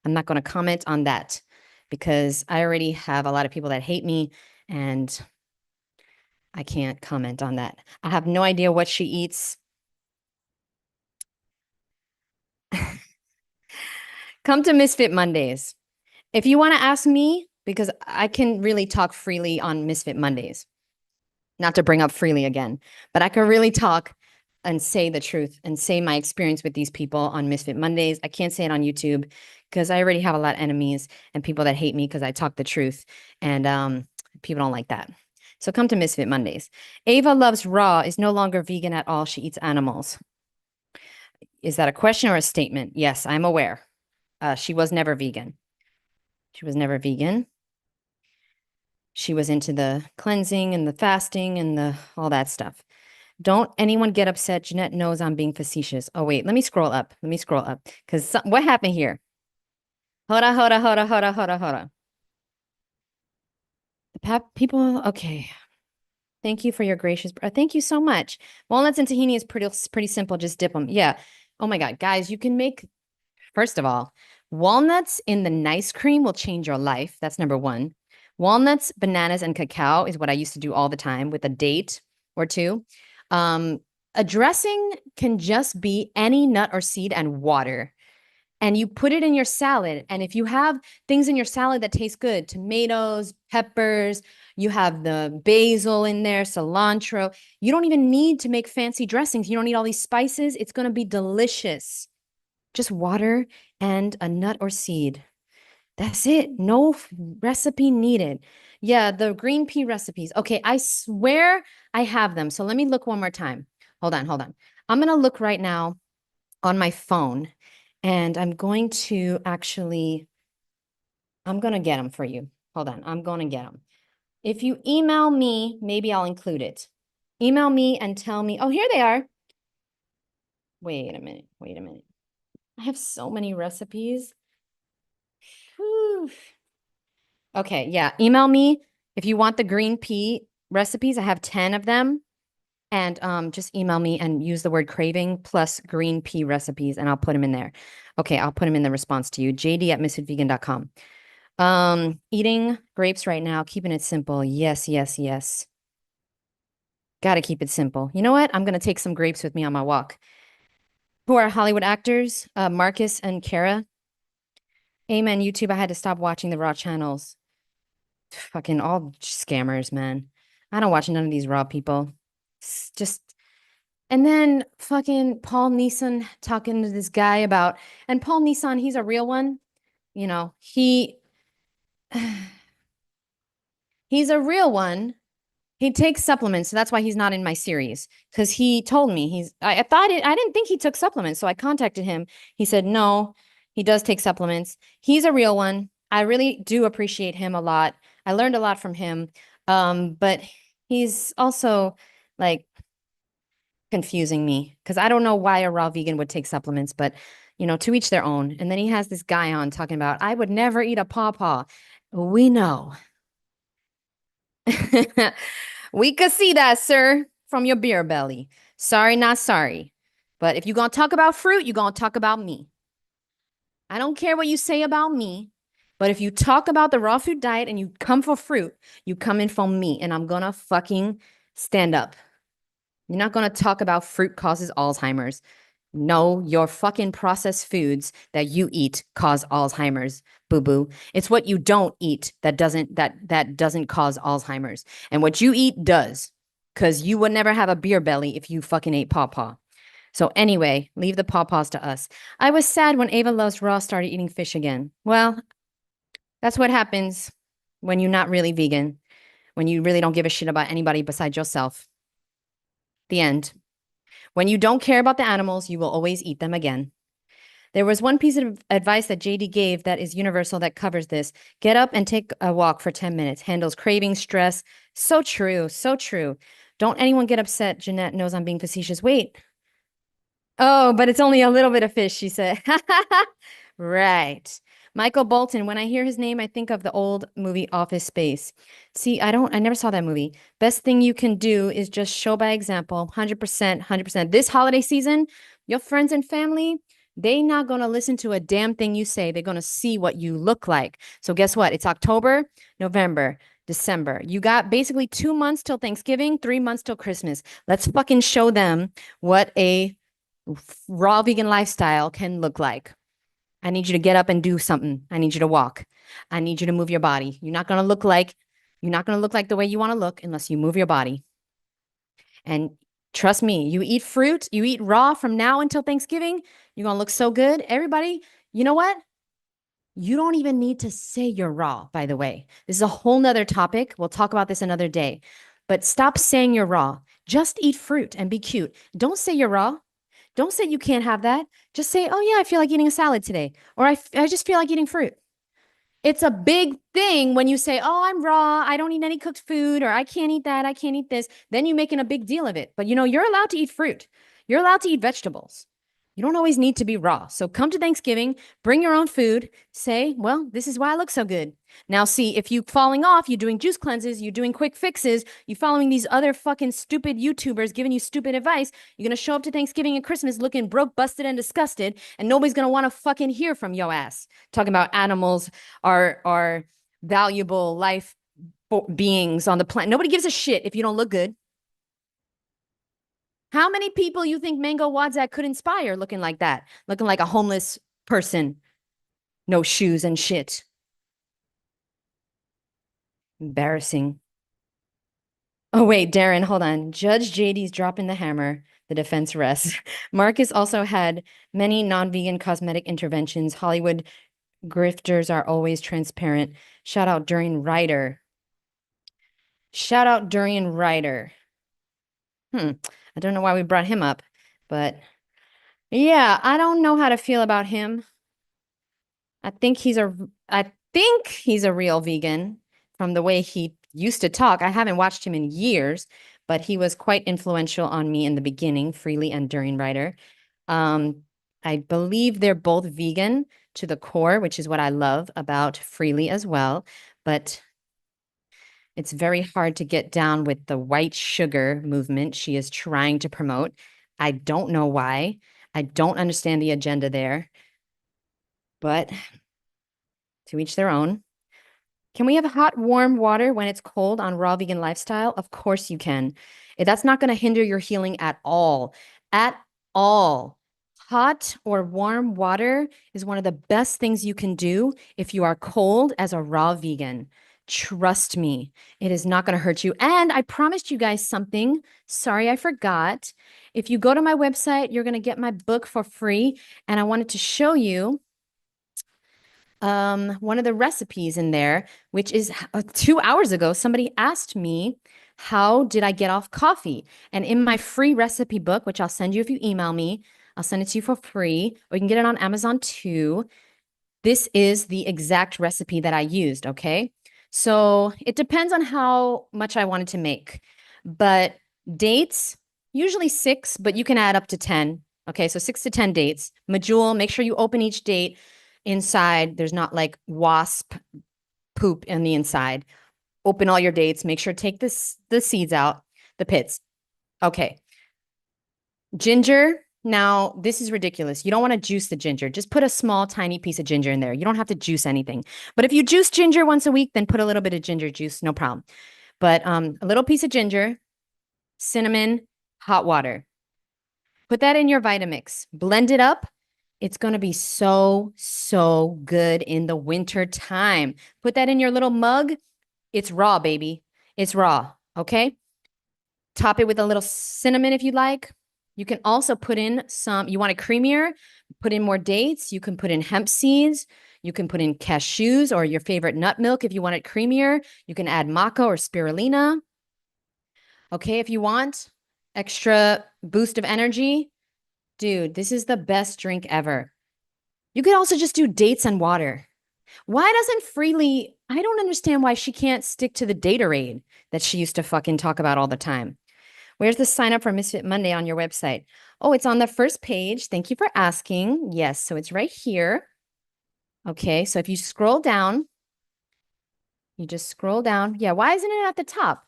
I'm not going to comment on that because I already have a lot of people that hate me and I can't comment on that. I have no idea what she eats. Come to Misfit Mondays. If you want to ask me, because I can really talk freely on Misfit Mondays, not to bring up freely again, but I can really talk and say the truth and say my experience with these people on Misfit Mondays. I can't say it on YouTube because I already have a lot of enemies and people that hate me because I talk the truth, and people don't like that. So come to Misfit Mondays. Ava loves raw, is no longer vegan at all. She eats animals. Is that a question or a statement? Yes, I'm aware. She was never vegan. She was never vegan. She was into the cleansing and the fasting and the all that stuff. Don't anyone get upset. Jeannette knows I'm being facetious. Oh, wait, let me scroll up. Let me scroll up. Because what happened here? Hold on, hold on, hold on, hold on, hold on, hold on. The people, okay. Thank you for your gracious. Thank you so much. Walnuts and tahini is pretty simple. Just dip them. Yeah. Oh my God, guys, you can make, first of all, walnuts in the nice cream will change your life. That's number one. Walnuts, bananas, and cacao is what I used to do all the time with a date or two. A dressing can just be any nut or seed and water. And you put it in your salad. And if you have things in your salad that taste good, tomatoes, peppers, you have the basil in there, cilantro, you don't even need to make fancy dressings. You don't need all these spices. It's going to be delicious. Just water and a nut or seed. That's it. No recipe needed. Yeah, the green pea recipes. Okay, I swear I have them. So let me look one more time. Hold on, hold on. I'm going to look right now on my phone and I'm going to I'm going to get them for you. Hold on. I'm going to get them. If you email me, maybe I'll include it. Email me and tell me, oh, here they are. Wait a minute. Wait a minute. I have so many recipes. Whew. Okay, yeah. Email me if you want the green pea recipes. I have 10 of them. And just email me and use the word craving plus green pea recipes, and I'll put them in there. Okay, I'll put them in the response to you. JD@MisfitVegan.com. Eating grapes right now, keeping it simple. Yes, yes, yes. Got to keep it simple. You know what? I'm going to take some grapes with me on my walk. Who are Hollywood actors? Marcus and Kara. Amen. YouTube, I had to stop watching the raw channels. Fucking all scammers, man. I don't watch none of these raw people. It's just, and then fucking Paul Neeson talking to this guy about, and Paul Neeson, he's a real one. You know, he's a real one. He takes supplements, so that's why he's not in my series. Because he told me I thought I didn't think he took supplements, so I contacted him. He said no, he does take supplements. He's a real one. I really do appreciate him a lot. I learned a lot from him. But He's also like confusing me because I don't know why a raw vegan would take supplements, but to each their own. And then he has this guy on talking about, I would never eat a pawpaw. We know. We could see that, sir, from your beer belly. Sorry, not sorry. But if you're going to talk about fruit, you're going to talk about me. I don't care what you say about me. But if you talk about the raw food diet and you come for fruit, you come in for me. And I'm going to fucking stand up. You're not going to talk about fruit causes Alzheimer's. No, your fucking processed foods that you eat cause Alzheimer's, boo-boo. It's what you don't eat that doesn't cause Alzheimer's. And what you eat does. Because you would never have a beer belly if you fucking ate pawpaw. So anyway, leave the pawpaws to us. I was sad when Ava Loves Raw started eating fish again. Well, that's what happens when you're not really vegan, when you really don't give a shit about anybody besides yourself. The end. When you don't care about the animals, you will always eat them again. There was one piece of advice that JD gave that is universal that covers this. Get up and take a walk for 10 minutes. Handles craving, stress. So true. So true. Don't anyone get upset. Jeannette knows I'm being facetious. Wait. Oh, but it's only a little bit of fish, she said. Right. Michael Bolton. When I hear his name, I think of the old movie Office Space. See, I never saw that movie. Best thing you can do is just show by example. 100%, 100%. This holiday season, your friends and family, they not going to listen to a damn thing you say. They're going to see what you look like. So guess what? It's October, November, December. You got basically 2 months till Thanksgiving, 3 months till Christmas. Let's fucking show them what a raw vegan lifestyle can look like. I need you to get up and do something. I need you to walk. I need you to move your body. You're not going to look like the way you want to look unless you move your body. And trust me, you eat fruit, you eat raw from now until Thanksgiving, you're going to look so good. Everybody, you know what? You don't even need to say you're raw, by the way. This is a whole nother topic. We'll talk about this another day. But stop saying you're raw. Just eat fruit and be cute. Don't say you're raw. Don't say you can't have that. Just say, oh, yeah, I feel like eating a salad today. Or I just feel like eating fruit. It's a big thing when you say, oh, I'm raw. I don't eat any cooked food, or I can't eat that. I can't eat this. Then you're making a big deal of it. But you're allowed to eat fruit. You're allowed to eat vegetables. You don't always need to be raw. So come to Thanksgiving, bring your own food, say, well, this is why I look so good. Now, see, if you falling off, you're doing juice cleanses, you're doing quick fixes, you're following these other fucking stupid YouTubers giving you stupid advice, you're going to show up to Thanksgiving and Christmas looking broke, busted, and disgusted, and nobody's going to want to fucking hear from your ass. Talking about animals are valuable life beings on the planet. Nobody gives a shit if you don't look good. How many people you think Mango Wadzak could inspire looking like that? Looking like a homeless person. No shoes and shit. Embarrassing. Oh, wait, Darren, hold on. Judge JD's dropping the hammer. The defense rests. Marcus also had many non-vegan cosmetic interventions. Hollywood grifters are always transparent. Shout out Durian Ryder. Shout out Durian Ryder. I don't know why we brought him up, but yeah, I don't know how to feel about him. I think he's a real vegan from the way he used to talk. I haven't watched him in years, but he was quite influential on me in the beginning, Freely and Durian Ryder. I believe they're both vegan to the core, which is what I love about Freely as well. But it's very hard to get down with the white sugar movement she is trying to promote. I don't know why. I don't understand the agenda there. But to each their own. Can we have hot, warm water when it's cold on raw vegan lifestyle? Of course you can. That's not going to hinder your healing at all. At all. Hot or warm water is one of the best things you can do if you are cold as a raw vegan. Trust me, it is not going to hurt you. And I promised you guys something. Sorry, I forgot. If you go to my website, you're going to get my book for free. And I wanted to show you one of the recipes in there, which is 2 hours ago, somebody asked me, how did I get off coffee? And in my free recipe book, which I'll send you if you email me, I'll send it to you for free, or you can get it on Amazon too. This is the exact recipe that I used, okay? So it depends on how much I wanted to make. But dates, usually 6, but you can add up to 10. Okay, so 6 to 10 dates. Medjool, make sure you open each date inside. There's not like wasp poop in the inside. Open all your dates. Make sure take the seeds out, the pits. Okay. Ginger. Now, this is ridiculous. You don't want to juice the ginger. Just put a small, tiny piece of ginger in there. You don't have to juice anything. But if you juice ginger once a week, then put a little bit of ginger juice, no problem. But a little piece of ginger, cinnamon, hot water. Put that in your Vitamix. Blend it up. It's going to be so, so good in the winter time. Put that in your little mug. It's raw, baby. It's raw. Okay. Top it with a little cinnamon if you like. You can also put in some, you want it creamier, put in more dates. You can put in hemp seeds. You can put in cashews or your favorite nut milk if you want it creamier. You can add maca or spirulina. Okay, if you want extra boost of energy, dude, this is the best drink ever. You could also just do dates and water. Why doesn't Freely, I don't understand why she can't stick to the Datorade that she used to fucking talk about all the time. Where's the sign up for Misfit Monday on your website? Oh, it's on the first page. Thank you for asking. Yes, so it's right here. Okay, so if you scroll down, you just scroll down. Yeah, why isn't it at the top?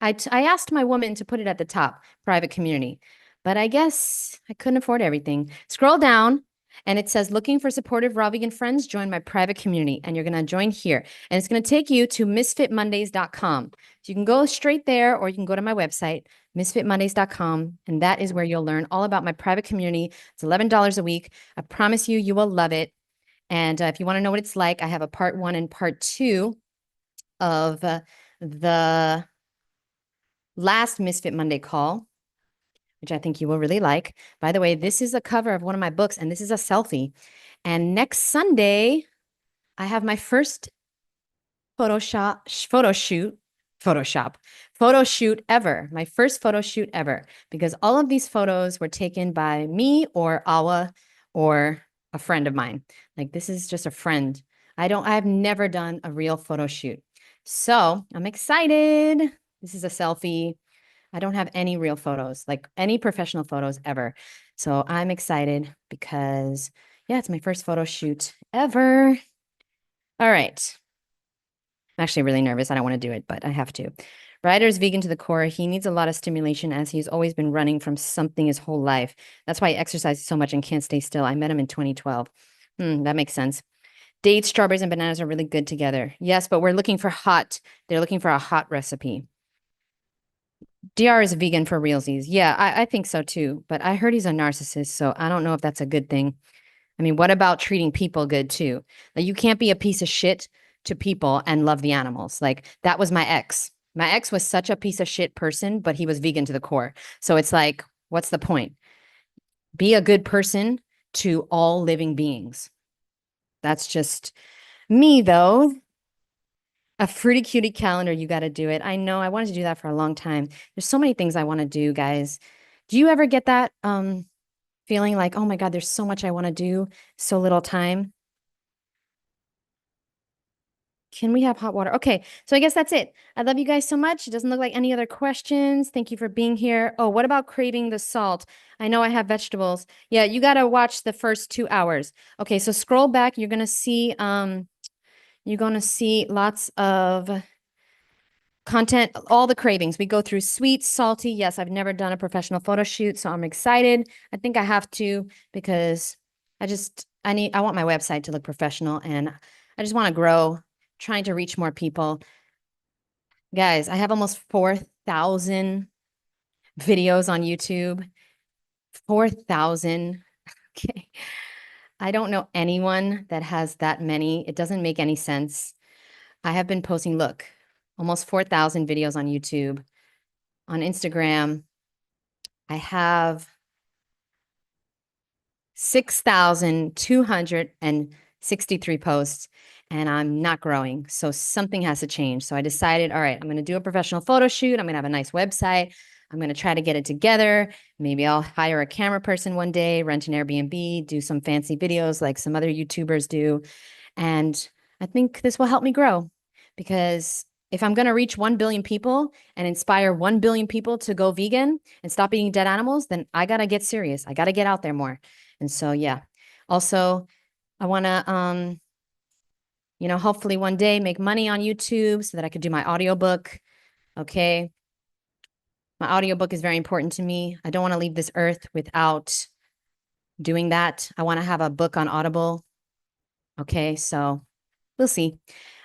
I asked my woman to put it at the top, private community, but I guess I couldn't afford everything. Scroll down and it says, looking for supportive raw vegan friends, join my private community. And you're going to join here. And it's going to take you to misfitmondays.com. So you can go straight there or you can go to my website, misfitmondays.com. And that is where you'll learn all about my private community. It's $11 a week. I promise you, you will love it. And if you want to know what it's like, I have a part 1 and part 2 of the last Misfit Monday call, which I think you will really like. By the way, this is a cover of one of my books, and this is a selfie. And next Sunday, I have my first photo shoot ever. My first photo shoot ever, because all of these photos were taken by me or Awa or a friend of mine. Like, this is just a friend. I've never done a real photo shoot. So I'm excited. This is a selfie. I don't have any real photos, like any professional photos ever. So I'm excited because, yeah, it's my first photo shoot ever. All right. I'm actually really nervous. I don't want to do it, but I have to. Ryder's vegan to the core. He needs a lot of stimulation as he's always been running from something his whole life. That's why he exercises so much and can't stay still. I met him in 2012. That makes sense. Dates, strawberries, and bananas are really good together. Yes, but we're looking for hot. They're looking for a hot recipe. DR is vegan for realsies. Yeah, I think so too. But I heard he's a narcissist, so I don't know if that's a good thing. I mean, what about treating people good too? Like, you can't be a piece of shit to people and love the animals. Like, that was my ex. My ex was such a piece of shit person, but he was vegan to the core. So it's like, what's the point? Be a good person to all living beings. That's just me, though. A fruity cutie calendar, you got to do it. I know I wanted to do that for a long time. There's so many things I want to do, guys. Do you ever get that feeling like, oh my God, there's so much I want to do, so little time? Can we have hot water? Okay, so I guess that's it. I love you guys so much. It doesn't look like any other questions. Thank you for being here. Oh, what about craving the salt? I know I have vegetables. Yeah, you got to watch the first 2 hours. Okay, so scroll back. You're going to see lots of content, all the cravings. We go through sweet, salty. Yes, I've never done a professional photo shoot, so I'm excited. I think I have to because I want my website to look professional and I just want to grow, trying to reach more people. Guys, I have almost 4,000 videos on YouTube. 4,000. Okay. I don't know anyone that has that many. It doesn't make any sense. I have been posting, look, almost 4,000 videos on YouTube. On Instagram, I have 6,263 posts and I'm not growing. So something has to change. So I decided, all right, I'm going to do a professional photo shoot. I'm going to have a nice website. I'm going to try to get it together. Maybe I'll hire a camera person one day, rent an Airbnb, do some fancy videos like some other YouTubers do. And I think this will help me grow because If I'm going to reach 1 billion people and inspire 1 billion people to go vegan and stop eating dead animals, then I got to get serious. I got to get out there more. And so, yeah. Also, I want to, hopefully one day make money on YouTube so that I could do my audiobook. Okay. My audiobook is very important to me. I don't want to leave this earth without doing that. I want to have a book on Audible. Okay. So we'll see.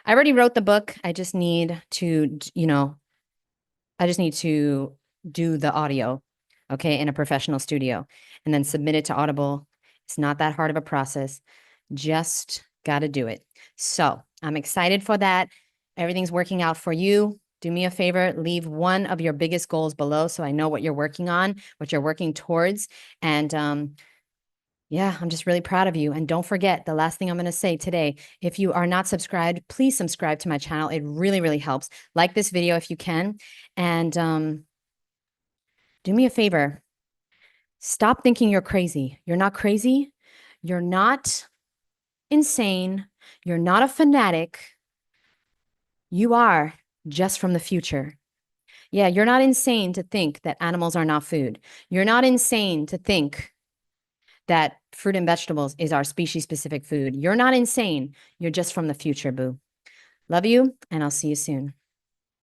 I already wrote the book. I just need to, do the audio, okay, in a professional studio and then submit it to Audible. It's not that hard of a process. Just got to do it. So I'm excited for that. Everything's working out for you. Do me a favor, leave one of your biggest goals below so I know what you're working on, what you're working towards. And yeah, I'm just really proud of you. And don't forget, the last thing I'm going to say today, if you are not subscribed, please subscribe to my channel. It really, really helps. Like this video if you can. And do me a favor. Stop thinking you're crazy. You're not crazy. You're not insane. You're not a fanatic. You are just from the future. Yeah, you're not insane to think that animals are not food. You're not insane to think that fruit and vegetables is our species-specific food. You're not insane. You're just from the future, boo. Love you, and I'll see you soon.